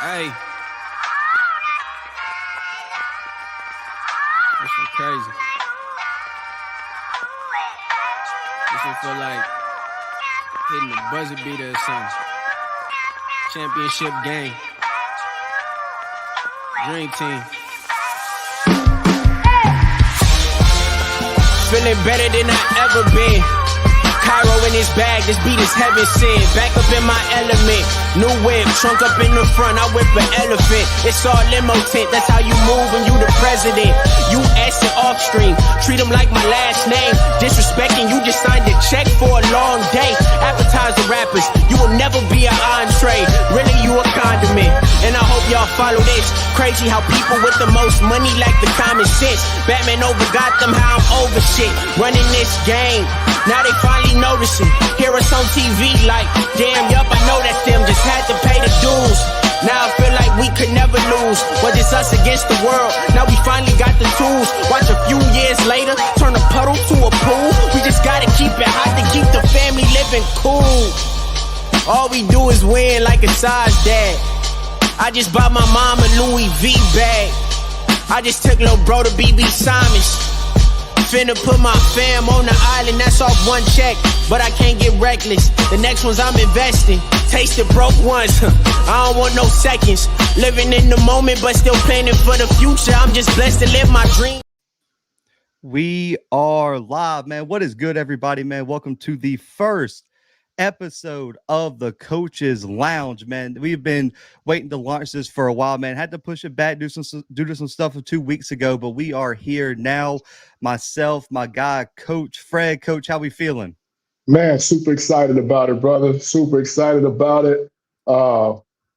Hey. This one crazy. This one feel like hitting the buzzer beater or something. Championship game. Dream team. Feeling better than I ever been. Cairo in his bag, this beat is heaven sent. Back up in my element. New whip, trunk up in the front, I whip an elephant. It's all limo tent, that's how you move when you the president. U.S. and off stream, treat them like my last name. Disrespecting, you just signed a check for a long day. Appetizer rappers, you will never be an entree. Really, you a condiment. And I hope y'all follow this. Crazy how people with the most money lack the common sense. Batman over Gotham, how I'm over shit. Running this game. Now they finally noticing. Hear us on TV like, damn, yup, I know that's them. Just had to pay the dues. Now I feel like we could never lose. But it's us against the world. Now we finally got the tools. Watch a few years later, turn a puddle to a pool. We just gotta keep it hot to keep the family living cool. All we do is win like a size dad. I just bought my mom a Louis V bag. I just took little bro to BB Simons. Finna put my fam on the island, that's off one check. But I can't get reckless. The next ones I'm investing. Tasted broke once, I don't want no seconds. Living in the moment, but still planning for the future. I'm just blessed to live my dream. We are live, man. What is good, everybody, man? Welcome to the first episode of the Coaches Lounge, man. We've been waiting to launch this for a while, man. Had to push it back due to some stuff 2 weeks ago, but we are here now. Myself, my guy, Coach Fred. Coach, how we feeling? Man, super excited about it, brother. Super excited about it.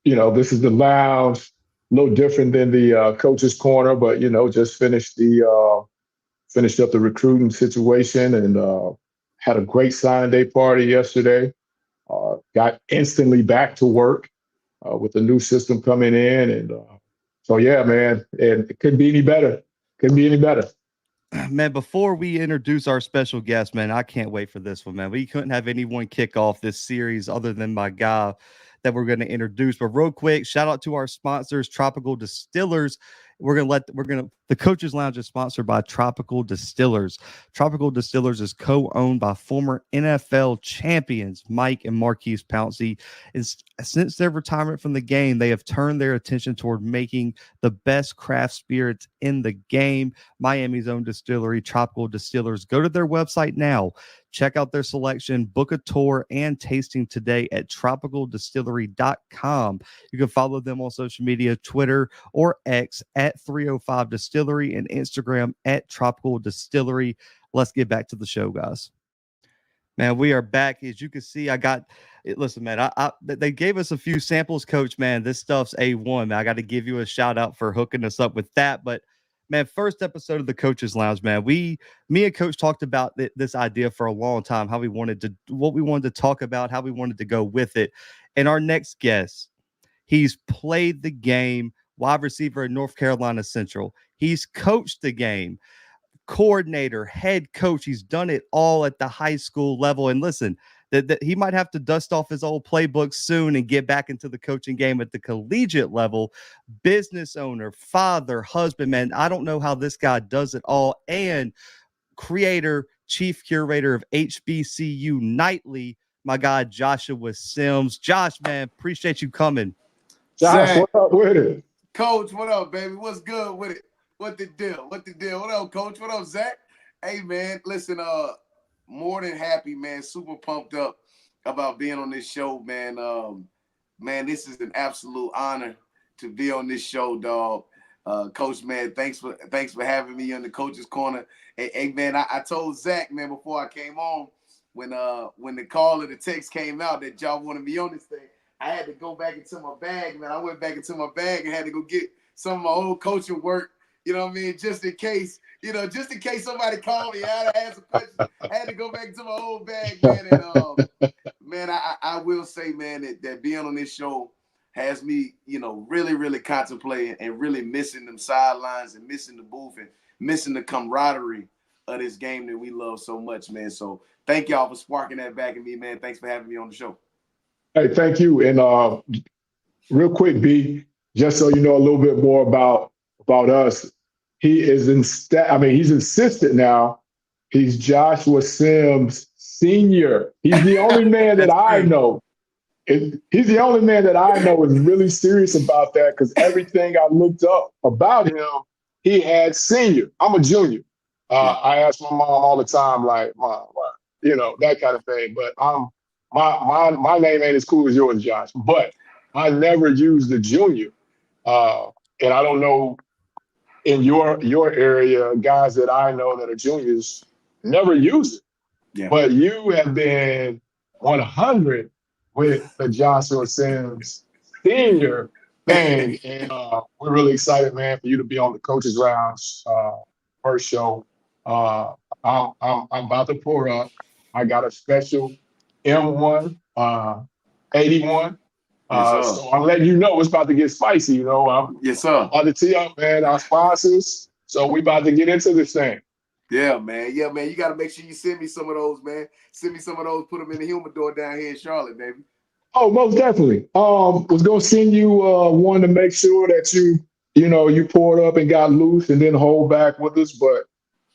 This is the lounge, no different than the Coach's Corner, but just finished up the recruiting situation and had a great sign day party yesterday. Got instantly back to work with the new system coming in. And so, yeah, man, and it couldn't be any better. Couldn't be any better. Man, before we introduce our special guest, man, I can't wait for this one, man. We couldn't have anyone kick off this series other than my guy that we're going to introduce. But real quick, shout out to our sponsors, Tropical Distillers. The Coaches Lounge is sponsored by Tropical Distillers. Tropical Distillers is co-owned by former NFL champions Mike and Marquise Pouncey. And since their retirement from the game, they have turned their attention toward making the best craft spirits in the game. Miami's own distillery, Tropical Distillers. Go to their website now. Check out their selection, book a tour, and tasting today at tropicaldistillery.com. You can follow them on social media, Twitter or X at 305 Distillery and Instagram at Tropical Distillery. Let's get back to the show, guys. Man, we are back. As you can see, listen, man, they gave us a few samples, Coach, man. This stuff's A1, man. I got to give you a shout out for hooking us up with that. But man, first episode of the Coaches Lounge, man. Me and Coach talked about this idea for a long time, what we wanted to talk about, how we wanted to go with it. And our next guest, he's played the game, wide receiver at North Carolina Central. He's coached the game, coordinator, head coach. He's done it all at the high school level. And listen, that he might have to dust off his old playbook soon and get back into the coaching game at the collegiate level. Business owner, father, husband, man. I don't know how this guy does it all. And chief curator of HBCU Nightly, my guy Joshua Sims. Josh, man, appreciate you coming. Josh, Zach, what up with it? Coach, what up, baby? What's good with it? What the deal? What up, Coach? What up, Zach? Hey, man, listen, more than happy, man. Super pumped up about being on this show, man. Man, this is an absolute honor to be on this show, dog. Coach, man, thanks for having me on the Coach's Corner. Hey, man, I told Zach, man, before I came on, when the call or the text came out that y'all wanted me on this thing, I had to go back into my bag, man. I went back into my bag and had to go get some of my old coaching work. You know what I mean? Just in case somebody called me, I had to ask a question. I had to go back to my old bag, man. And man, I will say, man, that being on this show has me, really, really contemplating and really missing them sidelines and missing the booth and missing the camaraderie of this game that we love so much, man. So thank y'all for sparking that back in me, man. Thanks for having me on the show. Hey, thank you. And real quick, B, just so you know a little bit more about us, he is he's insisted now. He's Joshua Sims Sr. He's the only man that I know. He's the only man that I know is really serious about that, because everything I looked up about him, he had senior. I'm a junior. I ask my mom all the time, like, Mom, that kind of thing. But my name ain't as cool as yours, Josh. But I never used the junior. And I don't know in your area, guys that I know that are juniors never use it. Yeah. But you have been 100 with the Joshua Sims Senior thing. And we're really excited, man, for you to be on the Coaches Lounge first show. I'm about to pour up. I got a special M1 81. So I'm letting you know it's about to get spicy. Yes, sir. On the tee up, man, our sponsors. So we about to get into this thing. Yeah, man. You got to make sure you send me some of those, man. Send me some of those. Put them in the humidor down here in Charlotte, baby. Oh, most definitely. Was gonna send you one to make sure that you poured up and got loose and didn't hold back with us. But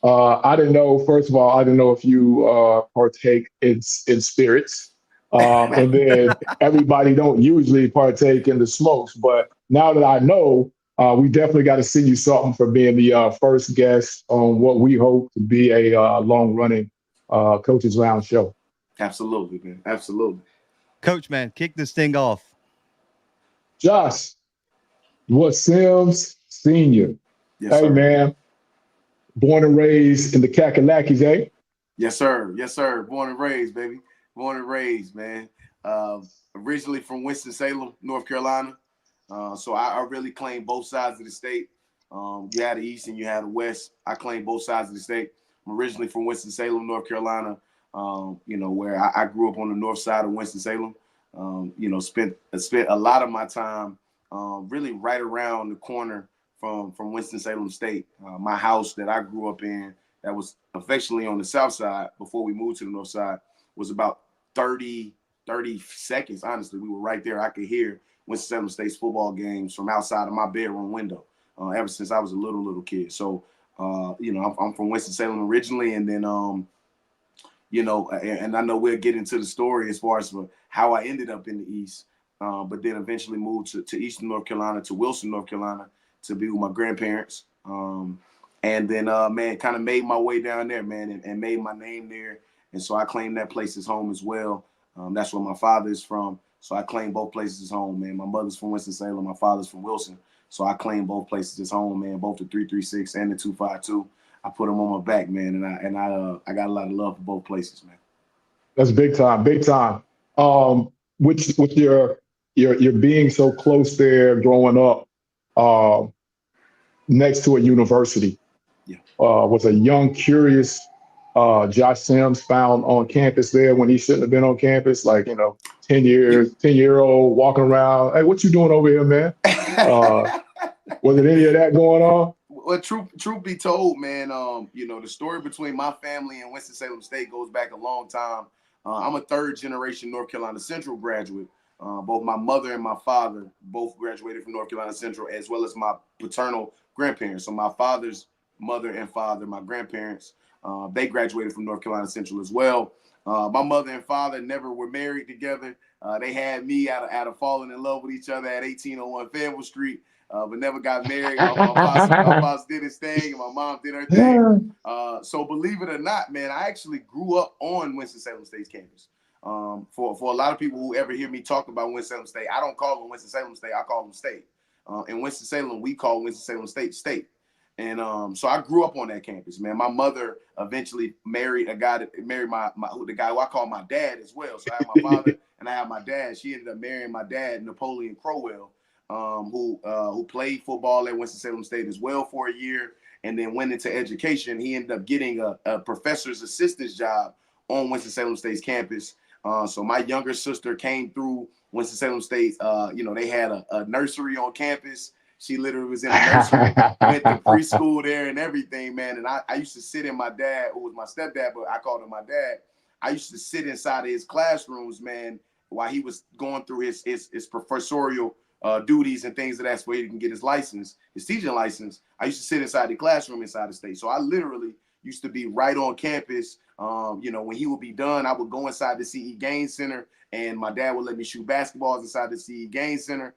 I didn't know. First of all, I didn't know if you partake in spirits. And then everybody don't usually partake in the smokes. But now that I know, we definitely got to send you something for being the first guest on what we hope to be a long-running Coaches Lounge show. Absolutely, man. Absolutely. Coach, man, kick this thing off. Josh, what Sims Senior? Yes, hey, sir. Man. Born and raised in the Kakalakis, eh? Yes, sir. Yes, sir. Born and raised, baby. Born and raised, man. Originally from Winston-Salem, North Carolina. So I really claim both sides of the state. You had the East and you had the West. I claim both sides of the state. I'm originally from Winston-Salem, North Carolina, where I grew up on the north side of Winston-Salem. Spent a lot of my time really right around the corner from Winston-Salem State. My house that I grew up in, that was affectionately on the south side before we moved to the north side, was about 30 seconds. Honestly, we were right there. I could hear Winston-Salem State's football games from outside of my bedroom window ever since I was a little kid. So, I'm from Winston-Salem originally, and then, and I know we'll get into the story as far as how I ended up in the East, but then eventually moved to Eastern North Carolina, to Wilson, North Carolina, to be with my grandparents. And then, kind of made my way down there, man, and made my name there. And so I claim that place as home as well. That's where my father is from. So I claim both places as home, man. My mother's from Winston-Salem. My father's from Wilson. So I claim both places as home, man. Both the 336 and the 252. I put them on my back, man. And I got a lot of love for both places, man. That's big time, big time. With your being so close there, growing up next to a university, was a young, curious Josh Sims found on campus there when he shouldn't have been on campus, 10-year-old walking around. Hey, what you doing over here, man? Was it any of that going on? Well, truth be told, man, the story between my family and Winston-Salem State goes back a long time. I'm a third-generation North Carolina Central graduate. Both my mother and my father both graduated from North Carolina Central, as well as my paternal grandparents. So my father's mother and father, my grandparents, they graduated from North Carolina Central as well. My mother and father never were married together. They had me out of falling in love with each other at 1801 Fayetteville Street, but never got married. My pops did his thing, and my mom did her thing. So believe it or not, man, I actually grew up on Winston-Salem State's campus. For a lot of people who ever hear me talk about Winston-Salem State, I don't call them Winston-Salem State. I call them State. In Winston-Salem, we call Winston-Salem State State. And so I grew up on that campus, man. My mother eventually married a guy that married the guy who I call my dad as well. So I have my father and I have my dad. She ended up marrying my dad, Napoleon Crowell, who played football at Winston-Salem State as well for a year, and then went into education. He ended up getting a professor's assistant's job on Winston-Salem State's campus. So my younger sister came through Winston-Salem State. They had a nursery on campus. She literally was in a nursery, went to preschool there and everything, man. And I used to sit in my dad, who was my stepdad, but I called him my dad. I used to sit inside of his classrooms, man, while he was going through his professorial duties and things of that where he can get his license, his teaching license, I used to sit inside the classroom inside the state. So I literally used to be right on campus. When he would be done, I would go inside the CE Gaines Center, and my dad would let me shoot basketballs inside the CE Gaines Center.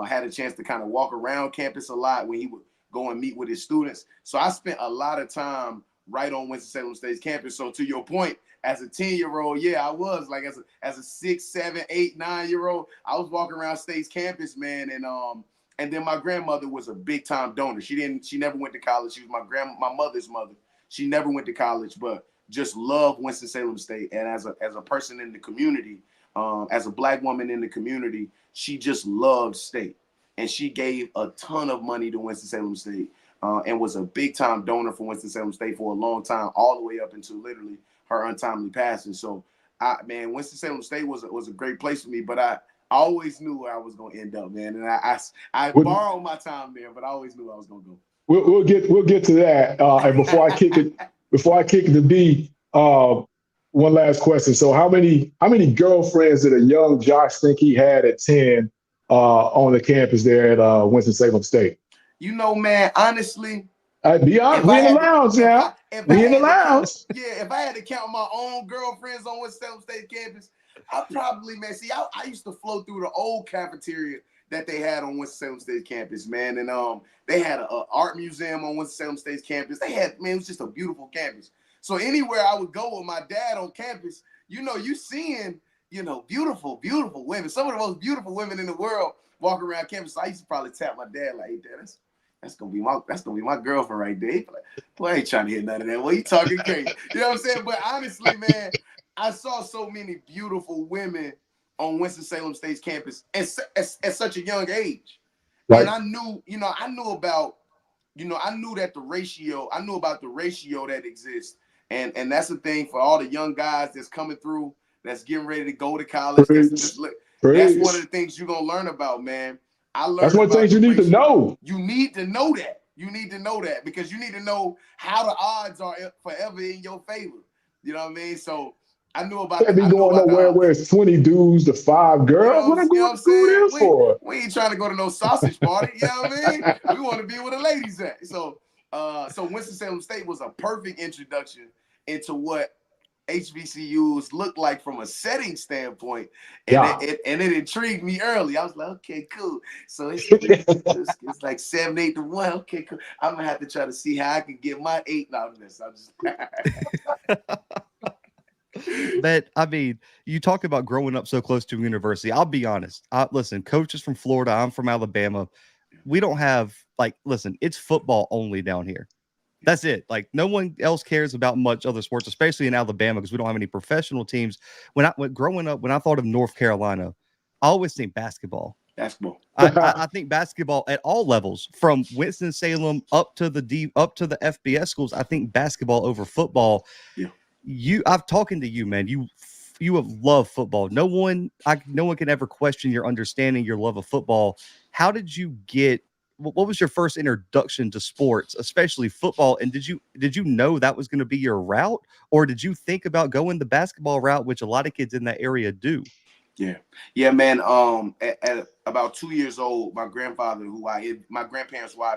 Had a chance to kind of walk around campus a lot when he would go and meet with his students. So I spent a lot of time right on Winston-Salem State's campus. So to your point, as a 10-year-old, I was like as a 6, 7, 8, 9-year-old, I was walking around State's campus, man. And then my grandmother was a big time donor. She never went to college. She was my mother's mother. She never went to college, but just loved Winston-Salem State. And as a person in the community, as a Black woman in the community, she just loved State. And she gave a ton of money to Winston-Salem State and was a big time donor for Winston-Salem State for a long time, all the way up until literally her untimely passing. So, Winston-Salem State was a great place for me, but I always knew where I was going to end up, man. And I borrowed my time there, but I always knew I was going to go. We'll get to that. And before I kick it to B, one last question. So how many girlfriends did a young Josh think he had at 10 on the campus there at Winston-Salem State? Man, honestly, be honest. We in the lounge now. We in the lounge. If I had to count my own girlfriends on Winston-Salem State campus, I probably, man. See, I used to flow through the old cafeteria that they had on Winston-Salem State campus, man. And they had an art museum on Winston-Salem State campus. It was just a beautiful campus. So anywhere I would go with my dad on campus, you seeing, beautiful, beautiful women. Some of the most beautiful women in the world walk around campus. So I used to probably tap my dad like, "Hey, Dad, that's gonna be my girlfriend right there." He'd be like, "Boy, I ain't trying to hit none of that. Well, you talking crazy?" You know what I'm saying? But honestly, man, I saw so many beautiful women on Winston-Salem State's campus at such a young age. Right. And I knew about the ratio that exists. And that's the thing for all the young guys that's coming through, that's getting ready to go to college. That's one of the things you're gonna learn about, man. That's one of the things you need to know. You need to know that. You need to know that because you need to know how the odds are forever in your favor. You know what I mean? So I knew about. Can't be going nowhere where it's 20 dudes to 5 girls. What I'm going to do this for? We ain't trying to go to no sausage party. You know what I mean? We want to be where the ladies at. So Winston-Salem State was a perfect introduction into what HBCUs look like from a setting standpoint, and it intrigued me early. I was like, okay, cool. So it's like 7, 8 to 1. Okay, cool. I'm gonna have to try to see how I can get my 8 out of this. I'm just. But I mean, you talk about growing up so close to a university. I'll be honest. Listen, Coach is from Florida. I'm from Alabama. We don't have it's football only down here. That's it. Like no one else cares about much other sports, especially in Alabama, because we don't have any professional teams. Growing up, when I thought of North Carolina, I always think basketball. I think basketball at all levels, from Winston-Salem up to the FBS schools. I think basketball over football. Yeah. I've talking to you, man. You have loved football. No one can ever question your understanding, your love of football. How did you get? What was your first introduction to sports, especially football? And did you know that was going to be your route, or did you think about going the basketball route, which a lot of kids in that area do? Yeah, man. At about 2 years old, my grandparents, who I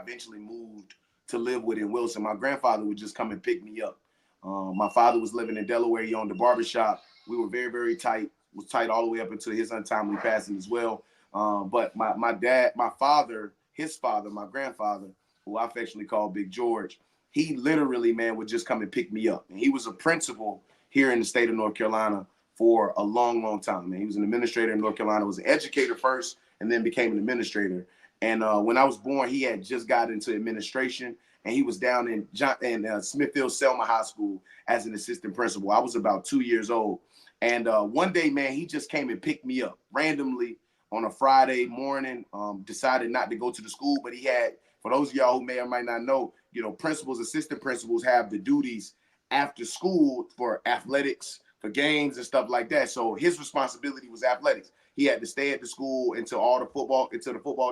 eventually moved to live with in Wilson, my grandfather would just come and pick me up. My father was living in Delaware. He owned a barbershop. We were very, very tight. Was tight all the way up until his untimely passing as well. But my father, his father, my grandfather, who I affectionately call Big George, he literally, man, would just come and pick me up. And he was a principal here in the state of North Carolina for a long, long time. Man, he was an administrator in North Carolina, was an educator first, and then became an administrator. And when I was born, he had just got into administration, and he was down in Smithfield Selma High School as an assistant principal. I was about 2 years old. And one day, man, he just came and picked me up randomly on a Friday morning, decided not to go to the school, but he had, for those of y'all who may or might not know, principals, assistant principals have the duties after school for athletics, for games and stuff like that. So his responsibility was athletics. He had to stay at the school until the football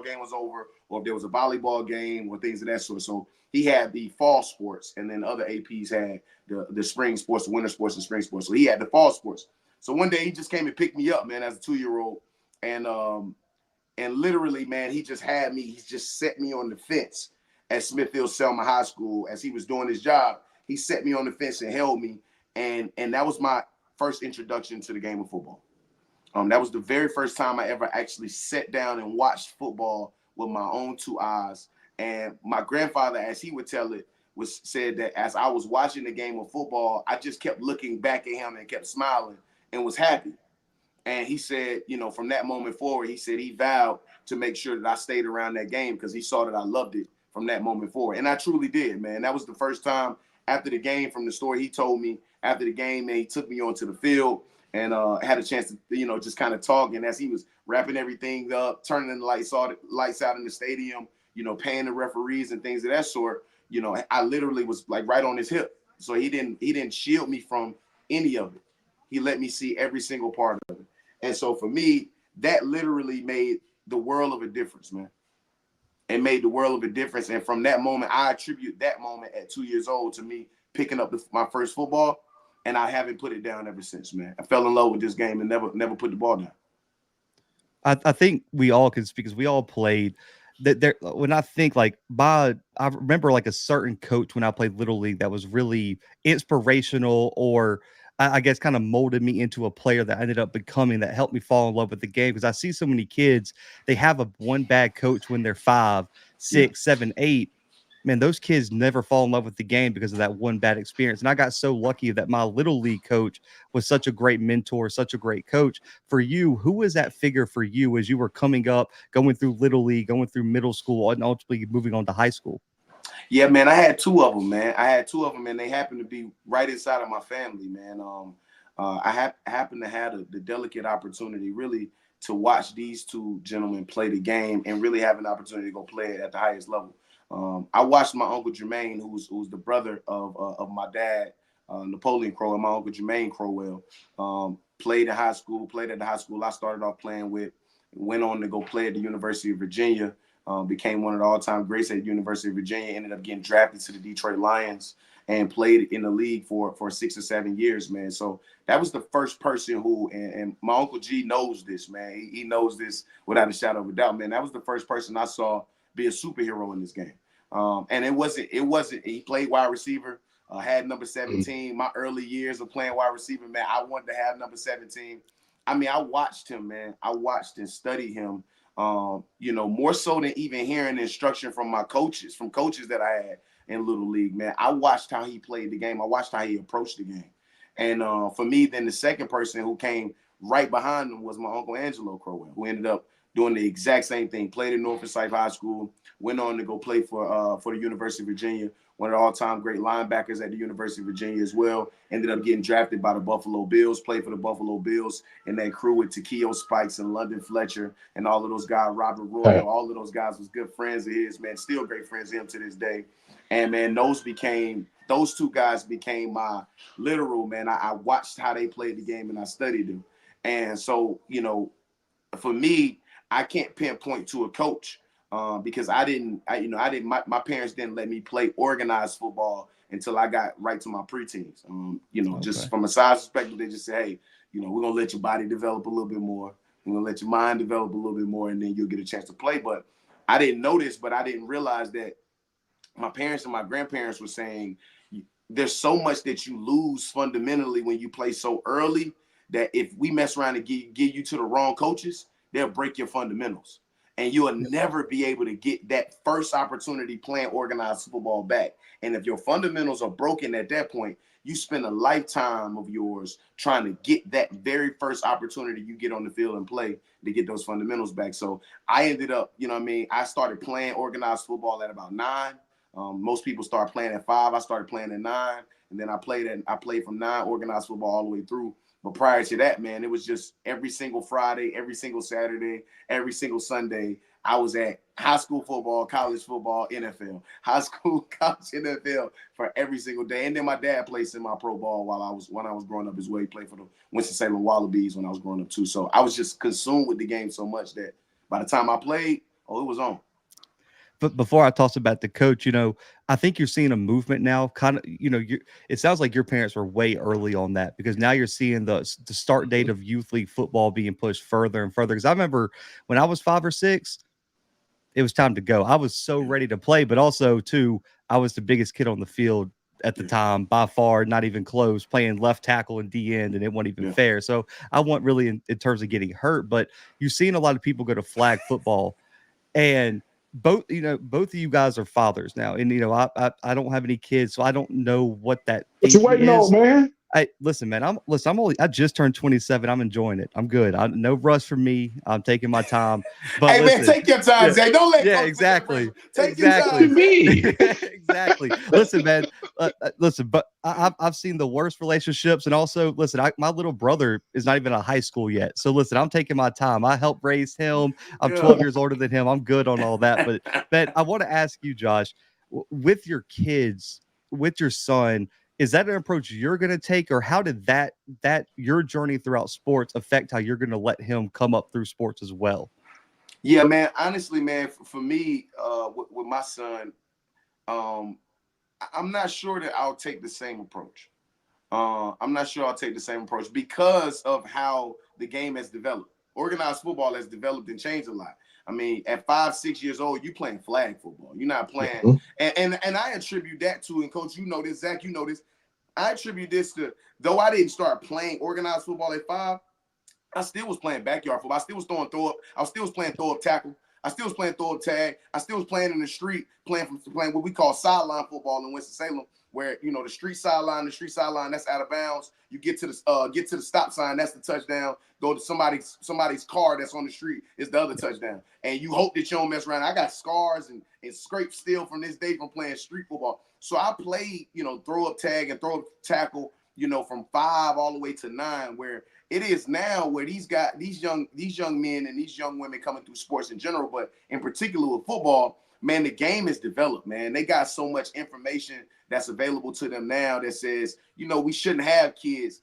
game was over, or if there was a volleyball game or things of that sort. So he had the fall sports, and then other APs had the spring sports, the winter sports, and spring sports. So he had the fall sports. So one day he just came and picked me up, man, as a 2-year-old. And And literally, man, he just set me on the fence at Smithfield Selma High School as he was doing his job. He set me on the fence and held me. And that was my first introduction to the game of football. That was the very first time I ever actually sat down and watched football with my own two eyes. And my grandfather, as he would tell it, said that as I was watching the game of football, I just kept looking back at him and kept smiling and was happy. And he said, from that moment forward, he said he vowed to make sure that I stayed around that game because he saw that I loved it from that moment forward. And I truly did, man. That was the first time after the game, from the story he told me after the game, man, he took me onto the field and had a chance to, just kind of talk. And as he was wrapping everything up, turning the lights out in the stadium, paying the referees and things of that sort, I literally was like right on his hip. So he didn't shield me from any of it. He let me see every single part of it. And so for me, that literally made the world of a difference, man. It made the world of a difference. And from that moment, I attribute that moment at 2 years old to me picking up my first football. And I haven't put it down ever since, man. I fell in love with this game and never put the ball down. I think we all can speak because we all played that there. When I think I remember like a certain coach when I played Little League that was really inspirational, or I guess kind of molded me into a player that I ended up becoming, that helped me fall in love with the game. Because I see so many kids, they have one bad coach when they're 5, 6, 7, 8. Man, those kids never fall in love with the game because of that one bad experience. And I got so lucky that my Little League coach was such a great mentor, such a great coach. For you, who was that figure for you as you were coming up, going through Little League, going through middle school, and ultimately moving on to high school? Yeah, man, I had 2 of them, man. And they happened to be right inside of my family, man. I happened to have the delicate opportunity really to watch these 2 gentlemen play the game and really have an opportunity to go play it at the highest level. I watched my uncle Jermaine, who's the brother of my dad, Napoleon Crowell, my uncle Jermaine Crowell, played at the high school I started off playing with, went on to go play at the University of Virginia, became one of the all-time greats at the University of Virginia, ended up getting drafted to the Detroit Lions and played in the league for 6 or 7 years, man. So that was the first person who, and my Uncle G knows this, man. He knows this without a shadow of a doubt, man. That was the first person I saw be a superhero in this game. And it wasn't, he played wide receiver, had number 17. My early years of playing wide receiver, man, I wanted to have number 17. I mean, I watched him, man. I watched and studied him, more so than even hearing instruction from coaches that I had in Little League, man. I watched how he played the game. I watched how he approached the game. And for me, then the second person who came right behind him was my Uncle Angelo Crowell, who ended up doing the exact same thing, played at North Forsyth High School, went on to go play for the University of Virginia, one of the all-time great linebackers at the University of Virginia as well. Ended up getting drafted by the Buffalo Bills, played for the Buffalo Bills, and that crew with Takeo Spikes and London Fletcher and all of those guys, Robert Royal, all of those guys was good friends of his, man, still great friends of him to this day. And, man, those 2 guys became my literal, man. I watched how they played the game and I studied them. And so, for me, I can't pinpoint to a coach because my parents didn't let me play organized football until I got right to my preteens. Just from a size perspective, they just say, hey, we're going to let your body develop a little bit more. We're going to let your mind develop a little bit more, and then you'll get a chance to play. But I didn't know this, but I didn't realize that my parents and my grandparents were saying, there's so much that you lose fundamentally when you play so early that if we mess around and get you to the wrong coaches, they'll break your fundamentals. And you'll never be able to get that first opportunity playing organized football back. And if your fundamentals are broken at that point, you spend a lifetime of yours trying to get that very first opportunity you get on the field and play to get those fundamentals back. So I ended up, I started playing organized football at about 9. Most people start playing at 5. I started playing at 9, and then I played from 9 organized football all the way through. But prior to that, man, it was just every single Friday, every single Saturday, every single Sunday, I was at high school football, college football, NFL, high school, college, NFL for every single day. And then my dad played semi-pro ball when I was growing up as well. He played for the Winston-Salem Wallabies when I was growing up too. So I was just consumed with the game so much that by the time I played, it was on. But before I toss it back to coach, I think you're seeing a movement now. Kind of, it sounds like your parents were way early on that, because now you're seeing the start date of youth league football being pushed further and further. Because I remember when I was 5 or 6, it was time to go. I was so ready to play, but also too, I was the biggest kid on the field at the time, by far, not even close, playing left tackle and D end, and it wasn't even fair. So I wasn't really in terms of getting hurt, but you've seen a lot of people go to flag football, and both of you guys are fathers now, and I don't have any kids, so I don't know what that What you waiting on, man? Listen, man. I just turned 27. I'm enjoying it. I'm good. No rush for me. I'm taking my time. But hey, listen, man, take your time, Zach. Don't let exactly. Take your time. Exactly. Listen, man. Listen, but I've seen the worst relationships, and also, listen, my little brother is not even in high school yet. So listen, I'm taking my time. I helped raise him. I'm 12 years older than him. I'm good on all that. But I want to ask you, Josh, with your kids, with your son, is that an approach you're going to take, or how did that your journey throughout sports affect how you're going to let him come up through sports as well? Yeah, man. Honestly, man, for me, with my son, I'm not sure that I'll take the same approach. I'm not sure I'll take the same approach because of how the game has developed. Organized football has developed and changed a lot. I mean, at 5, 6 years old, you playing flag football. You're not playing, and I attribute that to, and Coach, you know this, Zach, you know this. I attribute this to, though I didn't start playing organized football at 5, I still was playing backyard football. I still was throwing throw up. I still was playing throw up tackle. I still was playing throw up tag. I still was playing in the street, playing what we call sideline football in Winston-Salem, where the street sideline, that's out of bounds. You get to the stop sign, that's the touchdown. Go to somebody's car that's on the street is the other touchdown. And you hope that you don't mess around. I got scars and scrapes still from this day from playing street football. So I played, throw up tag and throw up tackle, from 5 all the way to 9, where it is now where these young men and these young women coming through sports in general, but in particular with football, man, the game is developed, man. They got so much information that's available to them now that says, we shouldn't have kids,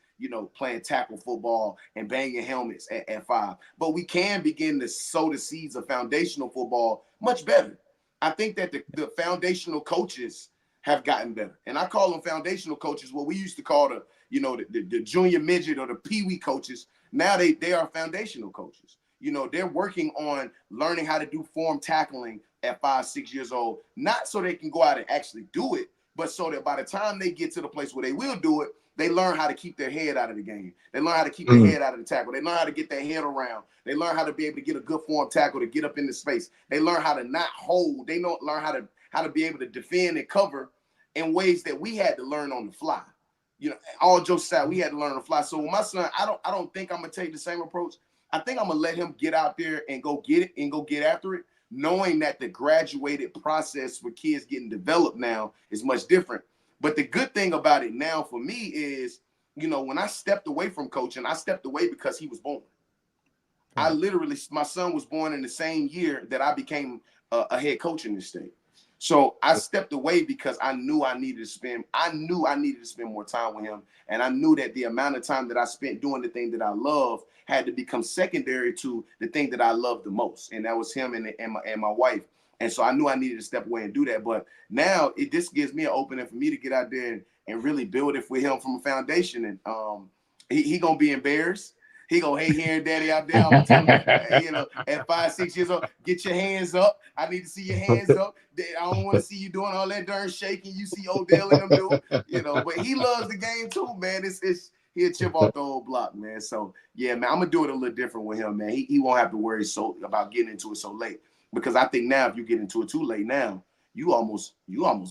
playing tackle football and banging helmets at 5. But we can begin to sow the seeds of foundational football much better. I think that the foundational coaches have gotten better. And I call them foundational coaches, what we used to call the junior midget or the peewee coaches. Now they are foundational coaches. They're working on learning how to do form tackling at 5, 6 years old, not so they can go out and actually do it, but so that by the time they get to the place where they will do it, they learn how to keep their head out of the game. They learn how to keep their head out of the tackle. They learn how to get their head around. They learn how to be able to get a good form tackle to get up into space. They learn how to not hold. They don't learn how to be able to defend and cover in ways that we had to learn on the fly. All jokes aside, we had to learn on the fly. So with my son, I don't think I'm gonna take the same approach. I think I'm gonna let him get out there and go get it and go get after it, knowing that the graduated process for kids getting developed now is much different. But the good thing about it now for me is, when I stepped away from coaching, I stepped away because he was born. My son was born in the same year that I became a head coach in this state. So I stepped away because I knew I needed to spend more time with him. And I knew that the amount of time that I spent doing the thing that I love had to become secondary to the thing that I love the most. And that was him and my wife. And so I knew I needed to step away and do that. But now this gives me an opening for me to get out there and really build it with him from a foundation. And he gonna be embarrassed. He gonna hate hearing daddy out there. I'm gonna tell him, at 5, 6 years old, get your hands up. I need to see your hands up. I don't want to see you doing all that darn shaking you see Odell and them do. But he loves the game too, man. He'll chip off the old block, man. So yeah, man, I'm gonna do it a little different with him, man. He won't have to worry about getting into it so late. Because I think now if you get into it too late now, you almost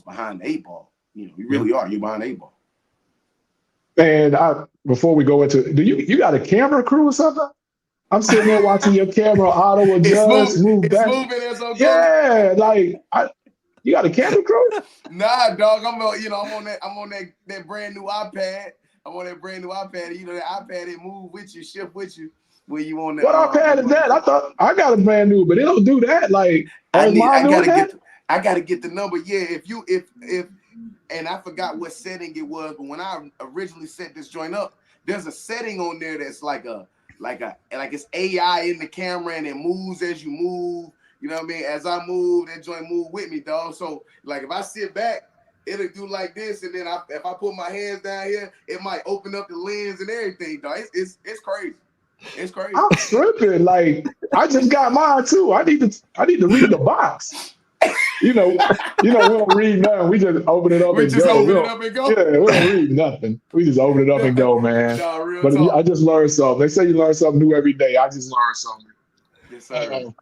behind the 8 ball. You really are. You're behind the 8 ball. And before we go into, do you got a camera crew or something? I'm sitting there watching your camera auto adjust, move back. It's moving. It's okay. Yeah, you got a camera crew? Nah, dog. I'm on that brand new iPad. I'm on that brand new iPad. That iPad it move with you, shift with you. When you on that? What iPad is that? I thought I got a brand new, but it don't do that. Like I gotta get the number. Yeah, if and I forgot what setting it was, but when I originally set this joint up, there's a setting on there that's like it's AI in the camera and it moves as you move. You know what I mean? As I move, that joint move with me, dog. So like if I sit back, it'll do like this, and then if I put my hands down here, it might open up the lens and everything, dog. It's crazy. It's crazy. I'm tripping. Like I just got mine too. I need to read the box. We don't read nothing. We just open it up and go. Open it up and go. Yeah, we don't read nothing. We just open it up and go, man. Nah, real but talk. I just learned something. They say you learn something new every day. I just learned something. Yes, sir.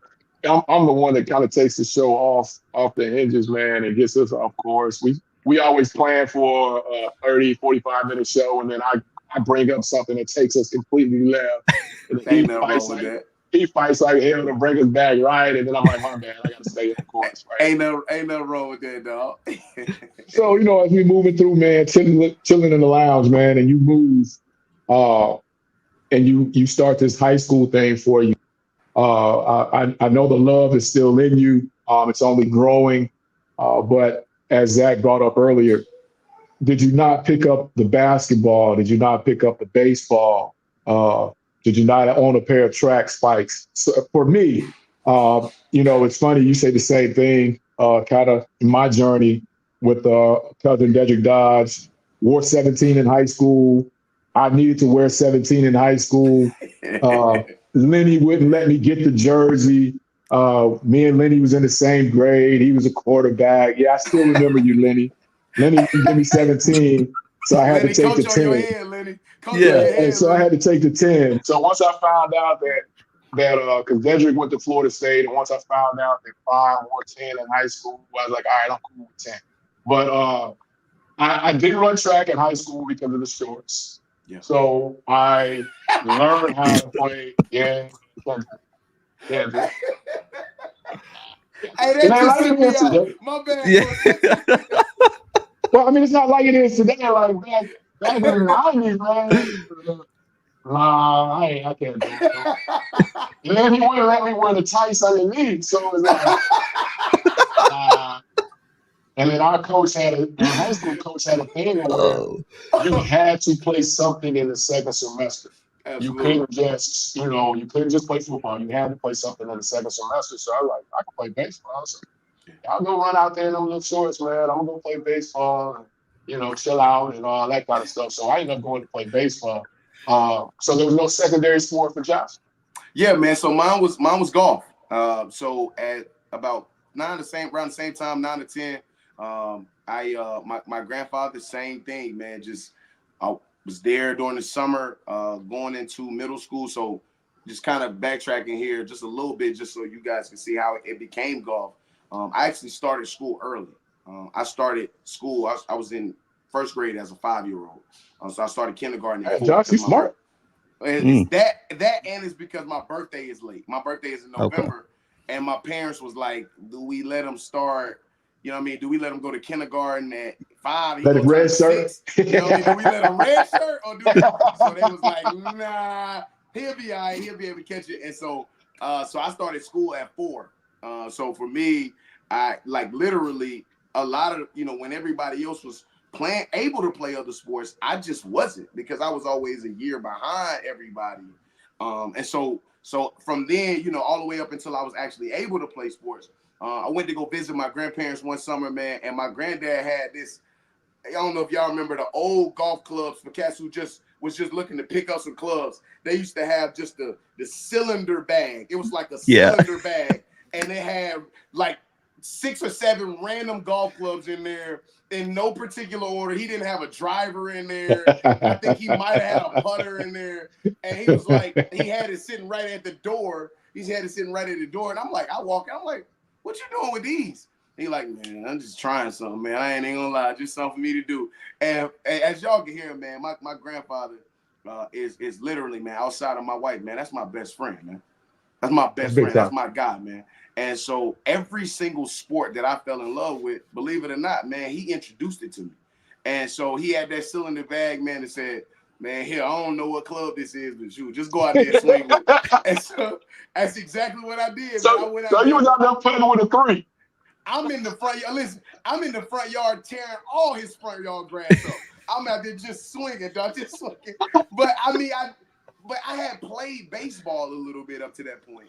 I'm the one that kind of takes the show off the hinges, man, and gets us off course. We always plan for a 30, 45-minute show, and then I bring up something that takes us completely left. And Ain't nothing wrong with that. He fights like hell to bring us back right, and then I'm like, my bad, I gotta stay on course. Right? Ain't nothing wrong with that, dog. So as we moving through, man, chilling in the lounge, man, and you move, and you start this high school thing for you. I know the love is still in you. It's only growing, but as Zach brought up earlier, did you not pick up the basketball? Did you not pick up the baseball? Did you not own a pair of track spikes? So for me, it's funny you say the same thing. Kind of in my journey with cousin Dedrick Dodge, wore 17 in high school. I needed to wear 17 in high school. Lenny wouldn't let me get the jersey. Me and Lenny was in the same grade. He was a quarterback. Yeah, I still remember you, Lenny. Lenny gave me 17, so I had to take the 10. And so I had to take the 10. So once I found out that because Dedrick went to Florida State, and once I found out that 5 wore 10 in high school, I was like, all right, I'm cool with 10. But I didn't run track in high school because of the shorts. Yeah. So I learned how to play. Yeah. Hey, that just me out. My bad. Yeah. Well, I mean, it's not like it is today. Like back in the 90s, man. Nah, I can't do it. And then he wouldn't let me wear the tights underneath, so it was like, and then our high school coach had a thing where you had to play something in the second semester. Absolutely. You couldn't just play football. You had to play something in the second semester. So I was like, I can play baseball. So I'll go run out there in them little shorts, man. I'm gonna go play baseball and, chill out and all that kind of stuff. So I ended up going to play baseball. So there was no secondary sport for Josh. Yeah, man. So mine was golf. So at about around the same time, 9 to 10, my grandfather, same thing, man. I was there during the summer, going into middle school. So just kind of backtracking here just a little bit, just so you guys can see how it became golf. I actually started school early. I started school. I was in first grade as a 5-year-old. So I started kindergarten. Hey, Josh, you smart. It's that and it's because my birthday is late. My birthday is in November, and my parents was like, "Do we let them start? You know what I mean? Do we let them go to kindergarten at 5? Let him red shirt. You know what I mean? Do we let him red shirt or do we?" So they was like, "Nah, he'll be all right. He'll be able to catch it." And so I started school at 4. So for me, I literally a lot of when everybody else was able to play other sports, I just wasn't, because I was always a year behind everybody. And so from then, all the way up until I was actually able to play sports, I went to go visit my grandparents one summer, man, and my granddad had this, I don't know if y'all remember the old golf clubs for cats who was just looking to pick up some clubs. They used to have just the cylinder bag. It was like a cylinder bag, and they had like 6 or 7 random golf clubs in there in no particular order. He didn't have a driver in there. I think he might have had a putter in there. And he was like, he had it sitting right at the door. And I'm like, I walk out, I'm like, what you doing with these? He like, man, I'm just trying something, man. I ain't gonna lie, just something for me to do. And as y'all can hear, man, my grandfather is literally, man, outside of my wife, man, that's my best friend, man. That's my best friend. That's my guy, man. And so every single sport that I fell in love with, believe it or not, man, he introduced it to me. And so he had that cylinder bag, man, that said, man, here, I don't know what club this is, but you just go out there and swing with it. And so that's exactly what I did. So you was out there playing with a 3. I'm in the front yard. Listen, I'm in the front yard tearing all his front yard grass up. I'm out there just swinging, dog, just swinging. But I mean, I had played baseball a little bit up to that point.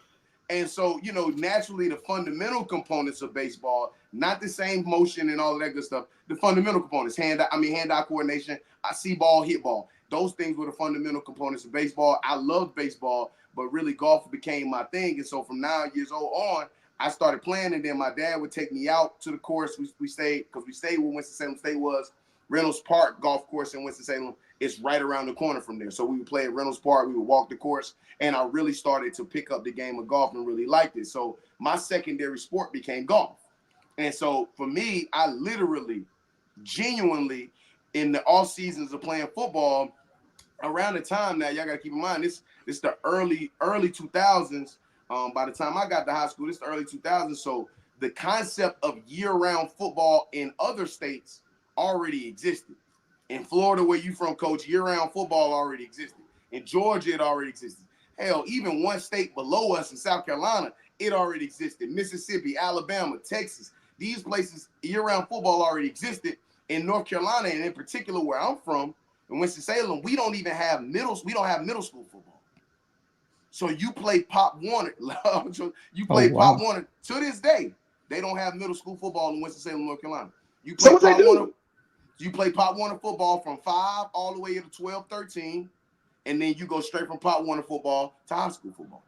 And so, you know, naturally the fundamental components of baseball, not the same motion and all of that good stuff. The fundamental components, hand-eye coordination, I see ball, hit ball. Those things were the fundamental components of baseball. I loved baseball, but really golf became my thing. And so from 9 years old on, I started playing, and then my dad would take me out to the course. We stayed where Winston-Salem State was. Reynolds Park golf course in Winston-Salem. It's right around the corner from there. So we would play at Reynolds Park. We would walk the course, and I really started to pick up the game of golf and really liked it. So my secondary sport became golf. And so for me, I literally, genuinely, in the off seasons of playing football, around the time now, y'all got to keep in mind, this the early 2000s. By the time I got to high school, this is the early 2000s. So the concept of year-round football in other states already existed. In Florida, where you from, Coach, year-round football already existed. In Georgia, it already existed. Hell, even one state below us in South Carolina, it already existed. Mississippi, Alabama, Texas, these places, year-round football already existed. In North Carolina, and in particular where I'm from, in Winston-Salem, we don't have middle school football. So you play Pop Warner. Pop Warner to this day. They don't have middle school football in Winston-Salem, North Carolina. You play Pop Warner. You play Pop Warner football from 5 all the way to 12, 13, and then you go straight from Pop Warner football to high school football.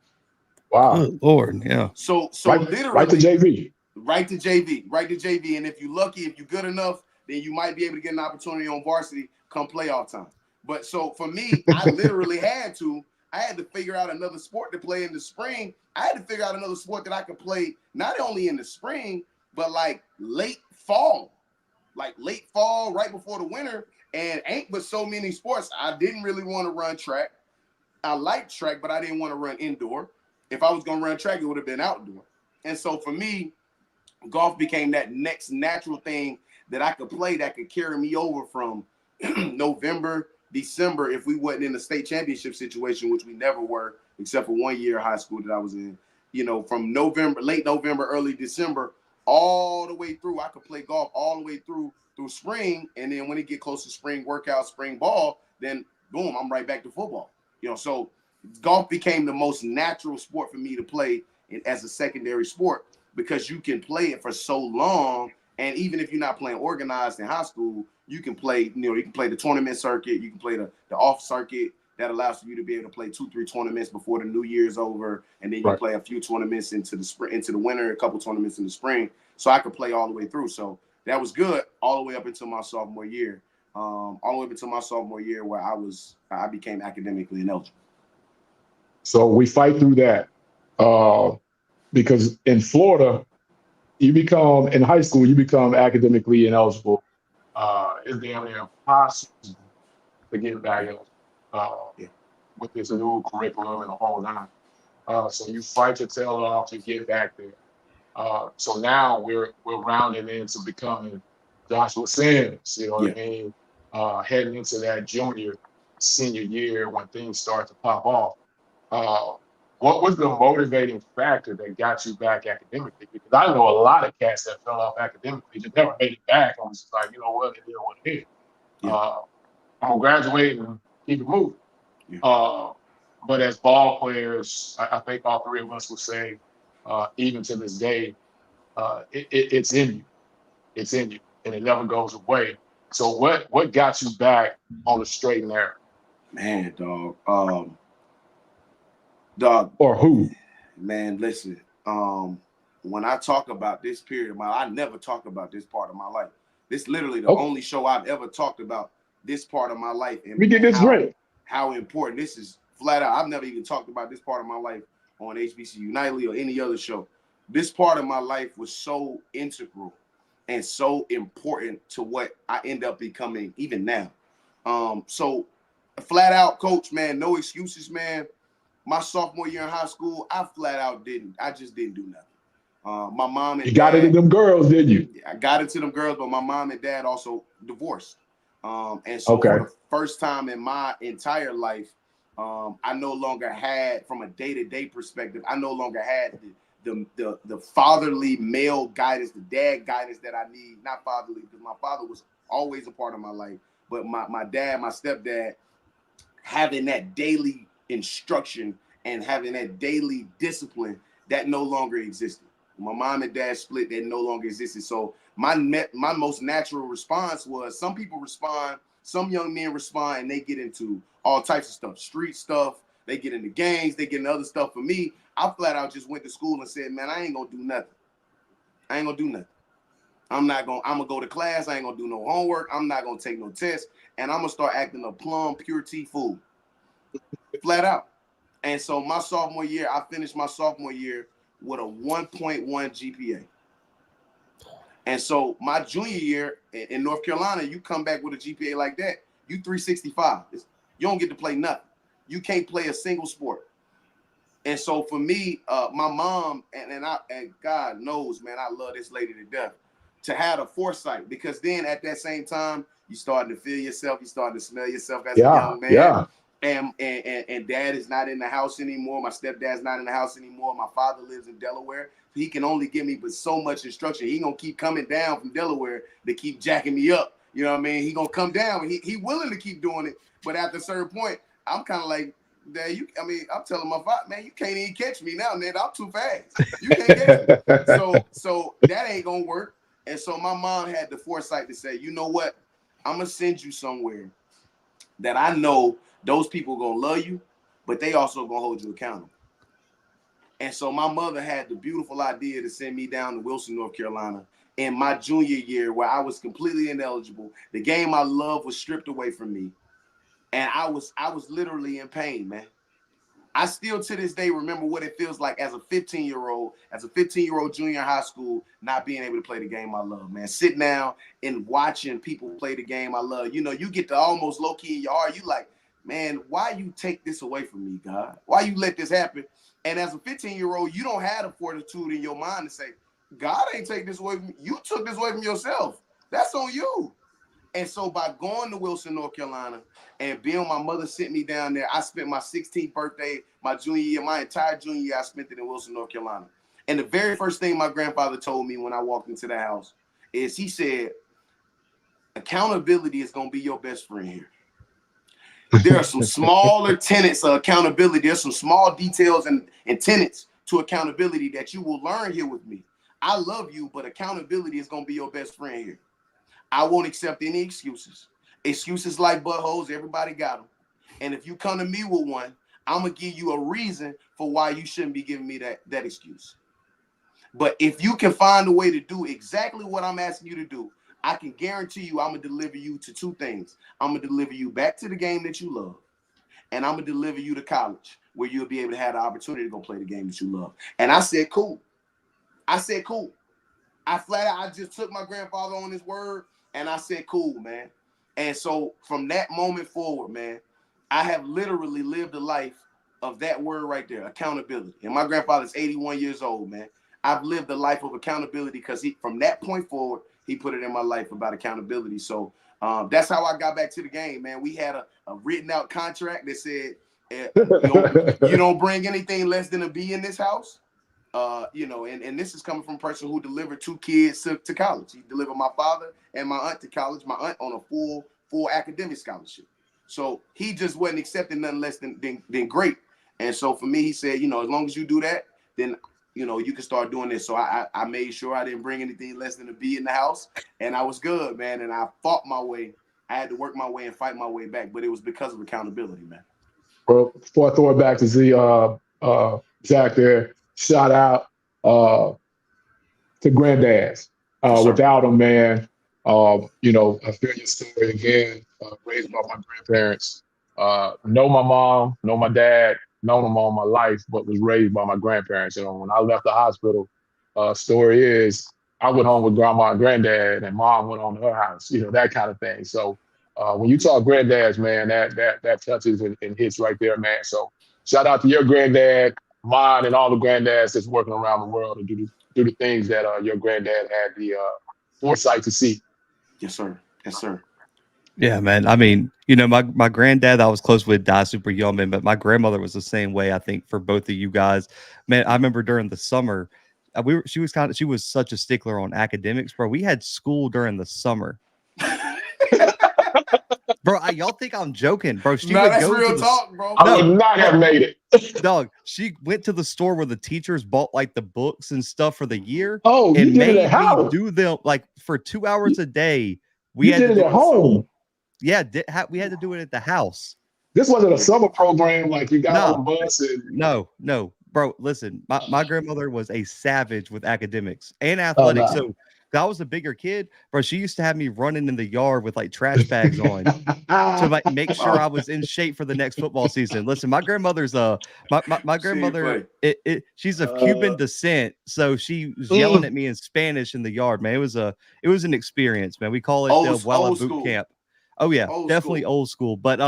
Wow. Good Lord, yeah. So literally right to JV. Right to JV. And if you're lucky, if you're good enough, then you might be able to get an opportunity on varsity come playoff time. But so for me, I literally had to figure out another sport to play in the spring. I had to figure out another sport that I could play not only in the spring, but like late fall, right before the winter. And ain't but so many sports. I didn't really want to run track. I liked track, but I didn't want to run indoor. If I was going to run track, it would have been outdoor. And so for me, golf became that next natural thing that I could play that could carry me over from November, December, if we wasn't in a state championship situation, which we never were, except for 1 year of high school that I was in, you know, from late November, early December, all the way through, I could play golf all the way through spring. And then when it get close to spring workout, spring ball, then boom, I'm right back to football. You know, so golf became the most natural sport for me to play as a secondary sport because you can play it for so long. And even if you're not playing organized in high school, you can play, you can play the tournament circuit, you can play the off circuit that allows you to be able to play 2-3 tournaments before the new year's over. And then you play a few tournaments into the spring, into the winter, a couple tournaments in the spring. So I could play all the way through. So that was good all the way up until my sophomore year. All the way up until my sophomore year where I became academically ineligible. So we fight through that because in Florida, in high school, you become academically ineligible. It's damn near impossible to get back with this new curriculum and the whole nine. So you fight your tail off to get back there. So now we're rounding into becoming Joshua Sims, you know what I mean? Heading into that senior year when things start to pop off. What was the motivating factor that got you back academically? Because I know a lot of cats that fell off academically just never made it back. I was just like, you know what, it is what it is. I'm gonna graduate and keep it moving. But as ball players, I think all three of us would say, even to this day, it's in you. It's in you, and it never goes away. So what got you back on the straight and narrow? Man, dog, or who? Man, listen. When I talk about this period of my life, I never talk about this part of my life. This is literally the only show I've ever talked about this part of my life. And we get this right. How important this is, flat out. I've never even talked about this part of my life on HBCU Nightly or any other show. This part of my life was so integral and so important to what I end up becoming even now. So flat out, coach, man, no excuses, man. My sophomore year in high school, I just didn't do nothing. My mom and dad, got into them girls, didn't you? I got into them girls, but my mom and dad also divorced. And so for the first time in my entire life, I no longer had, from a day-to-day perspective, I no longer had the fatherly male guidance, the dad guidance that I need. Not fatherly, because my father was always a part of my life, but my dad, my stepdad, having that daily instruction and having that daily discipline that no longer existed. My mom and dad split, that no longer existed. So my most natural response was, some people respond, some young men respond, and they get into all types of stuff, street stuff. They get into gangs, they get into other stuff. For me, I flat out just went to school and said, man, I ain't gonna do nothing. I ain't gonna do nothing. I'm gonna go to class. I ain't gonna do no homework. I'm not gonna take no tests. And I'm gonna start acting a plum, pure tea fool. Flat out. And so my sophomore year, I finished my sophomore year with a 1.1 GPA. And so my junior year in North Carolina, you come back with a GPA like that, you 365. You don't get to play nothing. You can't play a single sport. And so for me, my mom, and God knows, man, I love this lady to death, to have a foresight, because then at that same time, you starting to feel yourself, you starting to smell yourself as a young man. Yeah. And dad is not in the house anymore. My stepdad's not in the house anymore. My father lives in Delaware. He can only give me but so much instruction. He gonna keep coming down from Delaware to keep jacking me up. You know what I mean? He gonna come down, and he willing to keep doing it. But at a certain point, I'm kind of like, Dad, I'm telling my father, man, you can't even catch me now, man. I'm too fast. You can't catch me. So that ain't gonna work. And so my mom had the foresight to say, you know what? I'm gonna send you somewhere that I know those people gonna love you, but they also gonna hold you accountable. And so my mother had the beautiful idea to send me down to Wilson, North Carolina in my junior year, where I was completely ineligible. The game I love was stripped away from me. And I was literally in pain, man. I still to this day remember what it feels like as a 15-year-old junior high school, not being able to play the game I love, man. Sitting down and watching people play the game I love. You know, you get to almost low key in your heart. You like, man, why you take this away from me, God? Why you let this happen? And as a 15-year-old, you don't have the fortitude in your mind to say, God ain't take this away from me. You took this away from yourself. That's on you. And so by going to Wilson, North Carolina, and being my mother sent me down there, I spent my 16th birthday, my junior year, my entire junior year, I spent it in Wilson, North Carolina. And the very first thing my grandfather told me when I walked into the house is, he said, accountability is going to be your best friend here. There are some smaller tenets of accountability. There's some small details and tenets to accountability that you will learn here with me. I love you, but accountability is going to be your best friend here. I won't accept any excuses. Excuses like buttholes, everybody got them. And if you come to me with one, I'm going to give you a reason for why you shouldn't be giving me that excuse. But if you can find a way to do exactly what I'm asking you to do, I can guarantee you I'm going to deliver you to two things. I'm going to deliver you back to the game that you love, and I'm going to deliver you to college, where you'll be able to have the opportunity to go play the game that you love. And I said, cool. I I just took my grandfather on his word, and I said, cool, man. And so from that moment forward, man, I have literally lived a life of that word right there, accountability. And my grandfather's 81 years old, man. I've lived a life of accountability because from that point forward, he put it in my life about accountability. So that's how I got back to the game, man. We had a written out contract that said, you don't bring anything less than a B in this house. And this is coming from a person who delivered two kids to college. He delivered my father and my aunt to college, my aunt on a full academic scholarship. So he just wasn't accepting nothing less than great. And so for me, he said, as long as you do that, then, you can start doing this. So I made sure I didn't bring anything less than a B in the house, and I was good, man. And I fought my way. I had to work my way and fight my way back, but it was because of accountability, man. Well, before I throw it back to Zach there, shout out to granddads. Without them, man, I feel your story again, raised by my grandparents. Know my mom, know my dad, known them all my life, but was raised by my grandparents. When I left the hospital, story is I went home with grandma and granddad, and mom went on to her house, that kind of thing. So when you talk granddads, man, that touches and hits right there, man. So shout out to your granddad, mine, and all the granddads that's working around the world to do the things that your granddad had the foresight to see. Yes, sir. Yes, sir. Yeah, man. I mean, my granddad I was close with died super young, man, but my grandmother was the same way, I think, for both of you guys. Man, I remember during the summer, she was such a stickler on academics, bro. We had school during the summer. Bro, y'all think I'm joking, bro. That's real talk, bro. I would not have made it. dog, she went to the store where the teachers bought like the books and stuff for the year. Oh, you and did it made at me house. do them like for 2 hours a day. We You had did to it do at it. home. Yeah, we had to do it at the house. This wasn't a summer program like you got on No, the bus and no, bro. Listen, my grandmother was a savage with academics and oh athletics. no. So I was a bigger kid, bro. She used to have me running in the yard with like trash bags on to like make sure I was in shape for the next football season. Listen, my grandmother's my grandmother she's of Cuban descent, so she was yelling at me in Spanish in the yard, man. It was an experience, man. We call it the Abuela boot school. camp. Oh yeah, Old definitely school. old school. But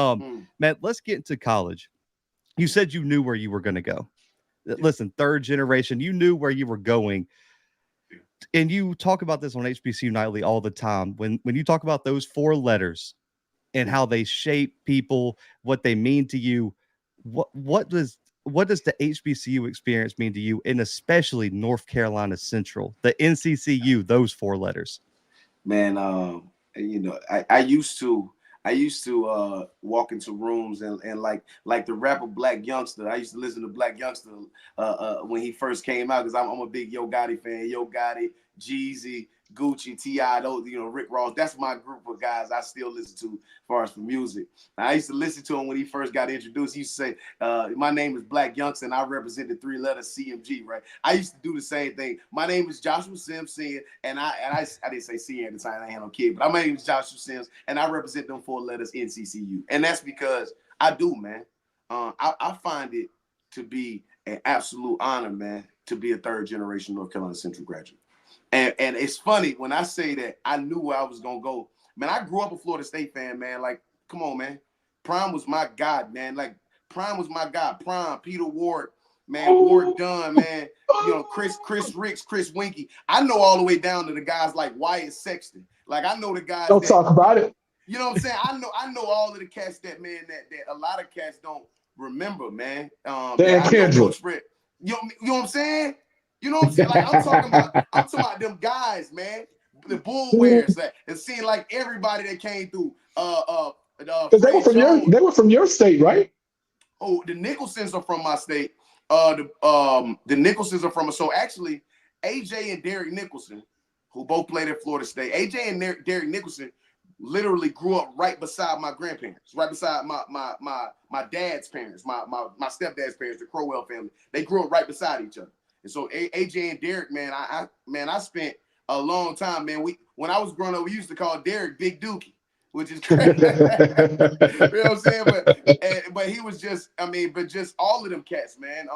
man, let's get into college. You said you knew where you were going to go. Listen, third generation, you knew where you were going. And you talk about this on HBCU Nightly all the time. When you talk about those 4 letters and how they shape people, what they mean to you, what does the HBCU experience mean to you, and especially North Carolina Central, the NCCU, those 4 letters? Man, you know, I used to walk into rooms and like the rapper Black Youngster. I used to listen to Black Youngster when he first came out because I'm a big Yo Gotti fan. Yo Gotti, Jeezy, Gucci, T.I., those, you know, Rick Ross. That's my group of guys I still listen to as far as for music. Now, I used to listen to him when he first got introduced. He used to say, my name is Black Youngster and I represent the 3-letter CMG, right? I used to do the same thing. My name is Joshua Simpson, and I didn't say C at the time, I had no kid, but my name is Joshua Sims, and I represent them 4 letters NCCU. And that's because I do, man. I find it to be an absolute honor, man, to be a 3rd generation North Carolina Central graduate. And it's funny when I say that I knew where I was gonna go. Man, I grew up a Florida State fan, man. Like, come on, man. Prime was my god, man. Like, Prime was my god. Prime, Peter Ward, man, Ward Dunn, man. You know, Chris Ricks, Chris Winkie. I know all the way down to the guys like Wyatt Sexton. Like, I know the guys. Don't talk about it. You know what I'm saying? I know all of the cats that, man, that a lot of cats don't remember, man. Dan Kendrick. You know what I'm saying? You know what I'm saying? Like, I'm talking about them guys, man. The Bull Wears that and seeing like everybody that came through. Because they were from your state, right? Oh, the Nicholsons are from my state. The Nicholsons are from so actually AJ and Derek Nicholson, who both played at Florida State. AJ and Derek Nicholson literally grew up right beside my grandparents, right beside my dad's parents, my stepdad's parents, the Crowell family. They grew up right beside each other. And so AJ and Derek, man, I spent a long time, man. When I was growing up, we used to call Derek Big Dookie, which is crazy. You know what I'm saying? But he was just, but just all of them cats, man.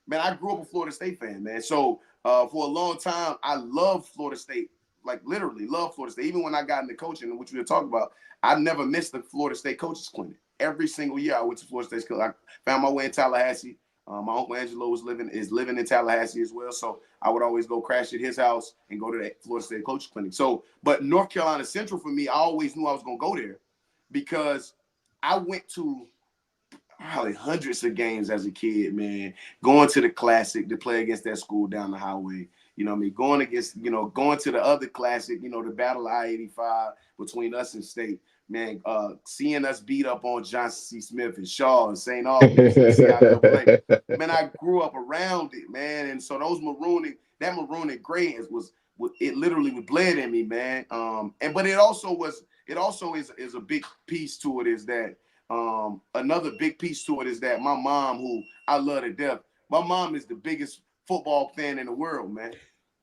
Man, I grew up a Florida State fan, man. So for a long time, I loved Florida State, like literally loved Florida State. Even when I got into coaching, which we were talking about, I never missed the Florida State coaches clinic. Every single year I went to Florida State. I found my way in Tallahassee. My uncle Angelo is living in Tallahassee as well. So I would always go crash at his house and go to the Florida State coach clinic. So, but North Carolina Central for me, I always knew I was going to go there because I went to probably hundreds of games as a kid, man, going to the Classic to play against that school down the highway. You know what I mean? Going to the other Classic, you know, the Battle of I-85 between us and State. Man, seeing us beat up on Johnson C. Smith and Shaw and St. Albans, man, I grew up around it, man. And so those maroon and gray it literally bled in me, man. But it also is a big piece to it is that another big piece to it is that my mom, who I love to death, my mom is the biggest football fan in the world, man.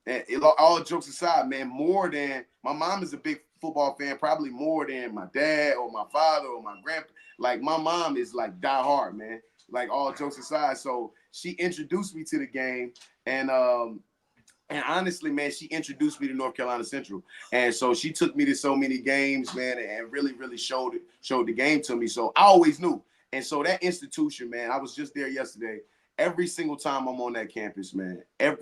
And all jokes aside, man, my mom is a big football fan, probably more than my dad or my father or my grandpa. Like, my mom is like die hard, man. Like, all jokes aside. So she introduced me to the game, and honestly, man, she introduced me to North Carolina Central. And so she took me to so many games, man, and really, really showed the game to me. So I always knew. And so that institution, man, I was just there yesterday. Every single time I'm on that campus, man, I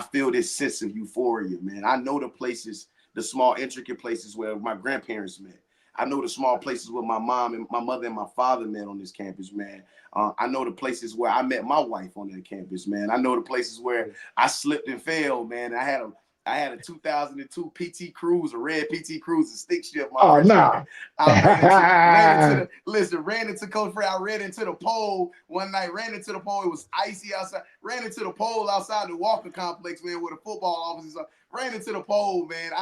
feel this sense of euphoria, man. I know the places, the small, intricate places where my grandparents met. I know the small places where my mom and my mother and my father met on this campus, man. I know the places where I met my wife on that campus, man. I know the places where I slipped and fell, man. I had I had a 2002 PT Cruiser, red PT Cruiser stick shift. Oh, nah. I ran into Coach Fred. I ran into the pole one night, ran into the pole. It was icy outside. Ran into the pole outside the Walker Complex, man, where the football offices are. Ran into the pole, man.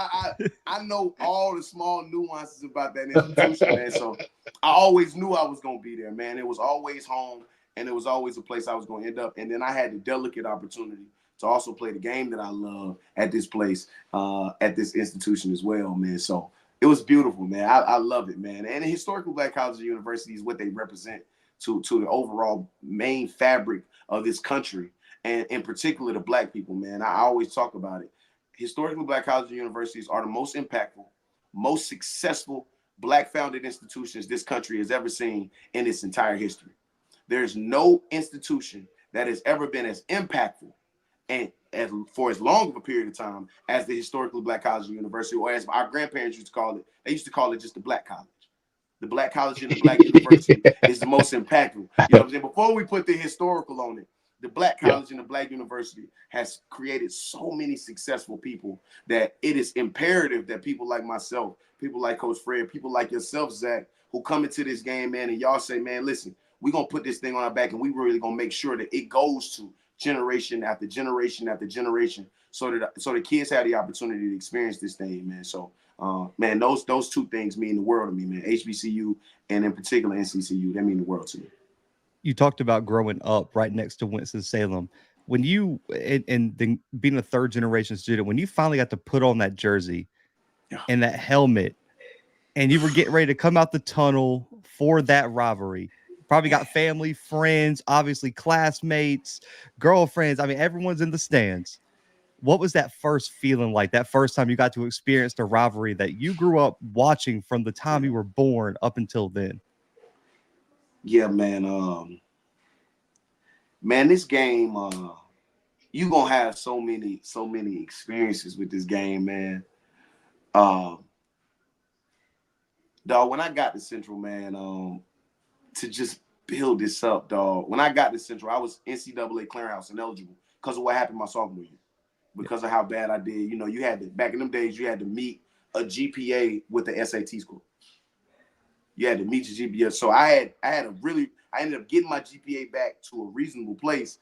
I know all the small nuances about that institution, man. So I always knew I was going to be there, man. It was always home, and it was always a place I was going to end up. And then I had the delicate opportunity to also play the game that I love at this place, at this institution as well, man. So it was beautiful, man. I love it, man. And the historical Black colleges and universities, what they represent to the overall main fabric of this country, and in particular the Black people, man. I always talk about it. Historically Black colleges and universities are the most impactful, most successful Black-founded institutions this country has ever seen in its entire history. There's no institution that has ever been as impactful and for as long of a period of time as the historically Black college and university, or as our grandparents used to call it. They used to call it just the Black college. The Black college and the Black university is the most impactful. You know what I'm saying? Before we put the historical on it, the Black college and the Black university has created so many successful people that it is imperative that people like myself, people like Coach Fred, people like yourself, Zach, who come into this game, man, and y'all say, man, listen, we're going to put this thing on our back, and we really going to make sure that it goes to generation after generation after generation, so the kids have the opportunity to experience this thing, man. So, man, those two things mean the world to me, man. HBCU and in particular NCCU, they mean the world to me. You talked about growing up right next to Winston-Salem. When you and then being a third generation student, when you finally got to put on that jersey and that helmet, and you were getting ready to come out the tunnel for that rivalry. Probably got family, friends, obviously classmates, girlfriends. I mean, everyone's in the stands. What was that first feeling like? That first time you got to experience the rivalry that you grew up watching from the time you were born up until then? Yeah, man. Man, this game, you gonna have so many experiences with this game, man. Dog, when I got to Central, man, to just build this up, dog. When I got to Central, I was NCAA clearinghouse ineligible because of what happened my sophomore year, because of how bad I did. You know, you had to, back in them days, you had to meet a GPA with the SAT score. You had to meet your GPA. So I ended up getting my GPA back to a reasonable place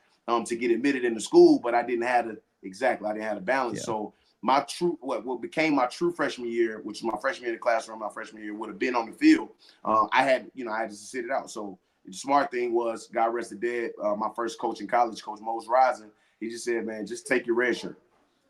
to get admitted into school, but I didn't have a balance. Yeah. So what became my true freshman year, which was my freshman year in the classroom, my freshman year would have been on the field. I had to sit it out. So the smart thing was, God rest the dead, my first coach in college, Coach Mose Rising, he just said, man, just take your red shirt.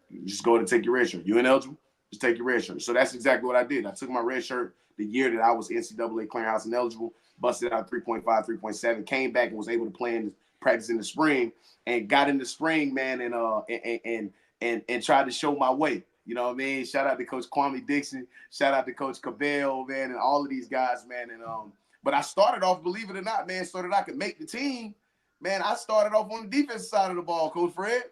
You just go and take your red shirt. You ineligible? Just take your red shirt. So that's exactly what I did. I took my red shirt the year that I was NCAA clearinghouse ineligible, busted out 3.5, 3.7, came back and was able to play in practice in the spring, and got in the spring, man, and tried to show my way. You know what I mean? Shout out to Coach Kwame Dixon. Shout out to Coach Cabell, man, and all of these guys, man. And but I started off, believe it or not, man, so that I could make the team. Man, I started off on the defensive side of the ball, Coach Fred.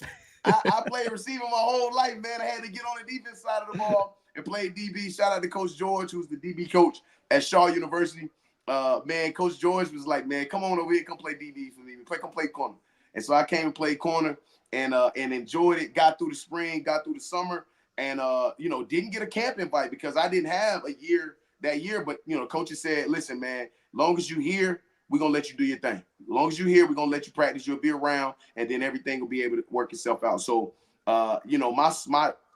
I played receiver my whole life, man. I had to get on the defense side of the ball and play DB. Shout out to Coach George, who's the DB coach at Shaw University. Man, Coach George was like, man, come on over here, come play DB for me. Come play corner. And so I came and played corner and enjoyed it, got through the spring, got through the summer, and didn't get a camp invite because I didn't have a year that year. But coaches said, listen, man, long as you're here, we're gonna let you do your thing. As long as you're here, we're gonna let you practice, you'll be around, and then everything will be able to work itself out. So my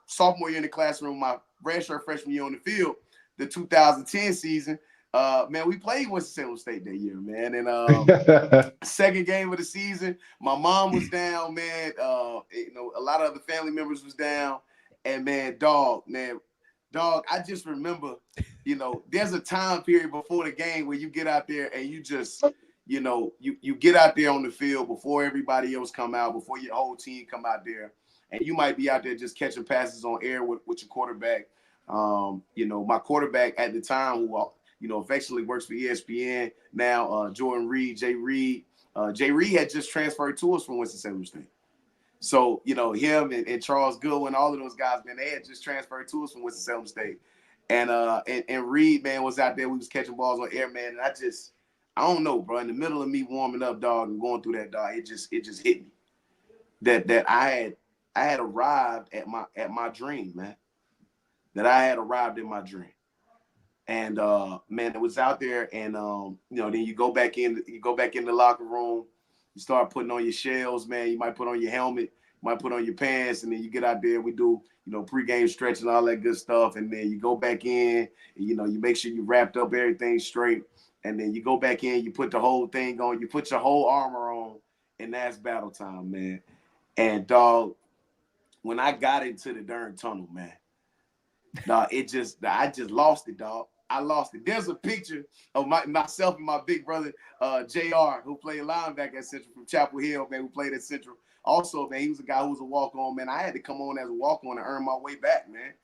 sophomore year in the classroom, my redshirt freshman year on the field, the 2010 season, man, we played Winston-Salem State that year, man. And second game of the season, my mom was down, man. A lot of other family members was down. And man, dog, I just remember, there's a time period before the game where you get out there and you just, you get out there on the field before everybody else come out, before your whole team come out there. And you might be out there just catching passes on air with your quarterback. My quarterback at the time, who affectionately works for ESPN now, Jordan Reed, Jay Reed. Jay Reed had just transferred to us from Winston-Salem State. So, him and Charles Goodwin, all of those guys, man, they had just transferred to us from Winston-Salem State. And Reed, man, was out there. We was catching balls on air, man. And I don't know, bro. In the middle of me warming up, dog, and going through that, dog, it just hit me that I had I had arrived at my dream, man. That I had arrived in my dream. And man, it was out there, and then you go back in the locker room, you start putting on your shells, man. You might put on your helmet, you might put on your pants, and then you get out there. We do, pregame stretch and all that good stuff, and then you go back in, and you make sure you wrapped up everything straight, and then you go back in, you put the whole thing on, you put your whole armor on, and that's battle time, man. And dog, when I got into the darn tunnel, man, dog, I just lost it, dog. I lost it. There's a picture of myself and my big brother, JR, who played linebacker at Central from Chapel Hill, man, who played at Central. Also, man, he was a guy who was a walk-on, man. I had to come on as a walk-on and earn my way back, man.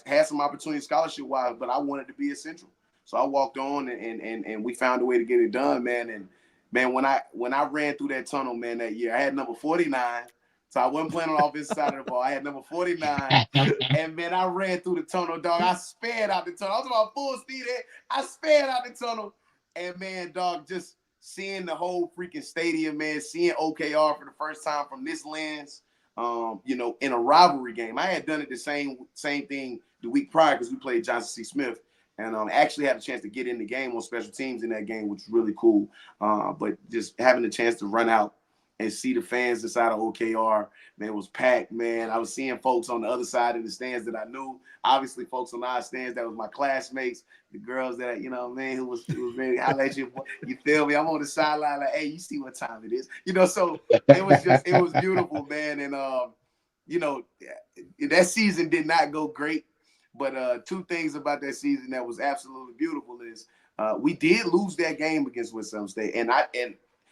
Had some opportunity scholarship-wise, but I wanted to be at Central. So I walked on, and we found a way to get it done, man. And, man, when I ran through that tunnel, man, that year, I had number 49. So I wasn't playing on the offensive side of the ball. I had number 49. And, man, I ran through the tunnel, dog. I sped out the tunnel. I was about full speed. I sped out the tunnel. And, man, dog, just seeing the whole freaking stadium, man, seeing OKR for the first time from this lens, in a rivalry game. I had done it the same thing the week prior because we played Johnson C. Smith. And actually had a chance to get in the game on special teams in that game, which was really cool. But just having the chance to run out and see the fans inside of OKR, man, it was packed, man. I was seeing folks on the other side in the stands that I knew. Obviously, folks on our stands that was my classmates, the girls that, man, who was ready to holler at you. You feel me? I'm on the sideline like, hey, you see what time it is. So it was beautiful, man. And, that season did not go great. But two things about that season that was absolutely beautiful is we did lose that game against Winston State. And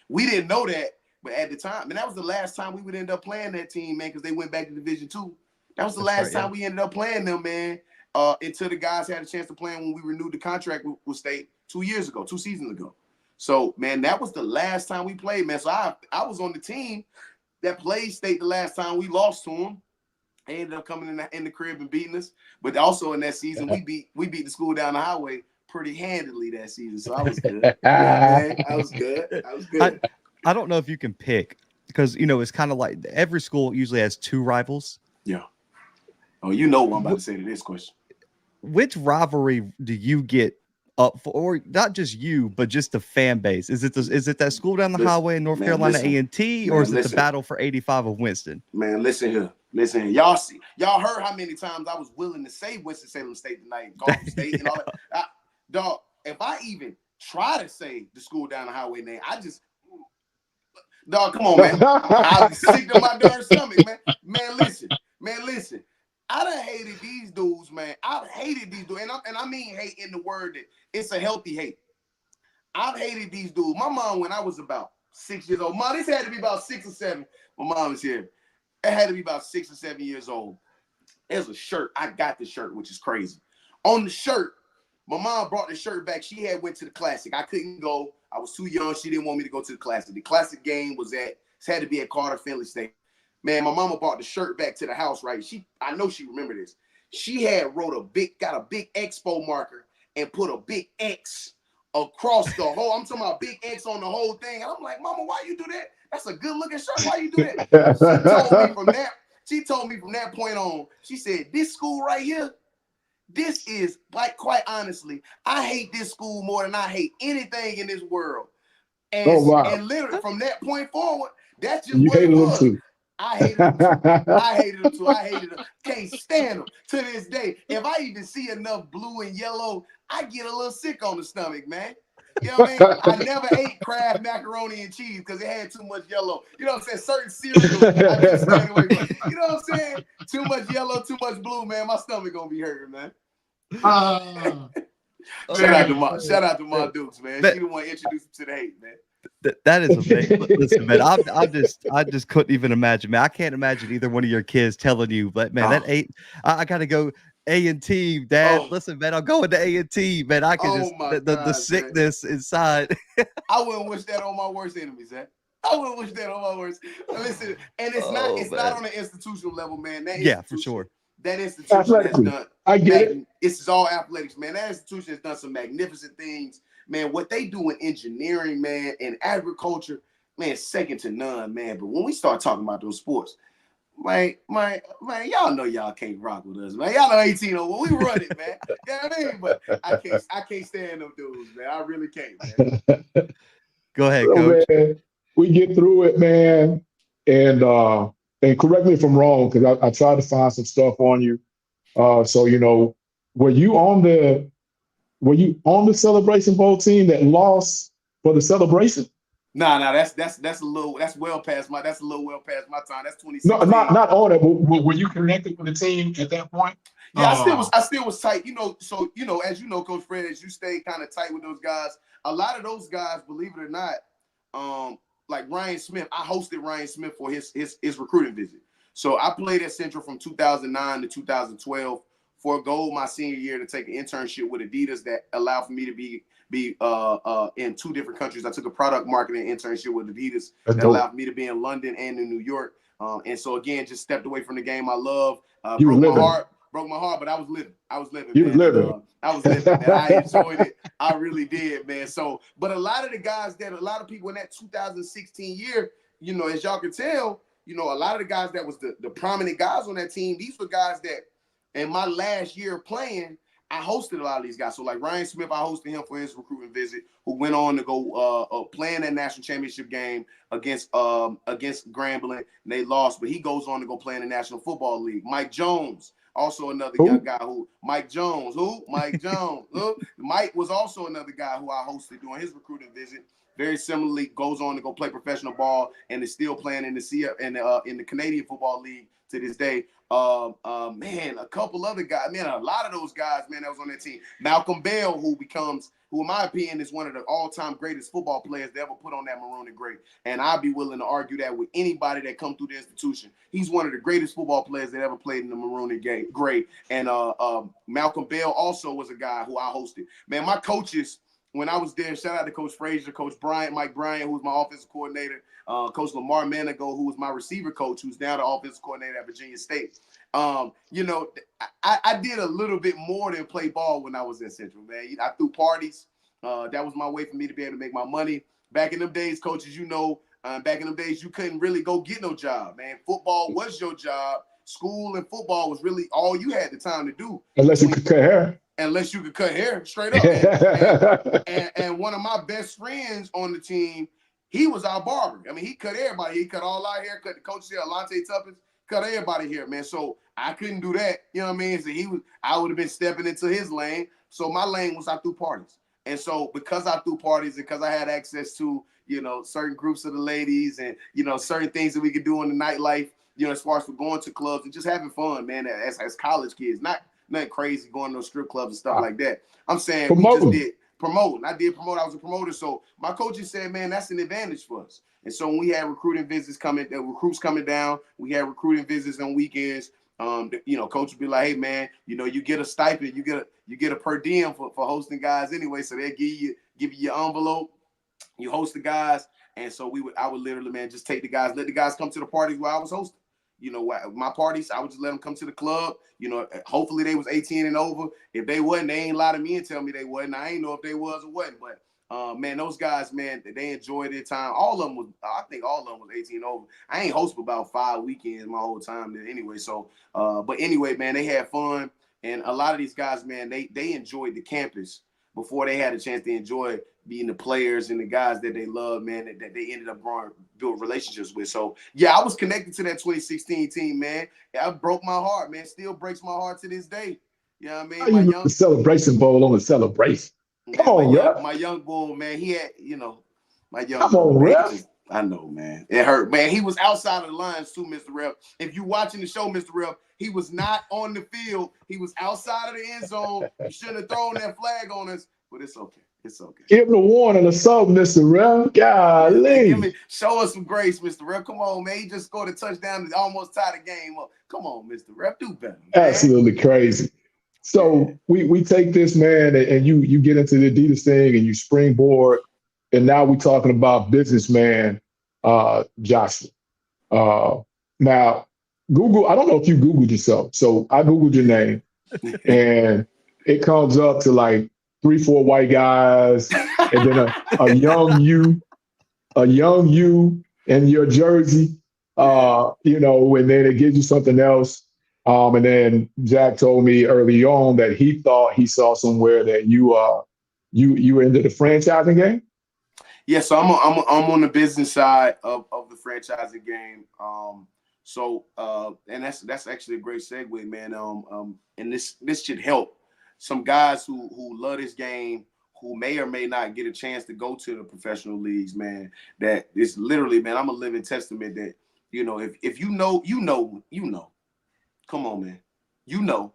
we didn't know that. But at the time, and that was the last time we would end up playing that team, man, because they went back to Division II. That was the last time we ended up playing them, man, until the guys had a chance to play when we renewed the contract with State 2 seasons ago. So, man, that was the last time we played, man. So I was on the team that played State the last time we lost to them. They ended up coming in the crib and beating us. But also in that season, we beat the school down the highway pretty handily that season. So I was good. Man, I was good. I don't know if you can pick because, it's kind of like every school usually has two rivals. Yeah. Oh, what I'm about to say to this question. Which rivalry do you get up for, or not just you, but just the fan base? Is it that school down the highway in North Carolina A&T, or is it the battle for 85 of Winston? Man, listen here. Y'all heard how many times I was willing to say Winston-Salem State tonight, Gulf State and all that. Dog, if I even try to say the school down the highway name, dog, come on, man. I was sick to my darn stomach, man. Man, listen. I done hated these dudes, man. I've hated these dudes. And I mean hate in the word that it's a healthy hate. I've hated these dudes. My mom, when I was about 6 years old, this had to be about 6 or 7. My mom was here. It had to be about 6 or 7 years old. There's a shirt. I got the shirt, which is crazy. On the shirt, my mom brought the shirt back. She had went to the Classic. I couldn't go. I was too young. She didn't want me to go to the Classic. The Classic game had to be at Carter Finley State. Man, my mama brought the shirt back to the house, right? I know she remembered this. She had got a big expo marker and put a big X across the whole. I'm talking about big X on the whole thing. And I'm like, Mama, why you do that? That's a good looking shirt. Why you do that? She told me from that point on, she said, this school right here, this is, like, quite honestly, I hate this school more than I hate anything in this world. And, and literally from that point forward, that's just what it was. I hated them too. I hated them. Can't stand them to this day. If I even see enough blue and yellow, I get a little sick on the stomach, man. You know what I mean? I never ate Kraft macaroni and cheese because it had too much yellow. You know what I'm saying? Certain cereals I just stayed away from. You know what I'm saying? Too much yellow, too much blue, man. My stomach gonna be hurting, man. Shout out to Ma Dukes, man. She the one introduced him to the hate, man. That is amazing. Listen, man, I just couldn't even imagine, man. I can't imagine either one of your kids telling you, but man, I gotta go A&T, Dad. Listen, man, I'm going to A&T, man. I can the sickness inside. I wouldn't wish that on my worst enemies, man. I wouldn't wish that on my worst. Listen, and it's not on an institutional level, man. For sure. That institution has done. I get it. It's all athletics, man. That institution has done some magnificent things. Man, what they do in engineering, man, and agriculture, man, second to none, man. But when we start talking about those sports, Man, y'all know y'all can't rock with us, man. Y'all know 1801. We run it, man. You know what I mean? But I can't stand them dudes, man. I really can't, man. Go ahead, So, Coach. man, we get through it, man. And correct me if I'm wrong, because I tried to find some stuff on you. So, you know, were you on the Celebration Bowl team that lost for the celebration? Nah, that's a little well past my time. That's 2016. No, not on it. But were you connected with the team at that point? Yeah, I still was tight. You know, so you know, as you know, Coach Fred, as you stay kind of tight with those guys. A lot of those guys, believe it or not, like Ryan Smith, I hosted Ryan Smith for his recruiting visit. So I played at Central from 2009 to 2012. Forgo my senior year to take an internship with Adidas that allowed for me to be in 2 different countries. I took a product marketing internship with Adidas that allowed me to be in London and in New York. And so again, just stepped away from the game I love. Broke my heart, but I was living. You was living. I was living, man. I enjoyed it. I really did, man. So, but a lot of the people in that 2016 year, you know, as y'all can tell, you know, a lot of the guys that was the prominent guys on that team, these were guys that in my last year playing, I hosted a lot of these guys. So like Ryan Smith, I hosted him for his recruiting visit, who went on to go play in that national championship game against Grambling, and they lost, but he goes on to go play in the National Football League. Mike Jones, also another young guy Mike Jones Mike was also another guy who I hosted during his recruiting visit. Very similarly, goes on to go play professional ball and is still playing in the Canadian Football League to this day. Man, a couple other guys, man, a lot of those guys, man, that was on that team. Malcolm Bell, who in my opinion is one of the all-time greatest football players to ever put on that maroon and gray. And I'd be willing to argue that with anybody that come through the institution. He's one of the greatest football players that ever played in the maroon and gray. And Malcolm Bell also was a guy who I hosted. Man, my coaches, when I was there, shout out to Coach Frazier, Coach Mike Bryant, who was my offensive coordinator, Coach Lamar Manigo, who was my receiver coach, who's now the offensive coordinator at Virginia State. You know, I did a little bit more than play ball when I was in Central, man. I threw parties. That was my way for me to be able to make my money. Back in them days, coaches, you know, back in them days, you couldn't really go get no job, man. Football was your job. School and football was really all you had the time to do. Unless you could cut hair. Unless you could cut hair, straight up. And one of my best friends on the team, he was our barber. I mean, he cut everybody. He cut all our hair, cut the coach's hair, Alante Tuppence, cut everybody here, man. So I couldn't do that. You know what I mean? So I would have been stepping into his lane. So my lane was I threw parties. And so because I threw parties and because I had access to, you know, certain groups of the ladies and, you know, certain things that we could do in the nightlife, you know, as far as for going to clubs and just having fun, man, as college kids, nothing crazy going to those strip clubs and stuff like that. I'm saying promoting. We just did promoting. I did promote. I was a promoter. So my coaches said, man, that's an advantage for us. And so when we had recruiting visits recruits coming down, we had recruiting visits on weekends. You know, coach would be like, hey man, you know, you get a stipend, you get a per diem for hosting guys anyway. So they give you your envelope, you host the guys. And so I would literally, man, just take the guys, let the guys come to the parties where I was hosting. You know, my parties, I would just let them come to the club. You know, hopefully they was 18 and over. If they wasn't, they ain't lie to me and tell me they wasn't. I ain't know if they was or wasn't. But man, those guys, man, they enjoyed their time. I think all of them was 18 and over. I ain't hosted about 5 weekends my whole time there anyway. So, but anyway, man, they had fun. And a lot of these guys, man, they enjoyed the campus before they had a chance to enjoy being the players and the guys that they love, man, that they ended up building relationships with. So, yeah, I was connected to that 2016 team, man. It broke my heart, man. Still breaks my heart to this day. You know what I mean? The Celebration Bowl on the celebration. Come on, my young bull, man, he had, you know, my young Come bull, on, man, Ref. I know, man. It hurt, man. He was outside of the lines too, Mr. Ref. If you're watching the show, Mr. Ref, he was not on the field. He was outside of the end zone. He shouldn't have thrown that flag on us, but it's okay. It's okay. Give him a warning or something, Mr. Ref. Golly. Show us some grace, Mr. Ref. Come on, man. He just scored a touchdown and almost tied the game up. Come on, Mr. Ref. Do better, man. Absolutely crazy. So we take this, man, and you get into the Adidas thing and you springboard, and now we're talking about businessman Joshua. Now, Google, I don't know if you Googled yourself. So I Googled your name, and it comes up to like 3-4 white guys, and then a young you in your jersey. You know, and then it gives you something else. And then Jack told me early on that he thought he saw somewhere that you were into the franchising game. Yeah, so I'm on the business side of the franchising game. And that's actually a great segue, man. And this should help some guys who love this game, who may or may not get a chance to go to the professional leagues, man. That it's literally, man, I'm a living testament that, you know, if you know, you know, you know. Come on, man. You know.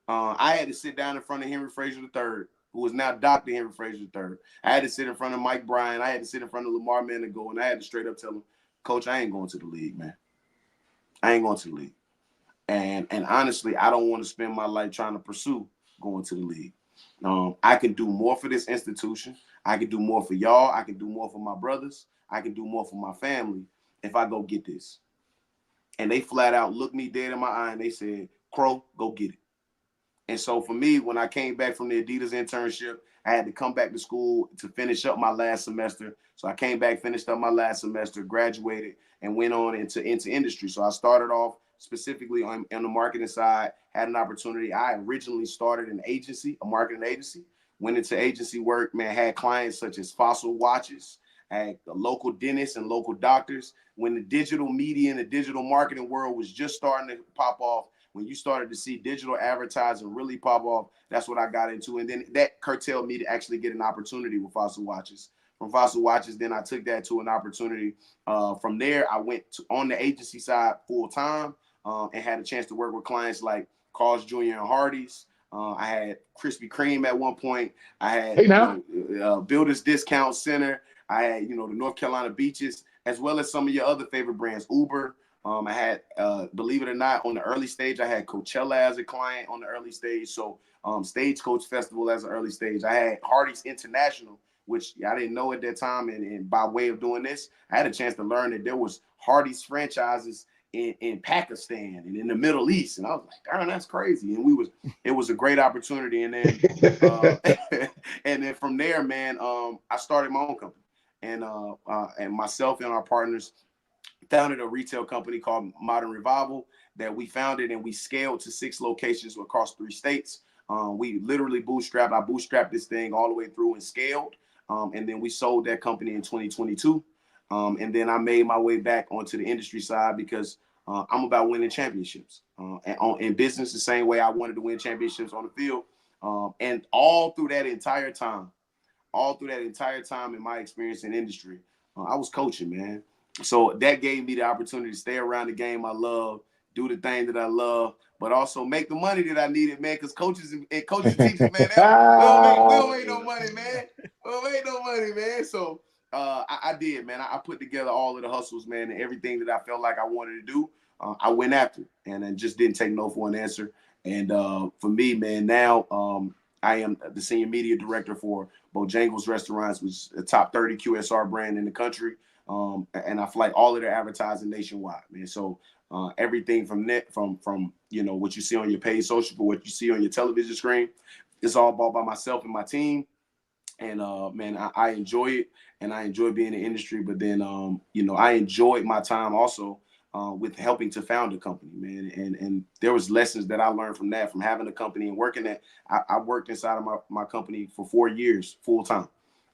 I had to sit down in front of Henry Frazier III, who is now Dr. Henry Frazier III. I had to sit in front of Mike Bryan. I had to sit in front of Lamar Manigault, and I had to straight up tell him, Coach, I ain't going to the league, man. I ain't going to the league. And honestly, I don't want to spend my life trying to pursue going to the league. I can do more for this institution. I can do more for y'all. I can do more for my brothers. I can do more for my family if I go get this. And they flat out looked me dead in my eye and they said, Crow, go get it. And so for me, when I came back from the Adidas internship, I had to come back to school to finish up my last semester. So I came back, finished up my last semester, graduated, and went on into industry. So I started off specifically on the marketing side, had an opportunity. I originally started an agency, a marketing agency, went into agency work, man, had clients such as Fossil Watches, had local dentists and local doctors. When the digital media and the digital marketing world was just starting to pop off, when you started to see digital advertising really pop off, that's what I got into. And then that curtailed me to actually get an opportunity with Fossil Watches. From Fossil Watches, then I took that to an opportunity. From there, I went on the agency side full time and had a chance to work with clients like Carl's Jr. and Hardee's. I had Krispy Kreme at one point. I had Builders Discount Center. I had, the North Carolina Beaches, as well as some of your other favorite brands, Uber. I had, believe it or not, on the early stage, I had Coachella as a client on the early stage. So Stagecoach Festival as an early stage. I had Hardee's International, which I didn't know at that time. And by way of doing this, I had a chance to learn that there was Hardee's franchises in Pakistan and in the Middle East. And I was like, darn, that's crazy. And it was a great opportunity. And then, and then from there, man, I started my own company. And myself and our partners founded a retail company called Modern Revival that we founded and we scaled to 6 locations across 3 states. We literally bootstrapped this thing all the way through and scaled. And then we sold that company in 2022. And then I made my way back onto the industry side because I'm about winning championships. In business, the same way I wanted to win championships on the field. And all through that entire time in my experience in industry, I was coaching, man. So that gave me the opportunity to stay around the game I love, do the thing that I love, but also make the money that I needed, man, because coaches and teachers, man, we don't make no money, man. We don't make no money, man. So I did, man. I put together all of the hustles, man, and everything that I felt like I wanted to do, I went after, and then just didn't take no for an answer. And for me, man, now I am the senior media director for Bojangles Restaurants, which is a top 30 QSR brand in the country. And I fly all of their advertising nationwide, man. So everything from what you see on your paid social, for what you see on your television screen, it's all bought by myself and my team. And man, I enjoy it, and I enjoy being in the industry. But then I enjoyed my time also with helping to found a company, man. And there was lessons that I learned from that, from having a company and working at. I worked inside of my company for 4 years full time.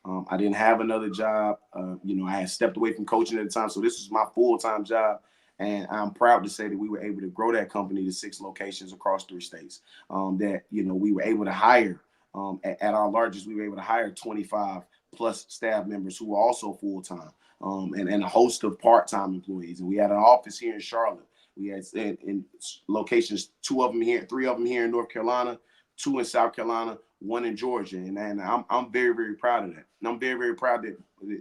I didn't have another job. I had stepped away from coaching at the time. So this was my full-time job. And I'm proud to say that we were able to grow that company to 6 locations across 3 states. We were able to hire, at our largest, we were able to hire 25 plus staff members who were also full-time, and a host of part-time employees. And we had an office here in Charlotte. We had in locations, 2 of them here, 3 of them here in North Carolina, 2 in South Carolina, 1 in Georgia. And I'm very, very proud of that. And I'm very, very proud that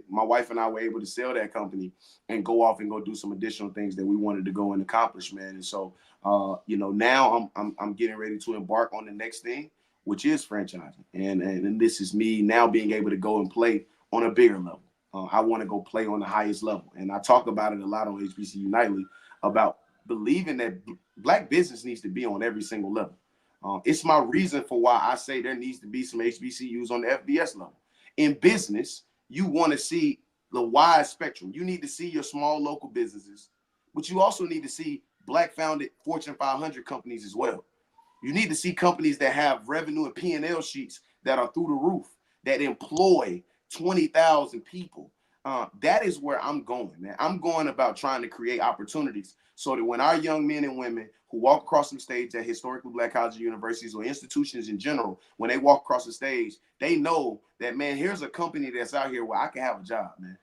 my wife and I were able to sell that company and go off and go do some additional things that we wanted to go and accomplish, man. And so, now I'm getting ready to embark on the next thing, which is franchising. And this is me now being able to go and play on a bigger level. I want to go play on the highest level. And I talk about it a lot on HBCU Nightly about believing that Black business needs to be on every single level. It's my reason for why I say there needs to be some HBCUs on the FBS level. In business, you want to see the wide spectrum. You need to see your small local businesses but you also need to see Black-founded Fortune 500 companies as well. You need to see companies that have revenue and P&L sheets that are through the roof, that employ 20,000 people. That is where I'm going, man. I'm going about trying to create opportunities so that when our young men and women who walk across the stage at historically Black colleges, universities, or institutions in general, when they walk across the stage, they know that, man, here's a company that's out here where I can have a job, man,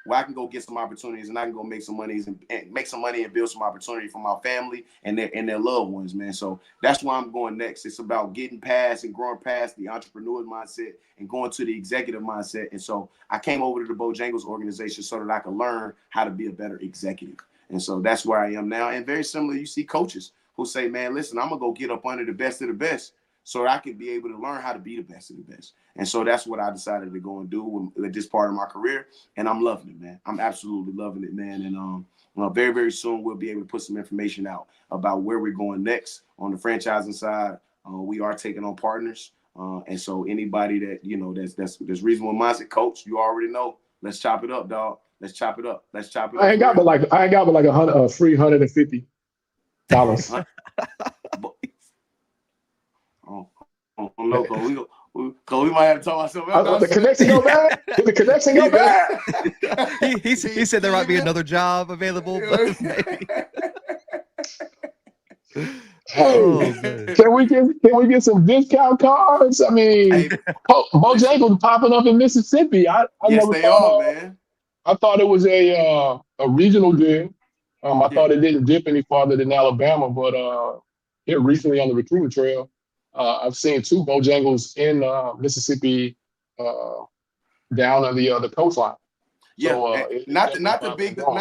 where I can go get some opportunities and I can go make some money and make some money and build some opportunity for my family and their loved ones, man. So that's where I'm going next. It's about getting past and growing past the entrepreneur mindset and going to the executive mindset. And so I came over to the Bojangles organization so that I could learn how to be a better executive. And so that's where I am now. And very similar, you see coaches who say, man, listen, I'm going to go get up under the best of the best so that I can be able to learn how to be the best of the best. And so that's what I decided to go and do with this part of my career. And I'm loving it, man. I'm absolutely loving it, man. And very, very soon we'll be able to put some information out about where we're going next on the franchising side. We are taking on partners. And so anybody that, you know, that's reasonable mindset, coach, you already know, let's chop it up, dog. Let's chop it up. Let's chop it up. I ain't got but like $350. No, we might have to talk about something else. The connection go bad? Did the connection go bad? He said there might be another job available. But hey, can we get some discount cards? I mean, hey, Bojangles popping up in Mississippi. Yes, never they are, man. I thought it was a regional deal. I thought it didn't dip any farther than Alabama, but here recently on the recruiting trail, I've seen 2 Bojangles in Mississippi down on the coastline. Yeah, so, not to big them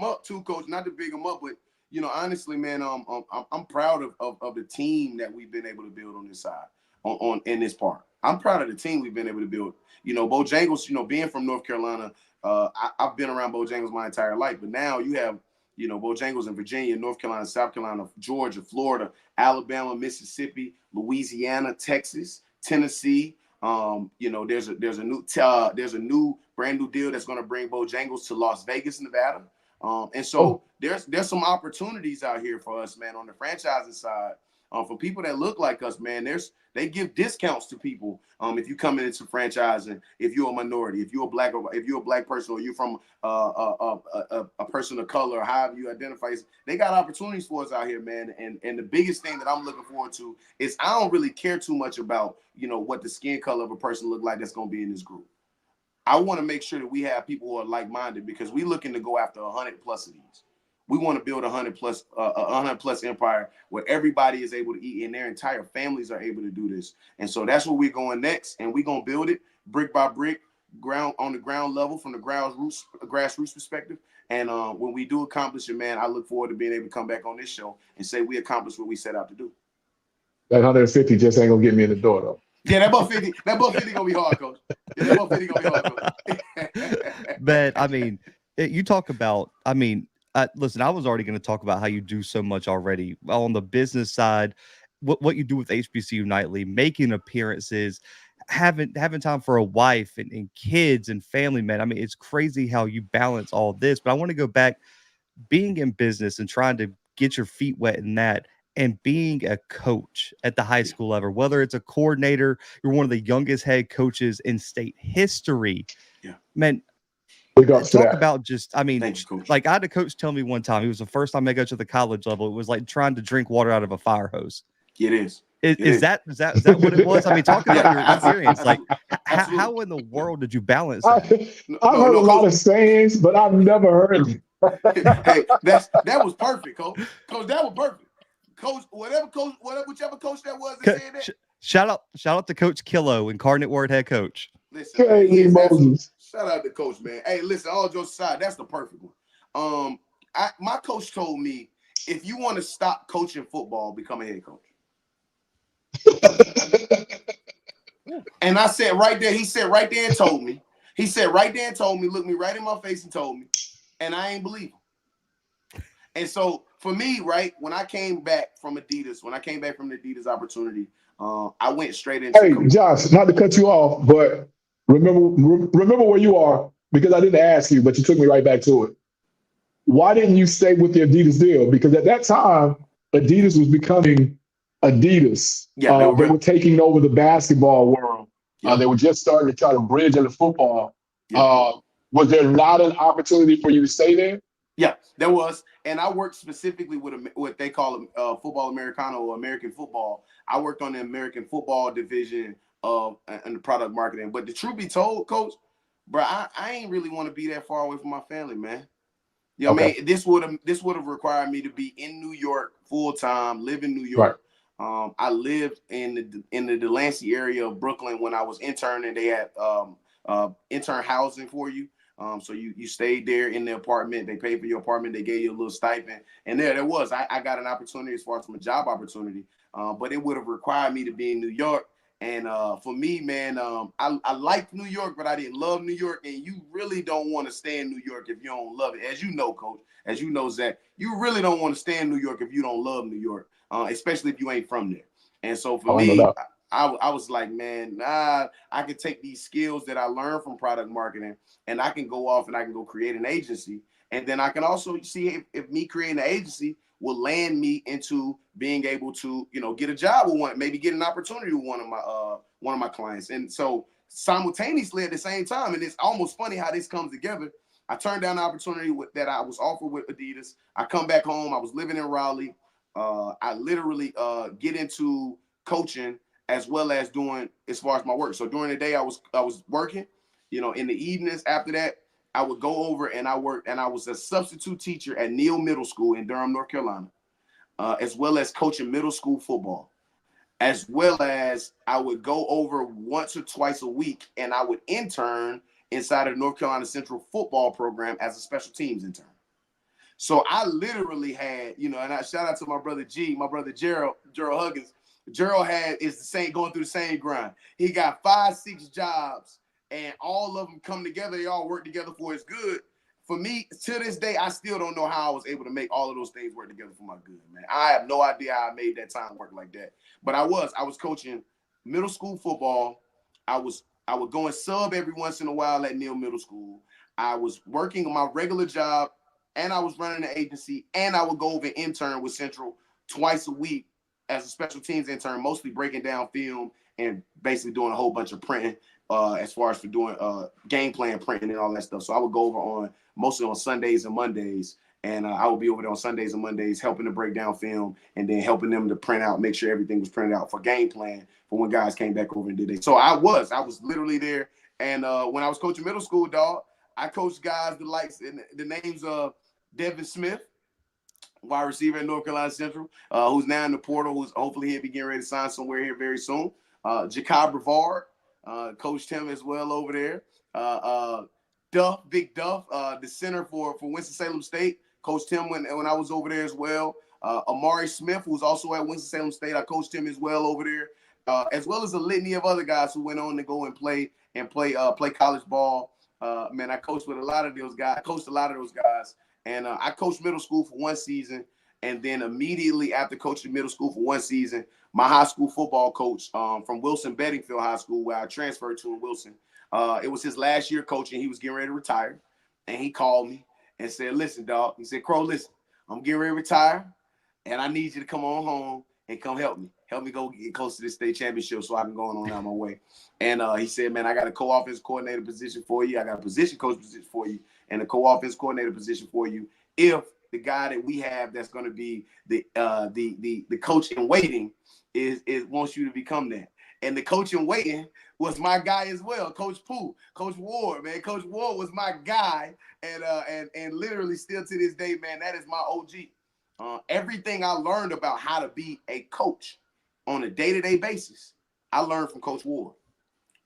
up too, coach. Not to big them up, but you know, honestly, man, I'm proud of the team that we've been able to build on this side, on in this part. I'm proud of the team we've been able to build. You know, Bojangles. You know, being from North Carolina, I've been around Bojangles my entire life, but now you have, you know, Bojangles in Virginia, North Carolina, South Carolina, Georgia, Florida, Alabama, Mississippi, Louisiana, Texas, Tennessee. You know, there's a new brand new deal that's going to bring Bojangles to Las Vegas, Nevada. And so there's some opportunities out here for us, man, on the franchising side. For people that look like us, man, they give discounts to people if you come into franchising, if you're a minority, if you're a black person, or you're from a person of color, or however you identify. They got opportunities for us out here, man. And the biggest thing that I'm looking forward to is I don't really care too much about, you know, what the skin color of a person look like that's going to be in this group. I want to make sure that we have people who are like-minded, because we're looking to go after 100 plus of these. We want to build a 100 plus empire where everybody is able to eat and their entire families are able to do this. And so that's where we're going next. And we're going to build it brick by brick, on the ground level, from the grassroots perspective. And when we do accomplish it, man, I look forward to being able to come back on this show and say we accomplished what we set out to do. That 150 just ain't going to get me in the door, though. Yeah, that buck 50 gonna be hard, coach. Yeah, that buck 50 gonna be hard, coach. But I mean, you talk about, I mean, listen, I was already going to talk about how you do so much already on the business side, what you do with HBCU Nightly, making appearances, having time for a wife and kids and family, man. I mean, it's crazy how you balance all this. But I want to go back, being in business and trying to get your feet wet in that, and being a coach at the high school level, whether it's a coordinator, you're one of the youngest head coaches in state history. Yeah, man. Talk about just, I mean, like I had a coach tell me one time, it was the first time I got to the college level. It was like trying to drink water out of a fire hose. It is. Is that what it was? I mean, talk about your experience. Like, how in the world did you balance that? I've heard a lot of sayings, but I've never heard it. Hey, that was perfect, coach. Coach, that was perfect. Coach, whichever coach that was that said that. Shout out to Coach Killo, Incarnate Word head coach. Listen, shout out to Coach, man. Hey, listen, all jokes aside, that's the perfect one. My coach told me, if you want to stop coaching football, become a head coach. And I said right there, he said right there and told me, looked me right in my face and told me, and I ain't believe him. And so for me, right, when I came back from the Adidas opportunity, I went straight into. Hey, Josh, not to cut you off, but remember where you are, because I didn't ask you, but you took me right back to it. why didn't you stay with the Adidas deal? Because at that time, Adidas was becoming Adidas. Yeah, they were taking over the basketball world. Yeah. They were just starting to try to bridge into football. Yeah. Was there not an opportunity for you to stay there? Yeah, there was. And I worked specifically with what they call football Americano or American football. I worked on the American football division and the product marketing. But the truth be told, Coach, bro, I ain't really want to be that far away from my family, man. You know what I mean? This would have required me to be in New York full time, live in New York. Right. I lived in the Delancey area of Brooklyn when I was interning. They had intern housing for you. So you stayed there in the apartment. They paid for your apartment. They gave you a little stipend. And there was. I got an opportunity as far as from a job opportunity. But it would have required me to be in New York. And for me, man, I liked New York, but I didn't love New York. And you really don't want to stay in New York if you don't love it. As you know, Coach, as you know, Zach, you really don't want to stay in New York if you don't love New York, especially if you ain't from there. And so for me, I was like, man, I can take these skills that I learned from product marketing and I can go off and I can go create an agency. And then I can also see if me creating an agency will land me into being able to, get a job with one, maybe get an opportunity with one of my clients. And so simultaneously at the same time, and it's almost funny how this comes together. I turned down the opportunity that I was offered with Adidas. I come back home. I was living in Raleigh. I literally get into coaching as well as doing as far as my work. So during the day I was working, in the evenings after that, I would go over and I worked, and I was a substitute teacher at Neal Middle School in Durham, North Carolina, as well as coaching middle school football, as well as I would go over once or twice a week and I would intern inside of North Carolina Central football program as a special teams intern. So I literally had, and I shout out to my brother Gerald Huggins. Gerald going through the same grind. He got 5-6 jobs. And all of them come together. They all work together for his good. For me, to this day, I still don't know how I was able to make all of those things work together for my good, man. I have no idea how I made that time work like that. But I was coaching middle school football. I would go and sub every once in a while at Neal Middle School. I was working on my regular job, and I was running an agency, and I would go over and intern with Central twice a week as a special teams intern, mostly breaking down film and basically doing a whole bunch of printing. As far as for doing game plan printing and all that stuff. So I would go over mostly on Sundays and Mondays, and I would be over there on Sundays and Mondays helping to break down film and then helping them to print out, make sure everything was printed out for game plan for when guys came back over and did it. So I was literally there. And when I was coaching middle school, dog, I coached guys the names of Devin Smith, wide receiver at North Carolina Central, who's now in the portal, who's hopefully he'll be getting ready to sign somewhere here very soon. Jacob Brevard. Coached him as well over there. Big Duff, the center for Winston-Salem State, coached him when I was over there as well. Amari Smith, who's also at Winston-Salem State, I coached him as well over there, as well as a litany of other guys who went on to go and play college ball. Man, I coached with a lot of those guys. And I coached middle school for one season. And then immediately after coaching middle school for one season, my high school football coach from Wilson Bedingfield High School, where I transferred to in Wilson, it was his last year coaching. He was getting ready to retire. And he called me and said, listen, dog. He said, Crow, listen, I'm getting ready to retire, and I need you to come on home and come help me. Help me go get close to this state championship so I can go on out my way. And he said, man, I got a co-offense coordinator position for you. I got a position coach position for you and a co-offense coordinator position for you. If the guy that we have that's going to be the coach in waiting is wants you to become that. And the coach in waiting was my guy as well, Coach Pooh, Coach Ward, man. Coach Ward was my guy, and literally still to this day, man, that is my OG. Everything I learned about how to be a coach on a day-to-day basis, I learned from Coach Ward.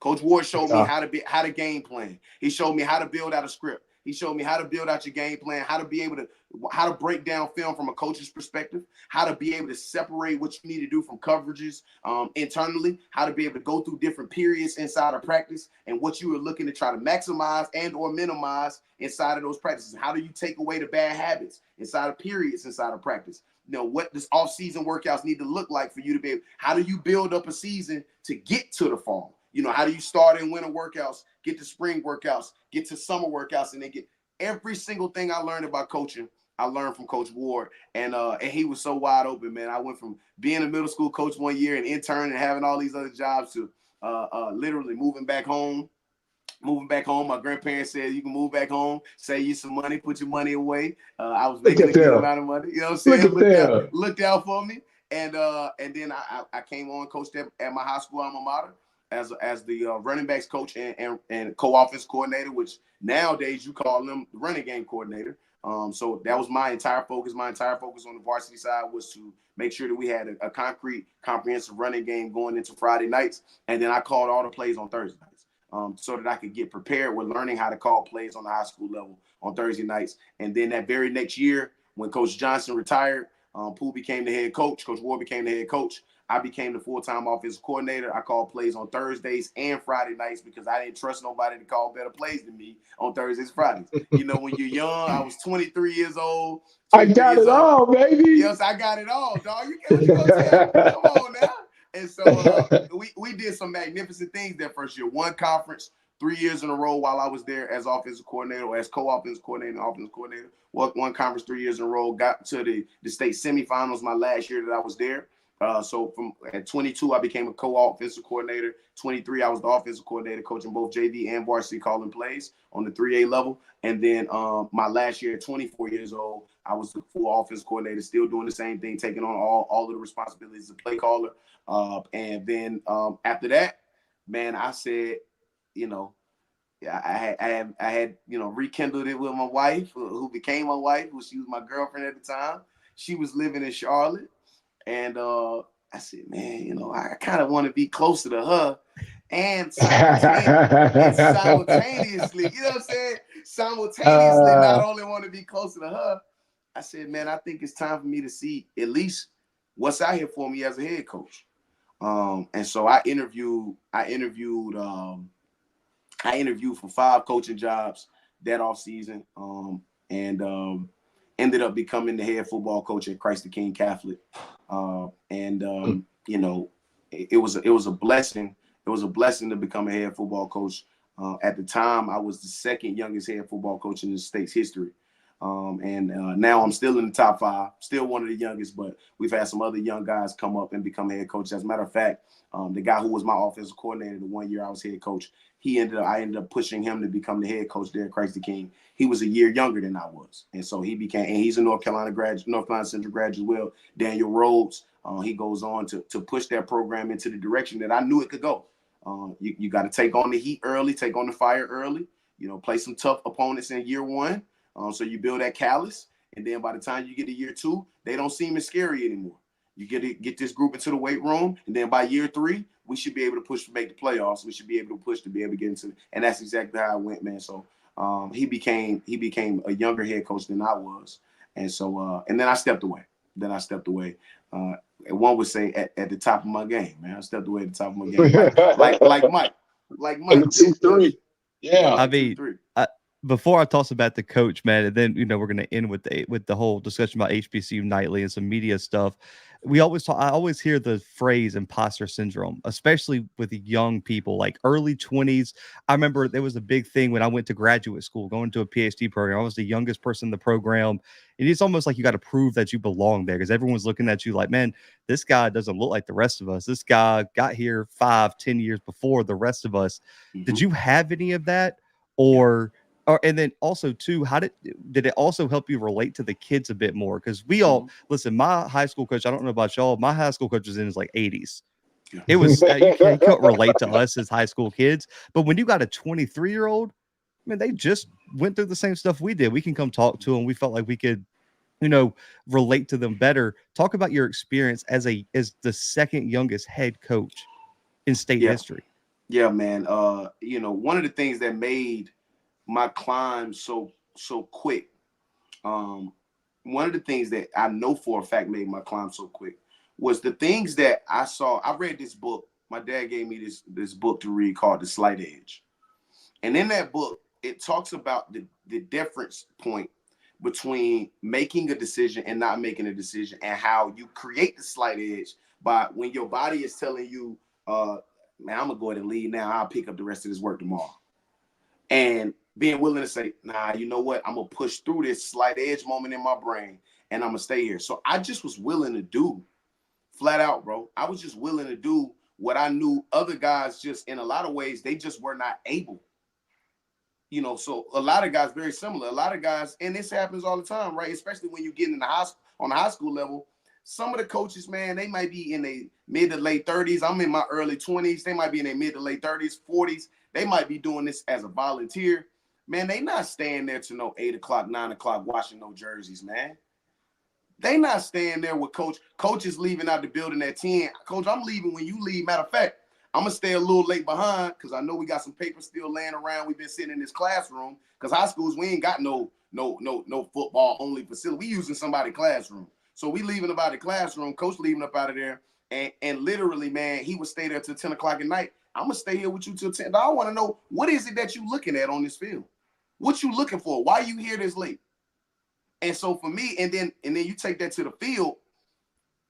Coach Ward showed me how to game plan. He showed me how to build out a script. He showed me how to build out your game plan, how to break down film from a coach's perspective, how to be able to separate what you need to do from coverages internally, how to be able to go through different periods inside of practice and what you are looking to try to maximize and or minimize inside of those practices. How do you take away the bad habits inside of periods inside of practice? What does off-season workouts need to look like for you to be able, how do you build up a season to get to the fall? How do you start in winter workouts, get to spring workouts, get to summer workouts, and then every single thing I learned about coaching, I learned from Coach Ward, and he was so wide open, man. I went from being a middle school coach one year and intern and having all these other jobs to literally moving back home. My grandparents said you can move back home, save you some money, put your money away. I was making a good amount of money. You know what I'm saying? Looked out for me. And then I came on, coached at my high school alma mater as the running backs coach and co-offense coordinator, which nowadays you call them the running game coordinator. So that was my entire focus. My entire focus on the varsity side was to make sure that we had a concrete, comprehensive running game going into Friday nights. And then I called all the plays on Thursday nights. So that I could get prepared with learning how to call plays on the high school level on Thursday nights. And then that very next year, when Coach Johnson retired, Pooh became the head coach. Coach Ward became the head coach. I became the full-time offensive coordinator. I called plays on Thursdays and Friday nights because I didn't trust nobody to call better plays than me on Thursdays and Fridays. You know, when you're young, I was 23 years old. I got it all, baby. Yes, I got it all, dog. What you gonna tell? Come on now. And so we did some magnificent things that first year. One conference 3 years in a row while I was there as offensive coordinator or as co-offensive coordinator and offensive coordinator. One conference 3 years in a row. Got to the state semifinals my last year that I was there. So from at 22, I became a co-offensive coordinator. 23, I was the offensive coordinator, coaching both JV and varsity, calling plays on the 3A level. And then my last year, at 24 years old, I was the full offense coordinator, still doing the same thing, taking on all of the responsibilities as a play caller. And then after that, man, I said, you know, I had rekindled it with my wife, who became my wife, she was my girlfriend at the time. She was living in Charlotte. And I said, man, you know, I kind of want to be closer to her and simultaneously, you know what I'm saying? Simultaneously, not only want to be closer to her, I said, man, I think it's time for me to see at least what's out here for me as a head coach. And so I interviewed for 5 coaching jobs that offseason, and ended up becoming the head football coach at Christ the King Catholic. You know, it was a blessing. It was a blessing to become a head football coach. At the time, I was the second youngest head football coach in the state's history. Now I'm still in the top 5, still one of the youngest, but we've had some other young guys come up and become head coach. As a matter of fact, the guy who was my offensive coordinator the 1 year I was head coach, I ended up pushing him to become the head coach there at Christ the King. He was a year younger than I was. And so he's a North Carolina Central graduate as well, Daniel Rhodes. He goes on to push that program into the direction that I knew it could go. You got to take on the heat early, take on the fire early, you know, play some tough opponents in year 1. So you build that callus, and then by the time you get to year 2, they don't seem as scary anymore. You get this group into the weight room, and then by year 3, we should be able to push to make the playoffs. We should be able to push to be able to get into, and that's exactly how it went, man. So he became a younger head coach than I was, and so and then I stepped away. And one would say at the top of my game, man. I stepped away at the top of my game, like Mike. 2-3. Yeah, I mean, before I toss about the coach, man, and then we're going to end with the whole discussion about HBCU nightly and some media stuff. I always hear the phrase imposter syndrome, especially with young people, like early 20s. I remember there was a big thing when I went to graduate school, going to a PhD program. I was the youngest person in the program. And it's almost like you got to prove that you belong there because everyone's looking at you like, man, this guy doesn't look like the rest of us. This guy got here 5-10 years before the rest of us. Mm-hmm. Did you have any of that? And then also too, how did it also help you relate to the kids a bit more? Because we all listen. My high school coach, I don't know about y'all. My high school coach was in his like 80s. It was you can't relate to us as high school kids. But when you got a 23-year-old, I mean, they just went through the same stuff we did. We can come talk to them. We felt like we could, relate to them better. Talk about your experience as the second youngest head coach in state history. Yeah, man. One of the things that made my climb so quick. One of the things that I know for a fact made my climb so quick was the things that I saw. I read this book. My dad gave me this book to read called The Slight Edge. And in that book, it talks about the difference point between making a decision and not making a decision, and how you create the slight edge by when your body is telling you, man, I'm gonna go ahead and leave now. I'll pick up the rest of this work tomorrow. And being willing to say, nah, you know what? I'm going to push through this slight edge moment in my brain and I'm going to stay here. So I just was willing to do flat out, bro. I was just willing to do what I knew other guys just in a lot of ways, they just were not able. You know, so a lot of guys very similar. A lot of guys, and this happens all the time, right? Especially when you get in the on the high school level. Some of the coaches, man, they might be in their mid to late 30s. I'm in my early 20s. They might be in their mid to late 30s, 40s. They might be doing this as a volunteer. Man, they not staying there to no 8 o'clock, 9 o'clock, washing no jerseys, man. They not staying there with coach. Coach is leaving out the building at 10. Coach, I'm leaving when you leave. Matter of fact, I'm going to stay a little late behind because I know we got some papers still laying around. We've been sitting in this classroom because high schools, we ain't got no football only facility. We using somebody's classroom. So we leaving about the classroom, coach leaving up out of there. And literally, man, he would stay there till 10 o'clock at night. I'm going to stay here with you till 10. I want to know, what is it that you looking at on this field? What you looking for? Why you here this late? And so for me, and then you take that to the field,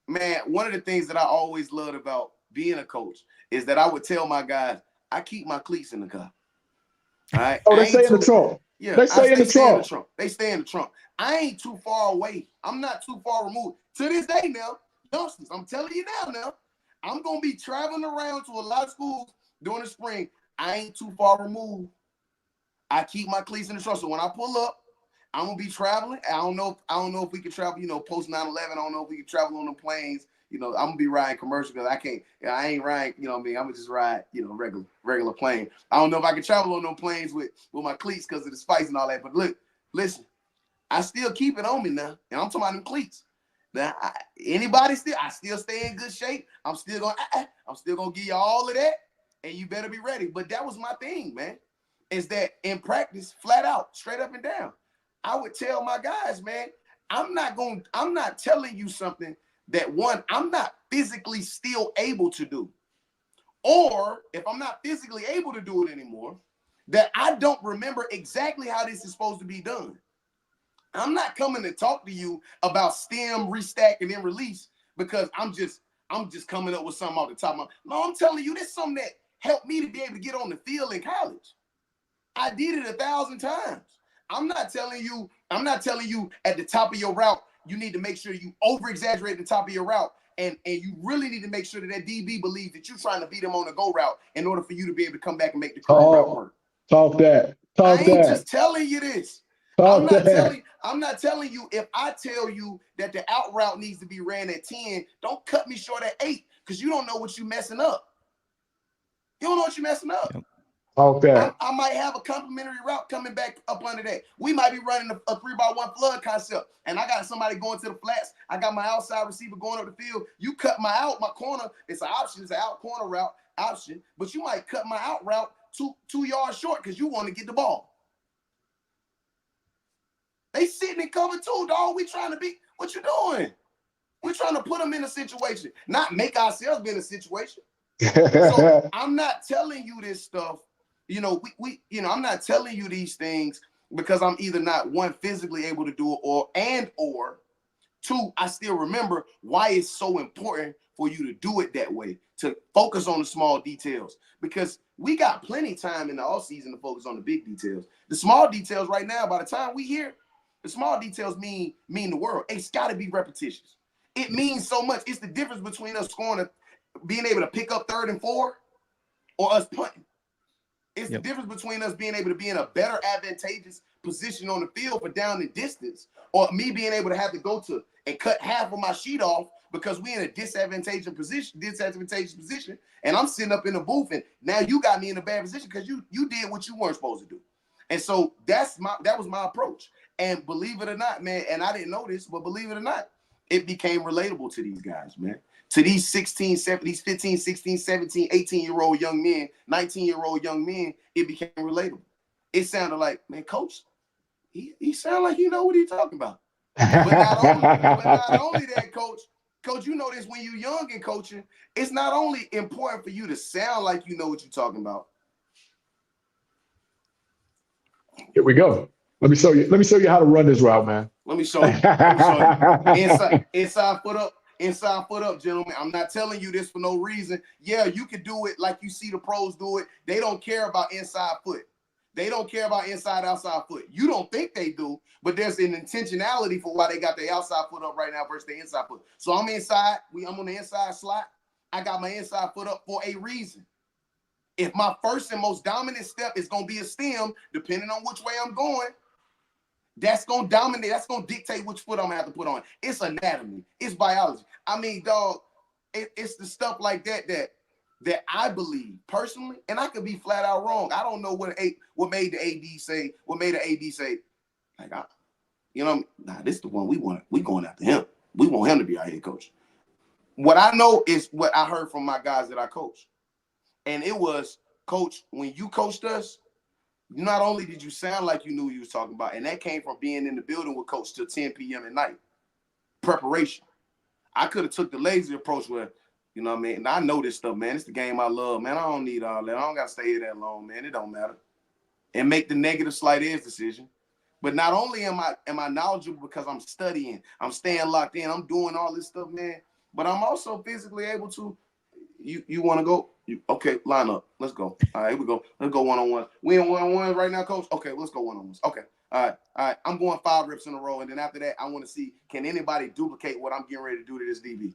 man, one of the things that I always loved about being a coach is that I would tell my guys, I keep my cleats in the car. All right. Oh, they stay in the trunk. Yeah, they stay in the trunk. They stay in the trunk. I ain't too far away. I'm not too far removed. To this day now, youngsters, I'm telling you now, I'm going to be traveling around to a lot of schools during the spring. I ain't too far removed. I keep my cleats in the trunk. So when I pull up, I'm going to be traveling. I don't know if we can travel, post 9/11. I don't know if we can travel on the planes. I'm going to be riding commercial because I ain't riding, I'm going to just ride, regular plane. I don't know if I can travel on those planes with my cleats because of the spikes and all that. But look, listen, I still keep it on me now. And I'm talking about them cleats. Now, I still stay in good shape. I'm still going to give you all of that. And you better be ready. But that was my thing, man, is that in practice, flat out, straight up and down, I would tell my guys, man, I'm not telling you something that, one, I'm not physically still able to do. Or if I'm not physically able to do it anymore, that I don't remember exactly how this is supposed to be done. I'm not coming to talk to you about stem, restack, and then release because I'm just coming up with something off the top of my. No, I'm telling you, this is something that helped me to be able to get on the field in college. I did it 1,000 times. I'm not telling you at the top of your route, you need to make sure you over-exaggerate the top of your route. And you really need to make sure that DB believes that you're trying to beat him on the go route in order for you to be able to come back and make the correct route work. Talk that. I ain't just telling you this. I'm not telling you if I tell you that the out route needs to be ran at 10, don't cut me short at 8 because you don't know what you're messing up. You don't know what you're messing up. Yep. Okay. I might have a complimentary route coming back up under that. We might be running a 3x1 flood concept, and I got somebody going to the flats. I got my outside receiver going up the field. You cut my corner. It's an option. It's an out corner route option, but you might cut my out route 2 yards short because you want to get the ball. They sitting in cover 2, dog. We trying to be. What you doing? We're trying to put them in a situation, not make ourselves be in a situation. So I'm not telling you this stuff. I'm not telling you these things because I'm either not, one, physically able to do it, or two, I still remember why it's so important for you to do it that way, to focus on the small details, because we got plenty of time in the off season to focus on the big details. The small details right now, by the time we here, the small details mean the world. It's got to be repetitious. It means so much. It's the difference between us being able to pick up 3rd and 4 or us punting. It's the difference between us being able to be in a better advantageous position on the field for down and distance, or me being able to have to go to and cut half of my sheet off because we in a disadvantageous position, and I'm sitting up in the booth, and now you got me in a bad position because you did what you weren't supposed to do. And so that was my approach. And believe it or not, man, and I didn't know this, but believe it or not, it became relatable to these guys, man. To these 15, 16, 17, 18-year-old young men, 19-year-old young men, it became relatable. It sounded like, man, coach, he sounded like you know what he's talking about. But not only that, coach, you know this when you're young in coaching, it's not only important for you to sound like you know what you're talking about. Here we go. Let me show you how to run this route, man. Let me show you. Inside foot up. Inside foot up, gentlemen. I'm not telling you this for no reason. Yeah, you can do it like you see the pros do it. They don't care about inside foot. They don't care about inside, outside foot. You don't think they do, but there's an intentionality for why they got their outside foot up right now versus the inside foot. So I'm inside. I'm on the inside slot. I got my inside foot up for a reason. If my first and most dominant step is going to be a stem, depending on which way I'm going, that's going to dominate. That's going to dictate which foot I'm going to have to put on. It's anatomy. It's biology. I mean, dog, it's the stuff like that I believe personally, and I could be flat out wrong. I don't know what made the AD say, like, this is the one we want. We going after him. We want him to be our head coach. What I know is what I heard from my guys that I coach. And it was, Coach, when you coached us, not only did you sound like you knew what you was talking about, and that came from being in the building with Coach till 10 p.m. at night. Preparation. I could have took the lazy approach where, you know what I mean? And I know this stuff, man. It's the game I love, man. I don't need all that. I don't got to stay here that long, man. It don't matter. And make the negative slight edge decision. But not only am I knowledgeable because I'm studying, I'm staying locked in, I'm doing all this stuff, man, but I'm also physically able to, you want to go? Okay, line up. Let's go. All right, here we go. Let's go one-on-one. We in one-on-one right now, Coach? Okay, let's go one-on-ones. Okay. All right. I'm going 5 reps in a row, and then after that, I want to see, can anybody duplicate what I'm getting ready to do to this DB?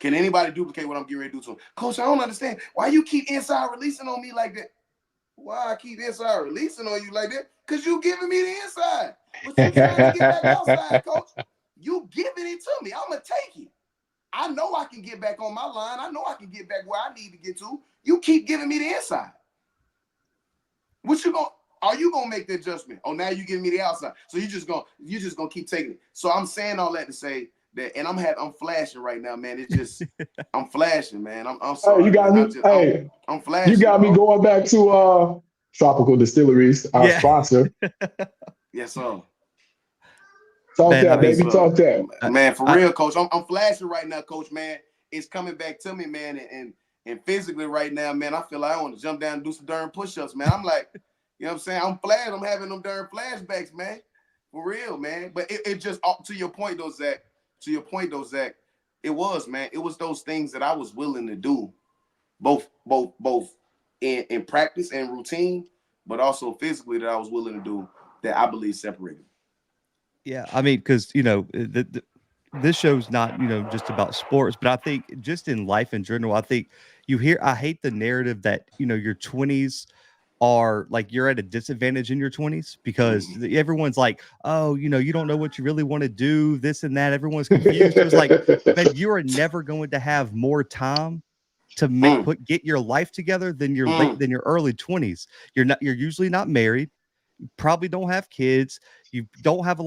Can anybody duplicate what I'm getting ready to do to him? Coach, I don't understand. Why you keep inside releasing on me like that? Why I keep inside releasing on you like that? Because you giving me the inside. But you trying to get back outside, Coach. You giving it to me. I'm going to take it. I know I can get back on my line. I know I can get back where I need to get to. You keep giving me the inside. Are you gonna make the adjustment? Oh, now you giving me the outside. So you just gonna keep taking it. So I'm saying all that to say that, and I'm flashing right now, man. It's just I'm flashing, man. I'm sorry. Hey, you got me. I'm flashing. You got me going back to Tropical Distilleries, our sponsor. Yes, sir. Talk that, baby. Talk that. Man, for real, Coach. I'm flashing right now, Coach, man. It's coming back to me, man. And physically right now, man, I feel like I want to jump down and do some darn push-ups, man. I'm like, you know what I'm saying? I'm having them darn flashbacks, man. For real, man. But it just, to your point, though, Zach, it was those things that I was willing to do, both in practice and routine, but also physically that I was willing to do that I believe separated. Yeah, I mean, because, this show's not, just about sports, but I think just in life in general, I think I hate the narrative that, your 20s are like you're at a disadvantage in your 20s because everyone's like, oh, you don't know what you really want to do, this and that. Everyone's confused. It's like, man, you are never going to have more time to get your life together than your early 20s. You're usually not married. You probably don't have kids. You don't have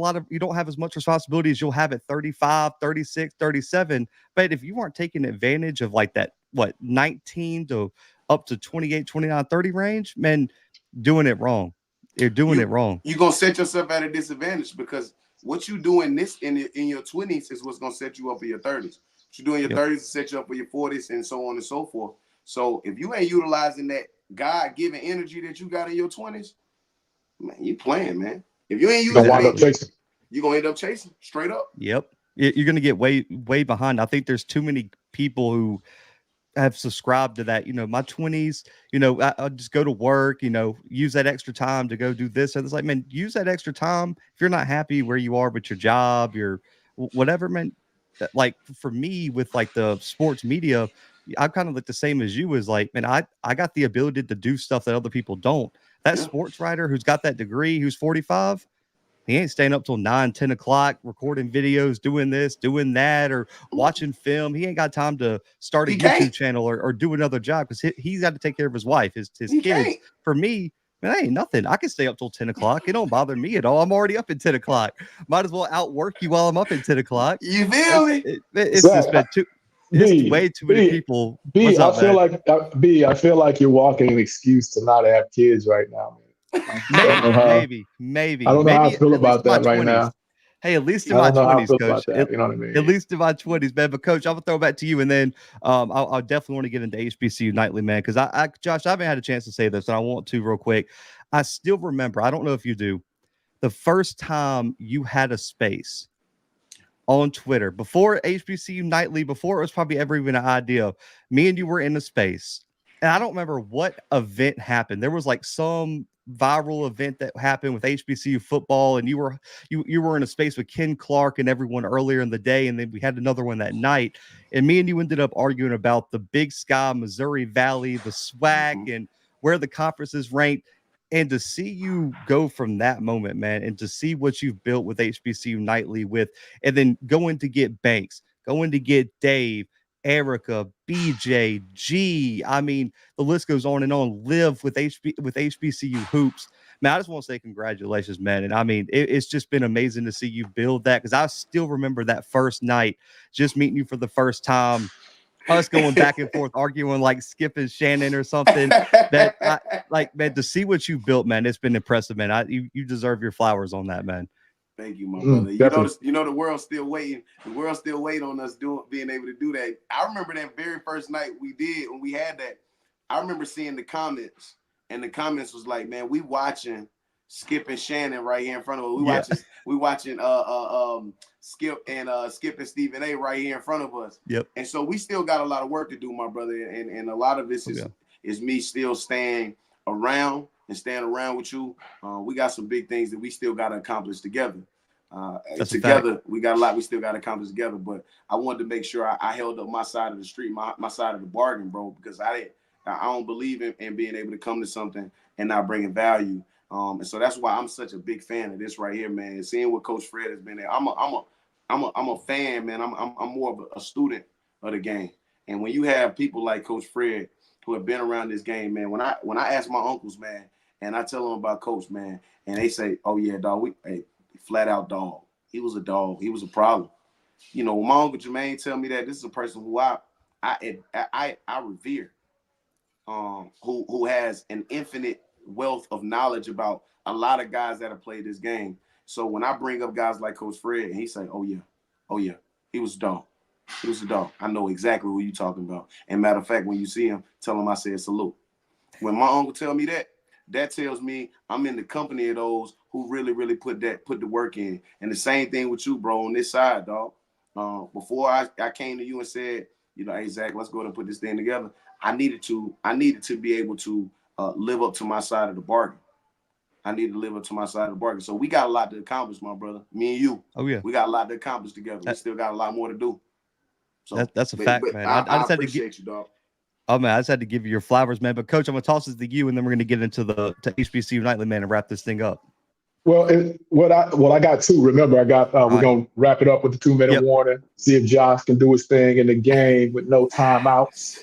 as much responsibility as you'll have at 35, 36, 37. But if you aren't taking advantage of like that, 19 to up to 28, 29, 30 range, man, doing it wrong. You're doing it wrong. You're going to set yourself at a disadvantage because what you do in your 20s is what's going to set you up for your 30s. What you do in your 30s is set you up for your 40s and so on and so forth. So if you ain't utilizing that God-given energy that you got in your 20s, man, you playing, man. If you ain't using it, you're going to end up chasing straight up. Yep. You're going to get way, way behind. I think there's too many people who have subscribed to that, my 20s, I'll just go to work, use that extra time to go do this. And it's like, man, use that extra time. If you're not happy where you are with your job, your whatever, man, like for me with like the sports media, I'm kind of like the same as you is like, man, I got the ability to do stuff that other people don't. That sports writer who's got that degree, who's 45, he ain't staying up till 9, 10 o'clock, recording videos, doing this, doing that, or watching film. He ain't got time to start a YouTube channel or do another job because he's got to take care of his wife, his kids. For me, man, that ain't nothing. I can stay up till 10 o'clock. It don't bother me at all. I'm already up at 10 o'clock. Might as well outwork you while I'm up at 10 o'clock. You feel me? It's just been way too many people. I feel like you're walking an excuse to not have kids right now, man. Maybe. I don't know how I feel about that right now. Hey, at least in my 20s, Coach. You know what I mean? At least in my 20s, man. But Coach, I'm gonna throw it back to you, and then I'll definitely want to get into HBCU nightly, man. Because Josh, I haven't had a chance to say this, and I want to real quick. I still remember. I don't know if you do. The first time you had a space on Twitter before HBCU nightly, before it was probably ever even an idea. Me and you were in a space, and I don't remember what event happened. There was like some viral event that happened with HBCU football, and you were in a space with Ken Clark and everyone earlier in the day, and then we had another one that night, and me and you ended up arguing about the Big Sky, Missouri Valley, the SWAC, and where the conference is ranked. And to see you go from that moment, man, and to see what you've built with HBCU Nightly and then going to get Banks, going to get Dave, Erica, BJ, G. I mean, the list goes on and on. Live with HBCU hoops. Man, I just want to say congratulations, man. And I mean, it's just been amazing to see you build that, because I still remember that first night, just meeting you for the first time, us going back and forth, arguing like Skip and Shannon or something. Man, to see what you built, man, it's been impressive, man. You deserve your flowers on that, man. Thank you, my brother. You know the world's still waiting. The world's still waiting on us being able to do that. I remember that very first night when we had that. I remember seeing the comments, and the comments was like, "Man, we watching Skip and Shannon right here in front of us. We watching Skip and Stephen A right here in front of us. Yep. And so we still got a lot of work to do, my brother. And a lot of this is me still staying around with you. We got some big things that we still got to accomplish together. Together, we got a lot we still got to accomplish together. But I wanted to make sure I held up my side of the street, my side of the bargain, bro, because I don't believe in being able to come to something and not bringing value. And so that's why I'm such a big fan of this right here, man. And seeing what Coach Fred has been there, I'm a fan, man. I'm more of a student of the game. And when you have people like Coach Fred who have been around this game, man, when I ask my uncles, man, and I tell them about Coach, man, and they say, "Oh yeah, dog, flat out dog. He was a dog. He was a problem." You know, when my uncle Jermaine tell me that, this is a person who I revere, who has an infinite wealth of knowledge about a lot of guys that have played this game. So when I bring up guys like Coach Fred, and he say, "Oh yeah, he was a dog. He was a dog," I know exactly who you talking about. And matter of fact, when you see him, tell him I said salute. When my uncle tell me that tells me I'm in the company of those who really put the work in. And the same thing with you, bro, on this side, dog. Before I came to you and said, you know, "Hey Zach, let's go ahead and put this thing together," I needed to be able to live up to my side of the bargain. I need to live up to my side of the bargain. So we got a lot to accomplish, my brother. Me and you. Oh yeah. We got a lot to accomplish together. We still got a lot more to do. So that's a fact, man. I just had to appreciate you, dog. Oh man, I just had to give you your flowers, man. But Coach, I'm gonna toss this to you, and then we're gonna get into to HBCU Nightly, man, and wrap this thing up. Well, I got two. Remember, we're gonna wrap it up with the 2-minute warning. See if Josh can do his thing in the game with no timeouts.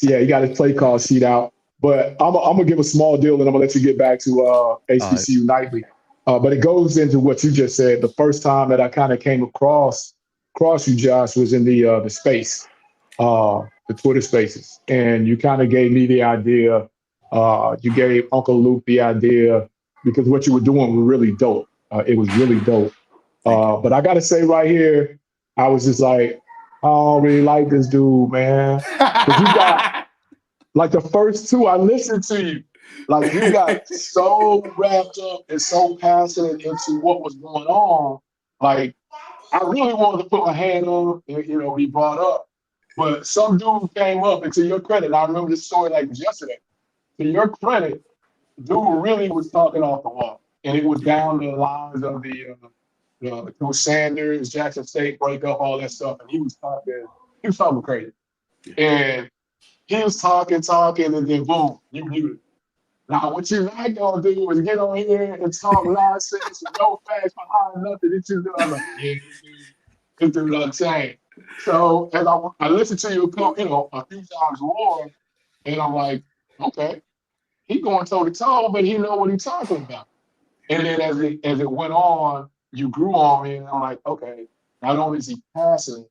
Yeah, he got his play call sheet out. But I'm gonna give a small deal, and I'm gonna let you get back to HBCU Nightly. But it goes into what you just said. The first time that I kind of came across you, Josh, was in the space, the Twitter Spaces, and you kind of gave me the idea. You gave Uncle Luke the idea, because what you were doing was really dope. It was really dope. But I gotta say right here, I was just like, I don't really like this dude, man. 'Cause you got like the first two, I listened to you. Like you got so wrapped up and so passionate into what was going on. Like I really wanted to put my hand on, and, be brought up. But some dude came up, and to your credit, I remember this story like yesterday. To your credit, dude really was talking off the wall. And it was down the lines of the Coach Sanders, Jackson State breakup, all that stuff. And he was talking crazy. And he was talking, and then boom, you muted. Now, what you're not going to do is get on here and talk nonsense with no facts behind nothing. It's just like, this dude unchained. So, as I listened to you, a few times more, and I'm like, okay, he going toe-to-toe, but he know what he's talking about. And then as it went on, you grew on me, and I'm like, okay, not only is he passionate,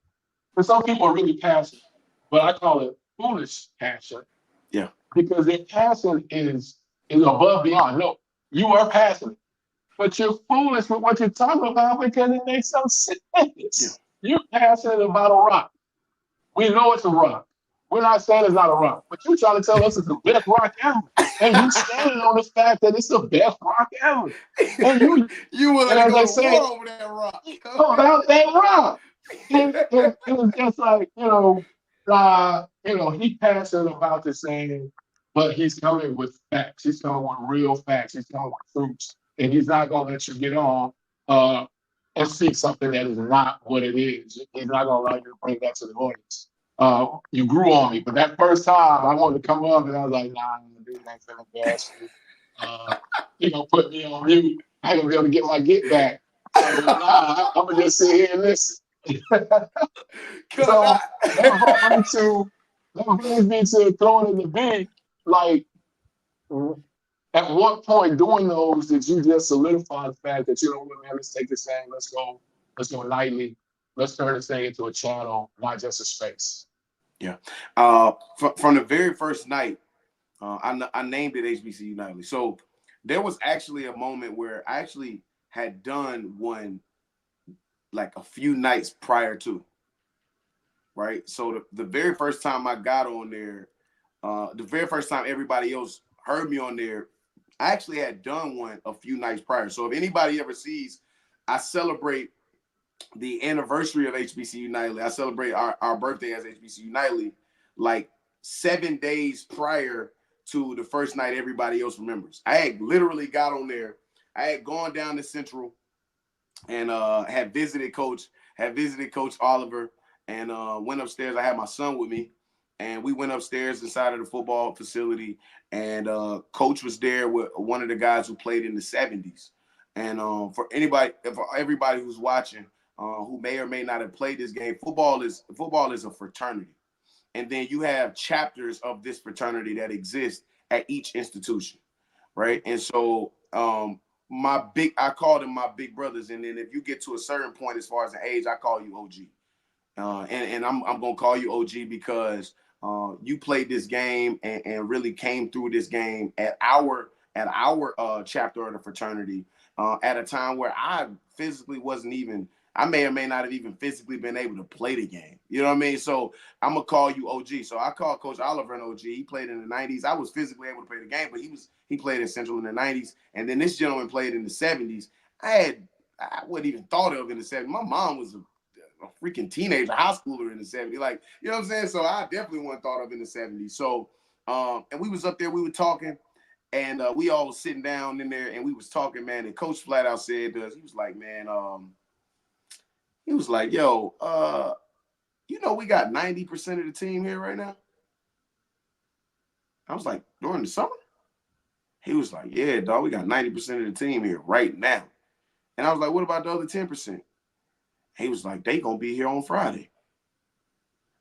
but some people are really passionate, but I call it foolish passion. Yeah. Because their passion is above beyond. No, you are passionate, but you're foolish with what you're talking about because it makes no sense. Yeah. You're passionate about a rock. We know it's a rock. We're not saying it's not a rock, but you're trying to tell us it's the best rock ever. And you standing on the fact that it's the best rock ever. And you willing to go over that rock. About that rock. It was just like, he passionate about this saying, but he's coming with facts. He's coming with real facts. He's coming with fruits, and he's not going to let you get on and see something that is not what it is. He's not going to allow you to bring that to the audience. You grew on me, but that first time I wanted to come up, and I was like, nah, dude ain't finna gas me. He gonna put me on mute. I ain't gonna be able to get my get back. So nah, I'm gonna just sit here and listen. So that brings me to throwing in the big. Like, at what point doing those did you just solidify the fact that, you know what, man, let's take this thing, let's go nightly, let's turn this thing into a channel, not just a space. Yeah. From the very first night, I named it HBCU Nightly. So there was actually a moment where I actually had done one like a few nights prior to, right? So the very first time I got on there, the very first time everybody else heard me on there, I actually had done one a few nights prior. So if anybody ever sees, I celebrate the anniversary of HBCU Nightly. I celebrate our birthday as HBCU Nightly like 7 days prior to the first night everybody else remembers. I had literally got on there. I had gone down to Central and had visited Coach Oliver and went upstairs. I had my son with me, and we went upstairs inside of the football facility, and Coach was there with one of the guys who played in the 70s. And for everybody who's watching, who may or may not have played this game, football is a fraternity. And then you have chapters of this fraternity that exist at each institution, right? And so I call them my big brothers. And then if you get to a certain point as far as the age, I call you OG. And I'm gonna call you OG because you played this game and really came through this game at our chapter of the fraternity at a time where I physically wasn't even. I may or may not have even physically been able to play the game. You know what I mean? So I'm going to call you OG. So I call Coach Oliver an OG. He played in the 90s. I was physically able to play the game, but he played in Central in the 90s. And then this gentleman played in the 70s. I wouldn't even thought of in the 70s. My mom was a freaking teenager, high schooler in the 70s. Like, you know what I'm saying? So I definitely wasn't thought of in the 70s. So, and we was up there, we were talking, and we all was sitting down in there, and we was talking, man. And Coach flat out said to us, he was like, man, he was like, yo, you know, we got 90% of the team here right now. I was like, during the summer? He was like, yeah, dog, we got 90% of the team here right now. And I was like, what about the other 10%? He was like, they gonna be here on Friday.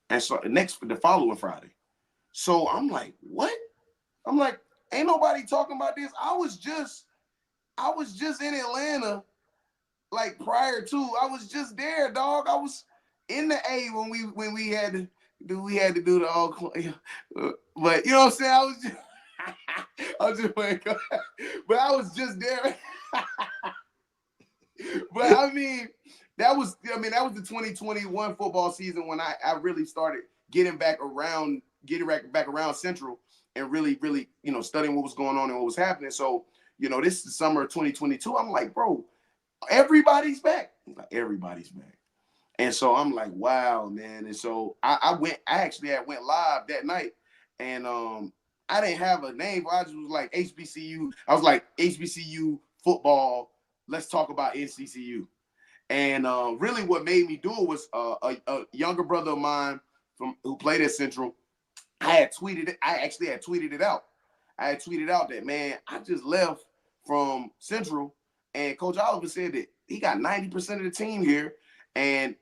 And so the following Friday. So I'm like, what? I'm like, ain't nobody talking about this. I was just in Atlanta. Like prior to, I was just there, dog. I was in the A when we had to do the all, but you know what I'm saying. I was just playing, but I was just there. But I mean, that was the 2021 football season when I really started getting back around Central and really studying what was going on and what was happening. So this is the summer of 2022. I'm like, bro. Everybody's back. Like, everybody's back. And so I'm like, wow, man. And so I actually went live that night, and I didn't have a name, but I just was like HBCU. I was like HBCU football. Let's talk about NCCU. And really what made me do it was a younger brother of mine who played at Central. I actually had tweeted it out. I had tweeted out that, man, I just left from Central. And Coach Oliver said that he got 90% of the team here. And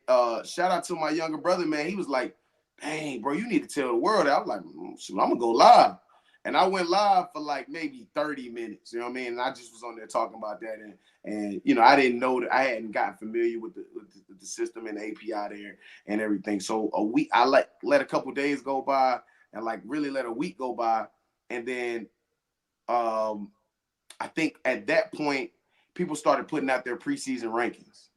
shout out to my younger brother, man. He was like, dang, bro, you need to tell the world. I was like, shoot, I'm going to go live. And I went live for like maybe 30 minutes. You know what I mean? And I just was on there talking about that. And I didn't know that I hadn't gotten familiar with the system and the API there and everything. So a week, I let a couple days go by and really let a week go by. And then I think at that point, people started putting out their preseason rankings.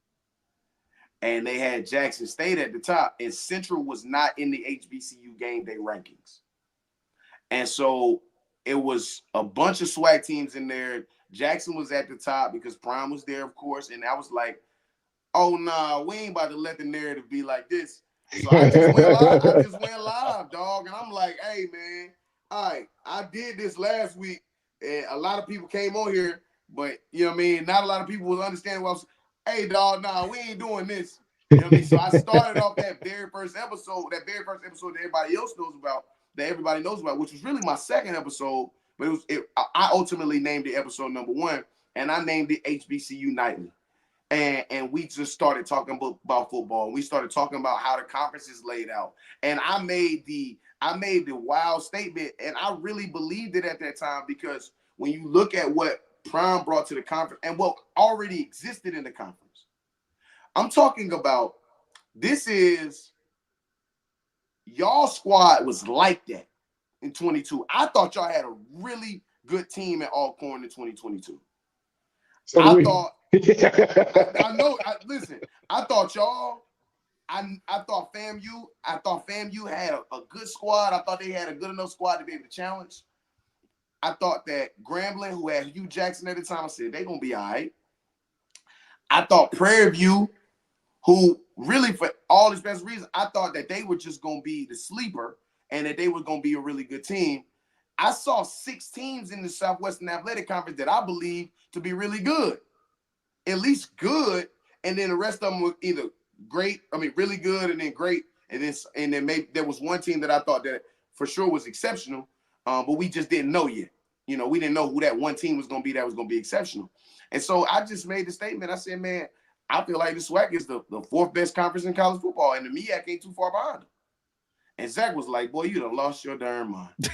And they had Jackson State at the top, and Central was not in the HBCU game day rankings. And so it was a bunch of SWAC teams in there. Jackson was at the top because Prime was there, of course. And I was like, oh, nah, we ain't about to let the narrative be like this. So I just went live, dog. And I'm like, hey, man, all right, I did this last week, and a lot of people came on here, but you know what I mean. Not a lot of people was understanding what I was. Hey, dog, nah, we ain't doing this. You know what I mean? So I started off that very first episode that everybody else knows about, that everybody knows about, which was really my second episode. But I ultimately named it episode number 1, and I named it HBCU Nightly. And we just started talking about football. We started talking about how the conference is laid out. And I made the wild statement, and I really believed it at that time, because when you look at what Prime brought to the conference and what already existed in the conference, I'm talking about, this is, y'all squad was like that in 22. I thought y'all had a really good team at Alcorn in 2022. So I thought, listen, I thought y'all, I thought FAMU had a good squad. I thought they had a good enough squad to be able to challenge. I thought that Grambling, who had Hugh Jackson at the time, I said they're going to be all right. I thought Prairie View, who really, for all its best reasons, I thought that they were just going to be the sleeper and that they were going to be a really good team. I saw 6 teams in the Southwestern Athletic Conference that I believe to be really good, at least good, and then the rest of them were either great, really good, and then great, and then maybe there was one team that I thought that for sure was exceptional, but we just didn't know yet. You know, we didn't know who that one team was going to be that was going to be exceptional. And so I just made the statement. I said, man, I feel like the SWAC is the 4th best conference in college football, and the MEAC ain't too far behind them. And Zach was like, boy, you done lost your darn mind.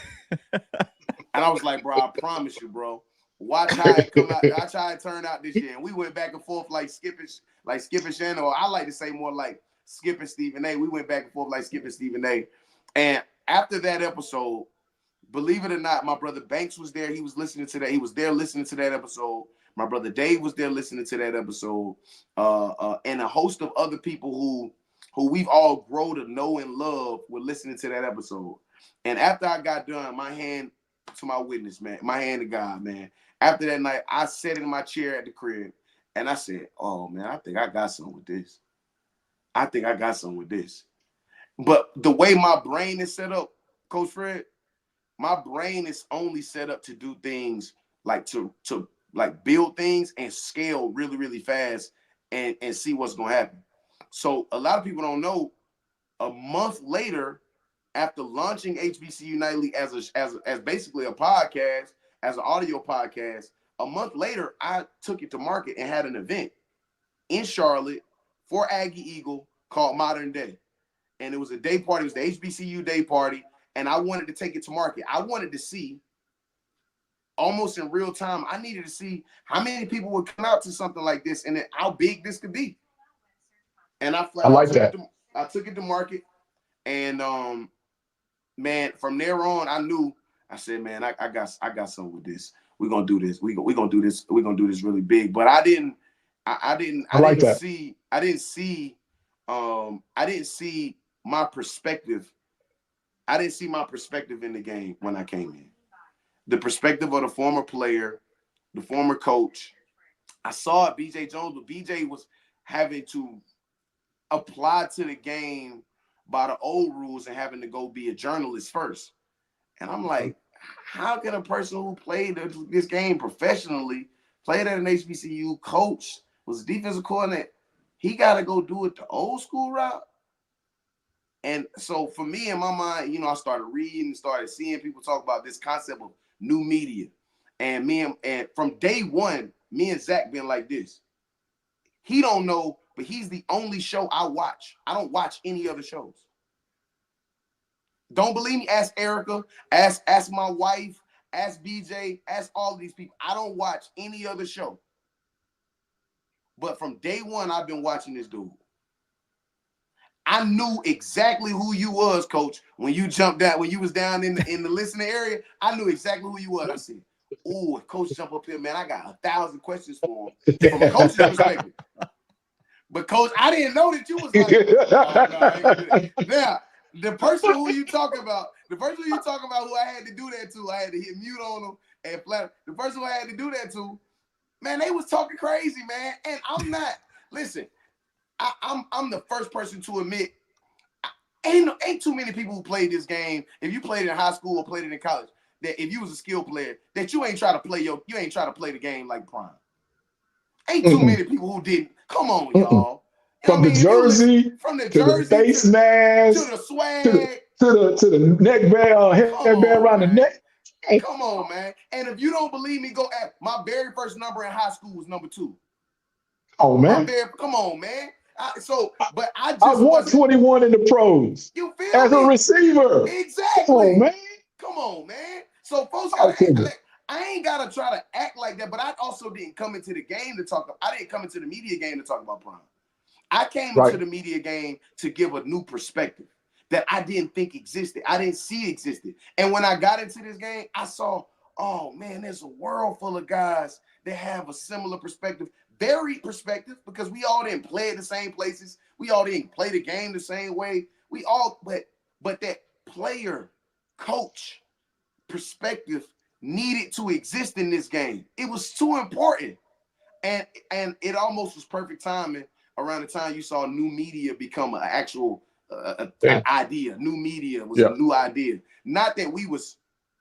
And I was like, bro, I promise you, bro. Watch how it come out. Watch how it turned out this year. And we went back and forth like Skip and Shannon, or I like to say more like Skip and Stephen A. We went back and forth like Skip and Stephen A. And after that episode, believe it or not, my brother Banks was there. He was listening to that. He was there listening to that episode. My brother Dave was there listening to that episode. And a host of other people who we've all grown to know and love were listening to that episode. And after I got done, my hand to my witness, man, my hand to God, man. After that night, I sat in my chair at the crib and I said, oh man, I think I got something with this. But the way my brain is set up, Coach Fred, my brain is only set up to do things like to like build things and scale really, really fast and see what's going to happen. So a lot of people don't know, a month later, after launching HBCU Nightly as basically a podcast, as an audio podcast, a month later, I took it to market and had an event in Charlotte for Aggie Eagle called Modern Day. And it was a day party. It was the HBCU day party. And I wanted to take it to market. I wanted to see, almost in real time, I needed to see how many people would come out to something like this and then how big this could be. And I took it to market. And man, from there on, I said, man, I got something with this. We're gonna do this. We're gonna do this. We're gonna do this really big. But I didn't see my perspective. I didn't see my perspective in the game when I came in. The perspective of the former player, the former coach. I saw it, BJ Jones, but BJ was having to apply to the game by the old rules and having to go be a journalist first. And I'm like, how can a person who played this game professionally, played at an HBCU, coach, was a defensive coordinator, he got to go do it the old school route? And so for me, in my mind, I started reading, started seeing people talk about this concept of new media. And and from day one, me and Zach been like this. He don't know, but he's the only show I watch. I don't watch any other shows. Don't believe me? Ask Erica, ask my wife, ask BJ, ask all of these people. I don't watch any other show. But from day one, I've been watching this dude. I knew exactly who you was, Coach. When you jumped down, when you was down in the listening area, I knew exactly who you was. I said, "Oh, if Coach jump up here, man, I got 1,000 questions for him from a coach's perspective." But Coach, I didn't know that you was like, "Oh, no, now the person who you talking about, who I had to do that to, I had to hit mute on them and flat. The person who I had to do that to, man, they was talking crazy, man. And I'm not. Listen, I'm the first person to admit Ain't too many people who played this game. If you played it in high school or played it in college, that if you was a skill player, that you ain't try to play the game like Prime. Ain't too many people who didn't. Come on, y'all. From the jersey, from the to jersey the face mask, to the swag, to the neck band, headband around the neck. Hey. Come on, man. And if you don't believe me, go ask. My very first number in high school was number 2. Oh man, come on, man. I won 21 in the pros. You feel as me? a receiver. Exactly. Come on, man. Come on, man. So folks I ain't gotta try to act like that, but I also didn't come into the game to talk. I didn't come into the media game to talk about Prime. I came into the media game to give a new perspective that I didn't think existed. I didn't see existed. And when I got into this game, I saw, oh man, there's a world full of guys that have a similar perspective, varied perspective, because we all didn't play at the same places. We all didn't play the game the same way. We all, but that player, coach perspective needed to exist in this game. It was too important. And it almost was perfect timing around the time you saw new media become an actual idea. New media was a new idea. Not that we was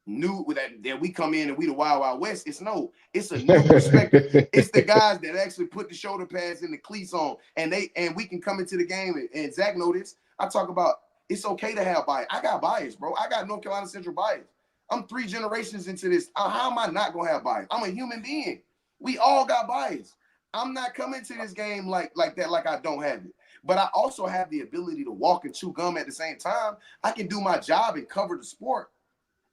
new, that we come in and we the Wild Wild West. It's a new perspective. It's the guys that actually put the shoulder pads and the cleats on, and we can come into the game. And Zach know this. I talk about it's okay to have bias. I got bias, bro. I got North Carolina Central bias. I'm 3 generations into this. How am I not gonna have bias? I'm a human being. We all got bias. I'm not coming to this game like that, like I don't have it. But I also have the ability to walk and chew gum at the same time. I can do my job and cover the sport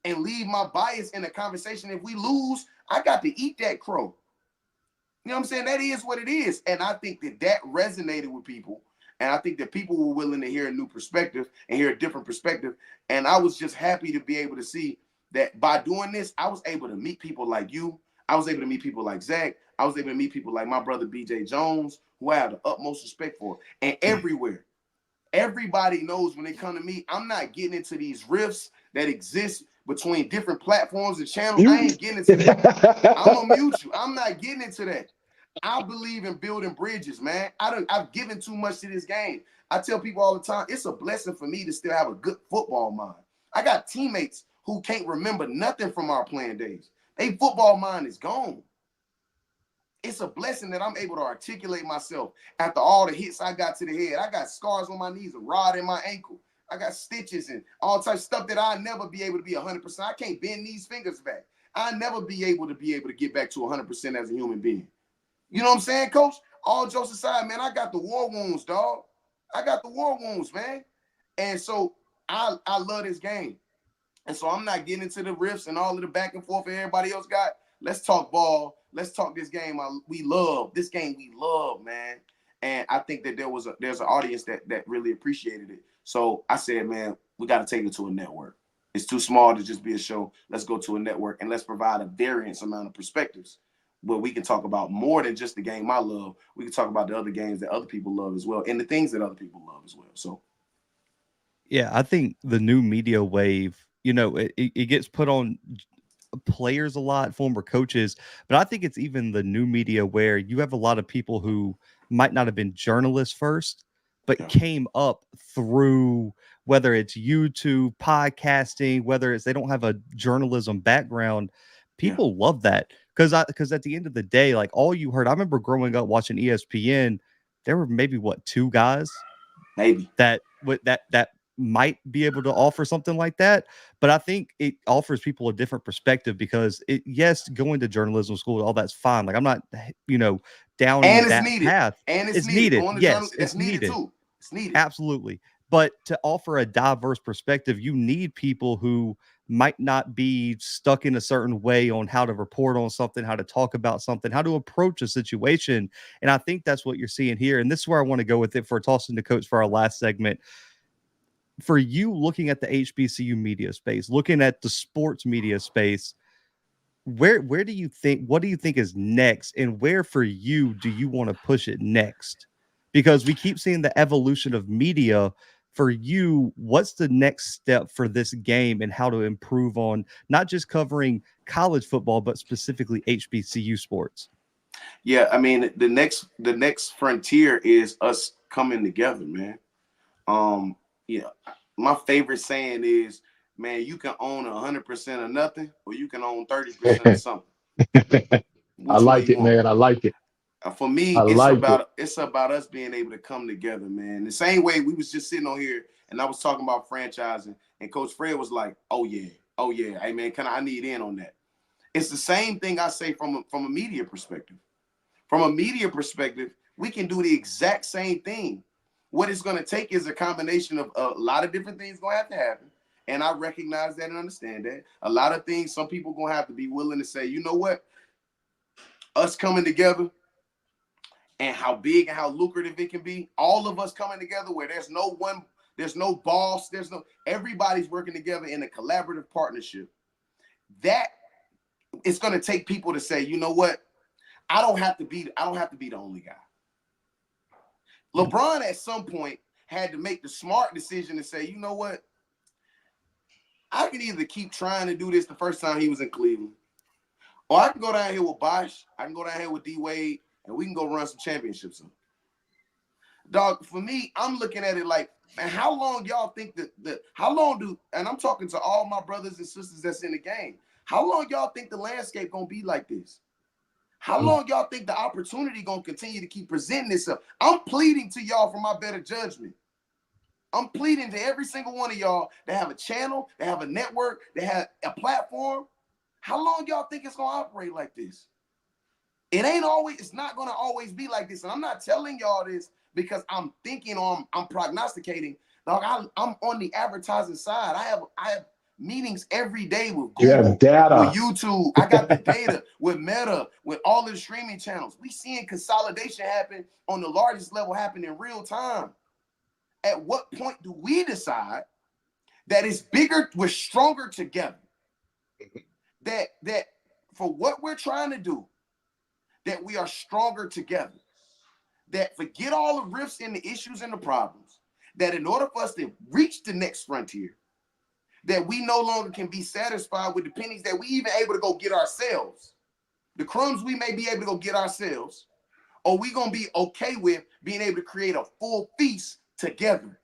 and leave my bias in the conversation. If we lose, I got to eat that crow. You know what I'm saying? That is what it is. And I think that resonated with people. And I think that people were willing to hear a new perspective and hear a different perspective. And I was just happy to be able to see that by doing this, I was able to meet people like you. I was able to meet people like Zach. I was able to meet people like my brother, BJ Jones, who I have the utmost respect for. And everywhere, everybody knows when they come to me, I'm not getting into these rifts that exist between different platforms and channels. I ain't getting into that. I'm going to mute you. I'm not getting into that. I believe in building bridges, man. I've given too much to this game. I tell people all the time, it's a blessing for me to still have a good football mind. I got teammates who can't remember nothing from our playing days. Their football mind is gone. It's a blessing that I'm able to articulate myself after all the hits I got to the head. I got scars on my knees, a rod in my ankle. I got stitches and all types of stuff that I'll never be able to be 100%. I can't bend these fingers back. I'll never be able to get back to 100% as a human being. You know what I'm saying, Coach? All jokes aside, man, I got the war wounds, dog. I got the war wounds, man. And so I love this game. And so I'm not getting into the riffs and all of the back and forth that everybody else got. Let's talk ball. Let's talk this game. We love this game. We love, man. And I think that there's an audience that really appreciated it. So I said, man, we got to take it to a network. It's too small to just be a show. Let's go to a network and let's provide a variance amount of perspectives where we can talk about more than just the game I love. We can talk about the other games that other people love as well and the things that other people love as well. So, yeah, I think the new media wave, it gets put on players a lot, former coaches, but I think it's even the new media where you have a lot of people who might not have been journalists first, but came up through whether it's YouTube, podcasting, whether it's they don't have a journalism background. People love that because at the end of the day, like all you heard, I remember growing up watching ESPN, there were maybe 2 guys that might be able to offer something like that. But I think it offers people a different perspective because going to journalism school, all that's fine. Like I'm not, down that path. And it's needed. Yes, it's needed too. It's needed. Absolutely. But to offer a diverse perspective, you need people who might not be stuck in a certain way on how to report on something, how to talk about something, how to approach a situation. And I think that's what you're seeing here. And this is where I want to go with it for tossing the coach for our last segment. For you looking at the HBCU media space, looking at the sports media space, where do you think, what do you think is next? And where for you do you want to push it next? Because we keep seeing the evolution of media. For you, what's the next step for this game and how to improve on not just covering college football, but specifically HBCU sports? Yeah, I mean, the next frontier is us coming together, man. my favorite saying is, man, you can own 100% of nothing, or you can own 30% of something. I Which way like you it, want? man. I like it. For me, I like it. it's about us being able to come together, man. The same way we was just sitting on here and I was talking about franchising, and Coach Fred was like, oh yeah, hey man, I need in on that. It's the same thing I say from a media perspective. From a media perspective, we can do the exact same thing. What it's going to take is a combination of a lot of different things going to have to happen. And I recognize that and understand that. A lot of things, some people going to have to be willing to say, you know what? Us coming together and how big and how lucrative it can be, all of us coming together where there's no boss, everybody's working together in a collaborative partnership. That it's going to take people to say, you know what? I don't have to be the only guy. LeBron at some point had to make the smart decision to say, you know what? I can either keep trying to do this the first time he was in Cleveland, or I can go down here with Bosh, I can go down here with D-Wade, and we can go run some championships. Dog, for me, I'm looking at it like, man, how long y'all think and I'm talking to all my brothers and sisters that's in the game, how long y'all think the landscape gonna be like this? How long y'all think the opportunity gonna continue to keep presenting itself? I'm pleading to y'all for my better judgment. I'm pleading to every single one of y'all that have a channel, that have a network, that have a platform. How long y'all think it's gonna operate like this? It's not gonna always be like this. And I'm not telling y'all this because I'm thinking or I'm prognosticating. Dog, I'm on the advertising side. I have meetings every day with Google, You have data, with YouTube. I got the data with Meta, with all of the streaming channels. We seeing consolidation happen on the largest level, happen in real time. At what point do we decide that it's bigger, we're stronger together? That for what we're trying to do, that we are stronger together. That forget all the rifts and the issues and the problems. That in order for us to reach the next frontier, that we no longer can be satisfied with the pennies that we even able to go get ourselves. The crumbs we may be able to go get ourselves, or we gonna be okay with being able to create a full feast together.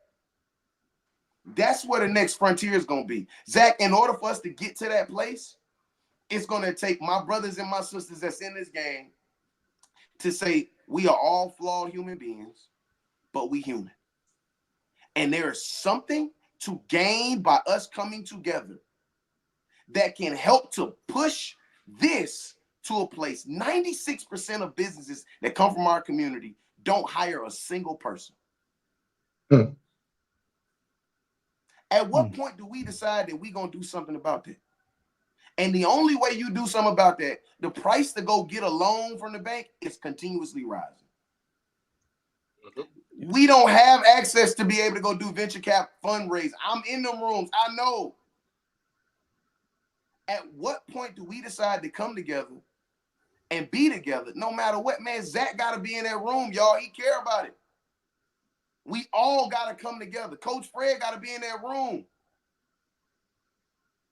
That's where the next frontier is gonna be. Zach, in order for us to get to that place, it's gonna take my brothers and my sisters that's in this game to say we are all flawed human beings, but we human. And there is something to gain by us coming together that can help to push this to a place. 96% of businesses that come from our community don't hire a single person. At what point do we decide that we're going to do something about that? And the only way you do something about that, the price to go get a loan from the bank is continuously rising. We don't have access to be able to go do venture cap fundraise. I'm in the rooms. I know. At what point do we decide to come together and be together? No matter what, man, Zach got to be in that room, y'all. He care about it. We all got to come together. Coach Fred got to be in that room.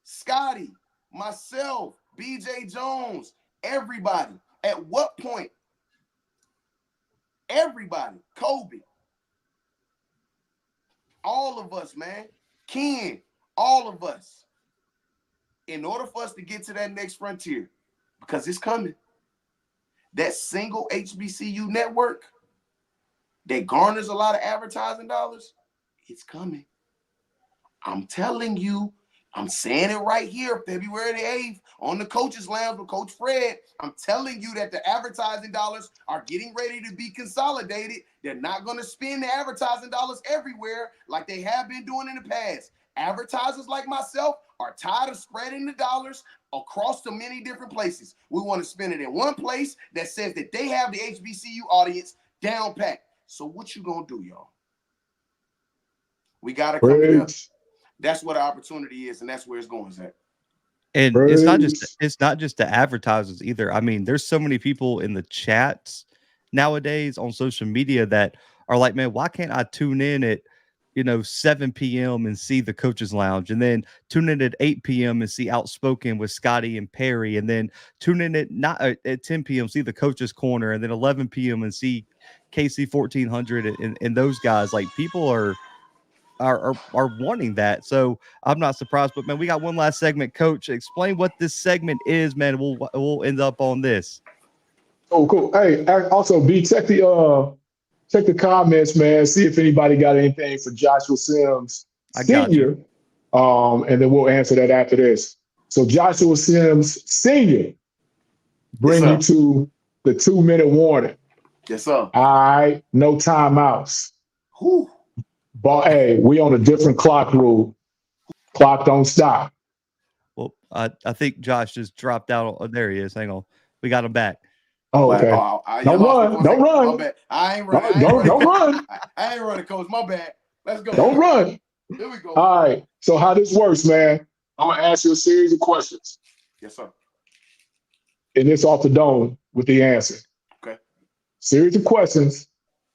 Scotty, myself, BJ Jones, everybody. At what point? Everybody. Kobe. All of us, man. Ken, all of us. In order for us to get to that next frontier, because it's coming, that single HBCU network that garners a lot of advertising dollars, it's coming. I'm telling you, I'm saying it right here, February the 8th, on the Coaches Lounge with Coach Fred. I'm telling you that the advertising dollars are getting ready to be consolidated. They're not going to spend the advertising dollars everywhere like they have been doing in the past. Advertisers like myself are tired of spreading the dollars across the many different places. We want to spend it in one place that says that they have the HBCU audience down packed. So what you going to do, y'all? We got to come together. That's what the opportunity is, and that's where it's going, Zach. And it's not just the advertisers either. I mean, there's so many people in the chats nowadays on social media that are like, man, why can't I tune in at 7 p.m. and see the Coaches Lounge, and then tune in at 8 p.m. and see Outspoken with Scotty and Perry, and then tune in at 10 p.m. see the Coaches Corner, and then 11 p.m. and see KC 1400 and those guys. Like, people are are wanting that. So I'm not surprised. But man, we got one last segment. Coach, explain what this segment is, man. We'll end up on this. Oh, cool. Hey, also B, check the comments, man. See if anybody got anything for Joshua Sims I got Senior. you. And then we'll answer that after this. So Joshua Sims Senior, bring you to the 2-minute warning. Yes, sir. All right, no timeouts. Whew. But hey, we on a different clock rule. Clock don't stop. Well, I think Josh just dropped out. Oh, there he is. Hang on. We got him back. Oh, okay. Don't run. Don't run. My bad. I ain't running. Don't run. I ain't running, Coach. My bad. Let's go. Don't run. Here we go. All right. So how this works, man? I'm gonna ask you a series of questions. Yes, sir. And it's off the dome with the answer. Okay. Series of questions.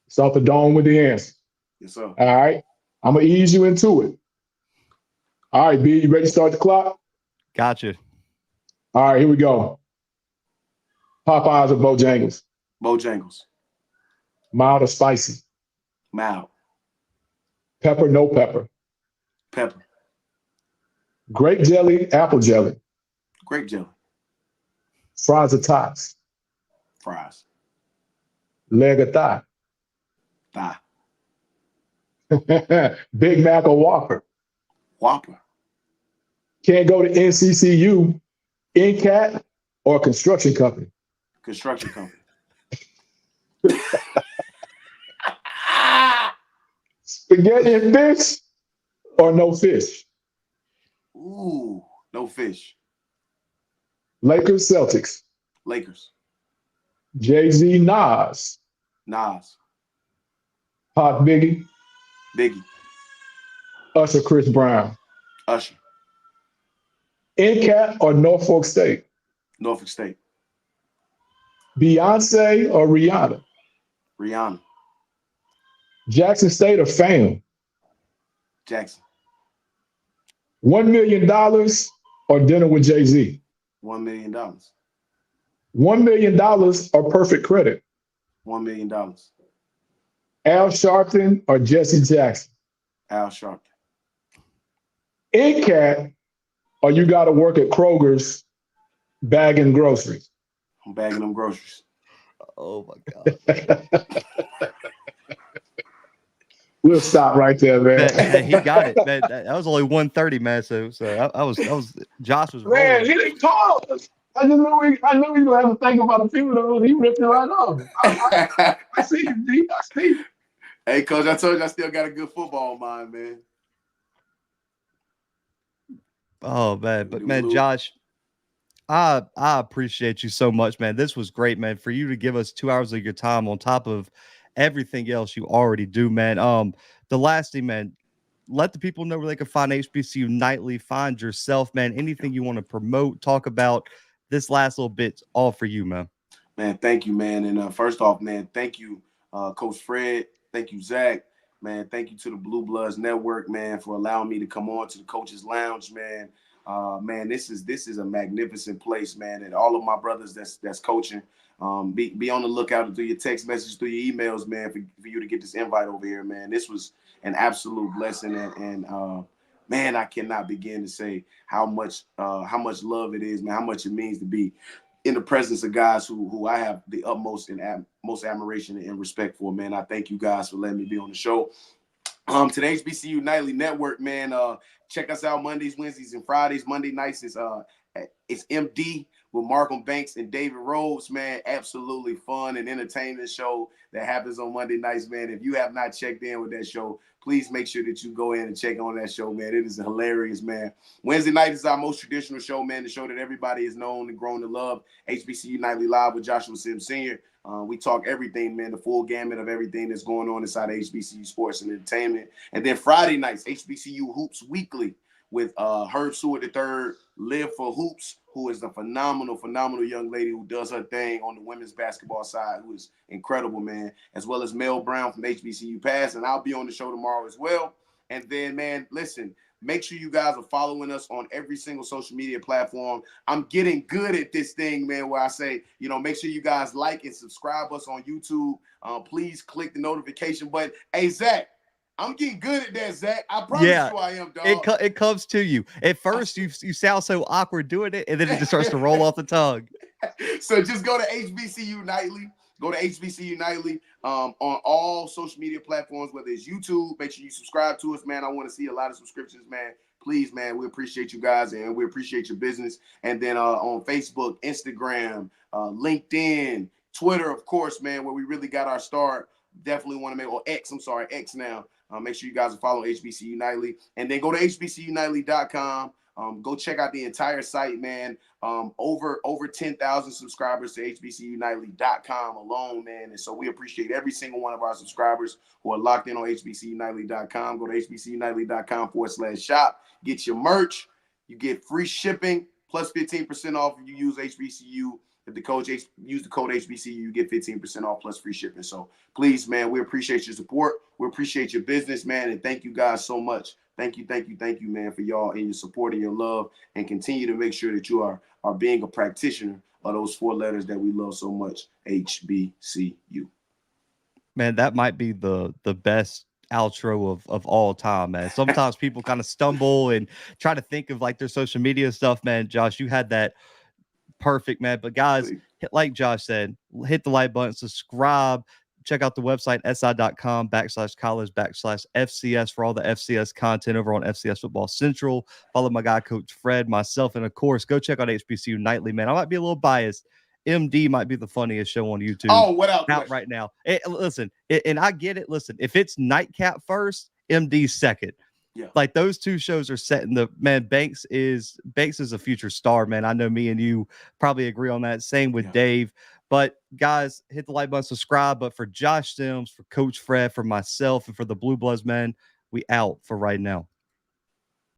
It's off the dome with the answer. Yes, sir. All right. I'm gonna ease you into it. All right, B, you ready to start the clock? Gotcha. All right, here we go. Popeyes or Bojangles? Bojangles. Mild or spicy? Mild. Pepper, no pepper? Pepper. Grape jelly, apple jelly? Grape jelly. Fries or tots? Fries. Leg or thigh? Thigh. Big Mac or Whopper? Whopper. Can't go to NCCU, NCAT, or construction company? Construction company. Spaghetti and fish or no fish? Ooh, no fish. Lakers, Celtics? Lakers. Jay-Z, Nas? Nas. Pop, Biggie? Biggie. Usher, Chris Brown? Usher. NCAT or Norfolk State? Norfolk State. Beyonce or Rihanna? Rihanna. Jackson State or FAM? Jackson. $1 million or dinner with Jay-Z? $1 million. $1 million or perfect credit? $1 million. Al Sharpton or Jesse Jackson? Al Sharpton. NCAT or you got to work at Kroger's bagging groceries? I'm bagging them groceries. Oh my God. We'll stop right there, man. Man, he got it, man. That was only 130, man. So I was Josh was rolling. Man, he didn't pause. I knew he was gonna have to think about a few of those. He ripped it right off. I see you, D. I see you. Hey, Coach, I told you I still got a good football mind, man. Oh man, but man, Josh, I appreciate you so much, man. This was great, man. For you to give us 2 hours of your time on top of everything else you already do, man. The last thing, man, let the people know where they can find HBCU Nightly, find yourself, man. Anything you want to promote, talk about. This last little bit's all for you, man. Man, thank you, man. And first off, man, thank you, Coach Fred. Thank you, Zach. Man, thank you to the Bluebloods Network, man, for allowing me to come on to the Coaches Lounge, man. Man, this is a magnificent place, man. And all of my brothers that's coaching, be on the lookout through your text messages, through your emails, man, for you to get this invite over here, man. This was an absolute blessing, and man, I cannot begin to say how much love it is, man, how much it means to be in the presence of guys who I have the utmost and most admiration and respect for, man. I thank you guys for letting me be on the show. To the HBCU Nightly Network, man, check us out Mondays, Wednesdays, and Fridays. Monday nights is it's MD with Markham Banks and David Rhodes, man. Absolutely fun and entertaining show that happens on Monday nights, man. If you have not checked in with that show, please make sure that you go in and check on that show, man. It is hilarious, man. Wednesday night is our most traditional show, man, the show that everybody has known and grown to love. HBCU Nightly Live with Joshua Sims Sr. We talk everything, man, the full gamut of everything that's going on inside of HBCU sports and entertainment. And then Friday nights, HBCU Hoops Weekly with Herb Seward III, Live for Hoops, who is a phenomenal young lady who does her thing on the women's basketball side, who is incredible, man, as well as Mel Brown from HBCU Pass. And I'll be on the show tomorrow as well. And then, man, listen, make sure you guys are following us on every single social media platform. I'm getting good at this thing, man, where I say, make sure you guys like and subscribe us on YouTube. Please click the notification button. Hey, Zach, I'm getting good at that, Zach. I promise you I am, dog. It comes to you. At first, you sound so awkward doing it, and then it just starts to roll off the tongue. So just go to HBCU Nightly. Go to HBCU Nightly on all social media platforms, whether it's YouTube. Make sure you subscribe to us, man. I want to see a lot of subscriptions, man. Please, man, we appreciate you guys, and we appreciate your business. And then on Facebook, Instagram, LinkedIn, Twitter, of course, man, where we really got our start. Definitely want to make, or X, I'm sorry, X now. Make sure you guys are following HBCU Nightly. And then go to HBCUnightly.com. Go check out the entire site, man. Over 10,000 subscribers to HBCUnightly.com alone, man. And so we appreciate every single one of our subscribers who are locked in on HBCUnightly.com. Go to HBCUnightly.com/shop. Get your merch. You get free shipping plus 15% off if you use HBCU. If the code use the code HBCU, you get 15% off plus free shipping. So please, man, we appreciate your support. We appreciate your business, man. And thank you guys so much. Thank you, man, for y'all and your support and your love, and continue to make sure that you are being a practitioner of those 4 letters that we love so much, HBCU. Man, that might be the best outro of all time, man. Sometimes people kind of stumble and try to think of like their social media stuff, man. Josh, you had that perfect, man. But guys, like Josh said, hit the like button, subscribe. Check out the website, si.com/college/FCS for all the FCS content over on FCS Football Central. Follow my guy, Coach Fred, myself, and of course, go check out HBCU Nightly, man. I might be a little biased. MD might be the funniest show on YouTube. Oh, what else? Out right now. And I get it. Listen, if it's Nightcap first, MD second. Yeah. Like those 2 shows are setting the man. Banks is a future star, man. I know me and you probably agree on that. Same with Dave. But guys, hit the like button, subscribe. But for Josh Sims, for Coach Fred, for myself, and for the Blue Bloods, man, we out for right now.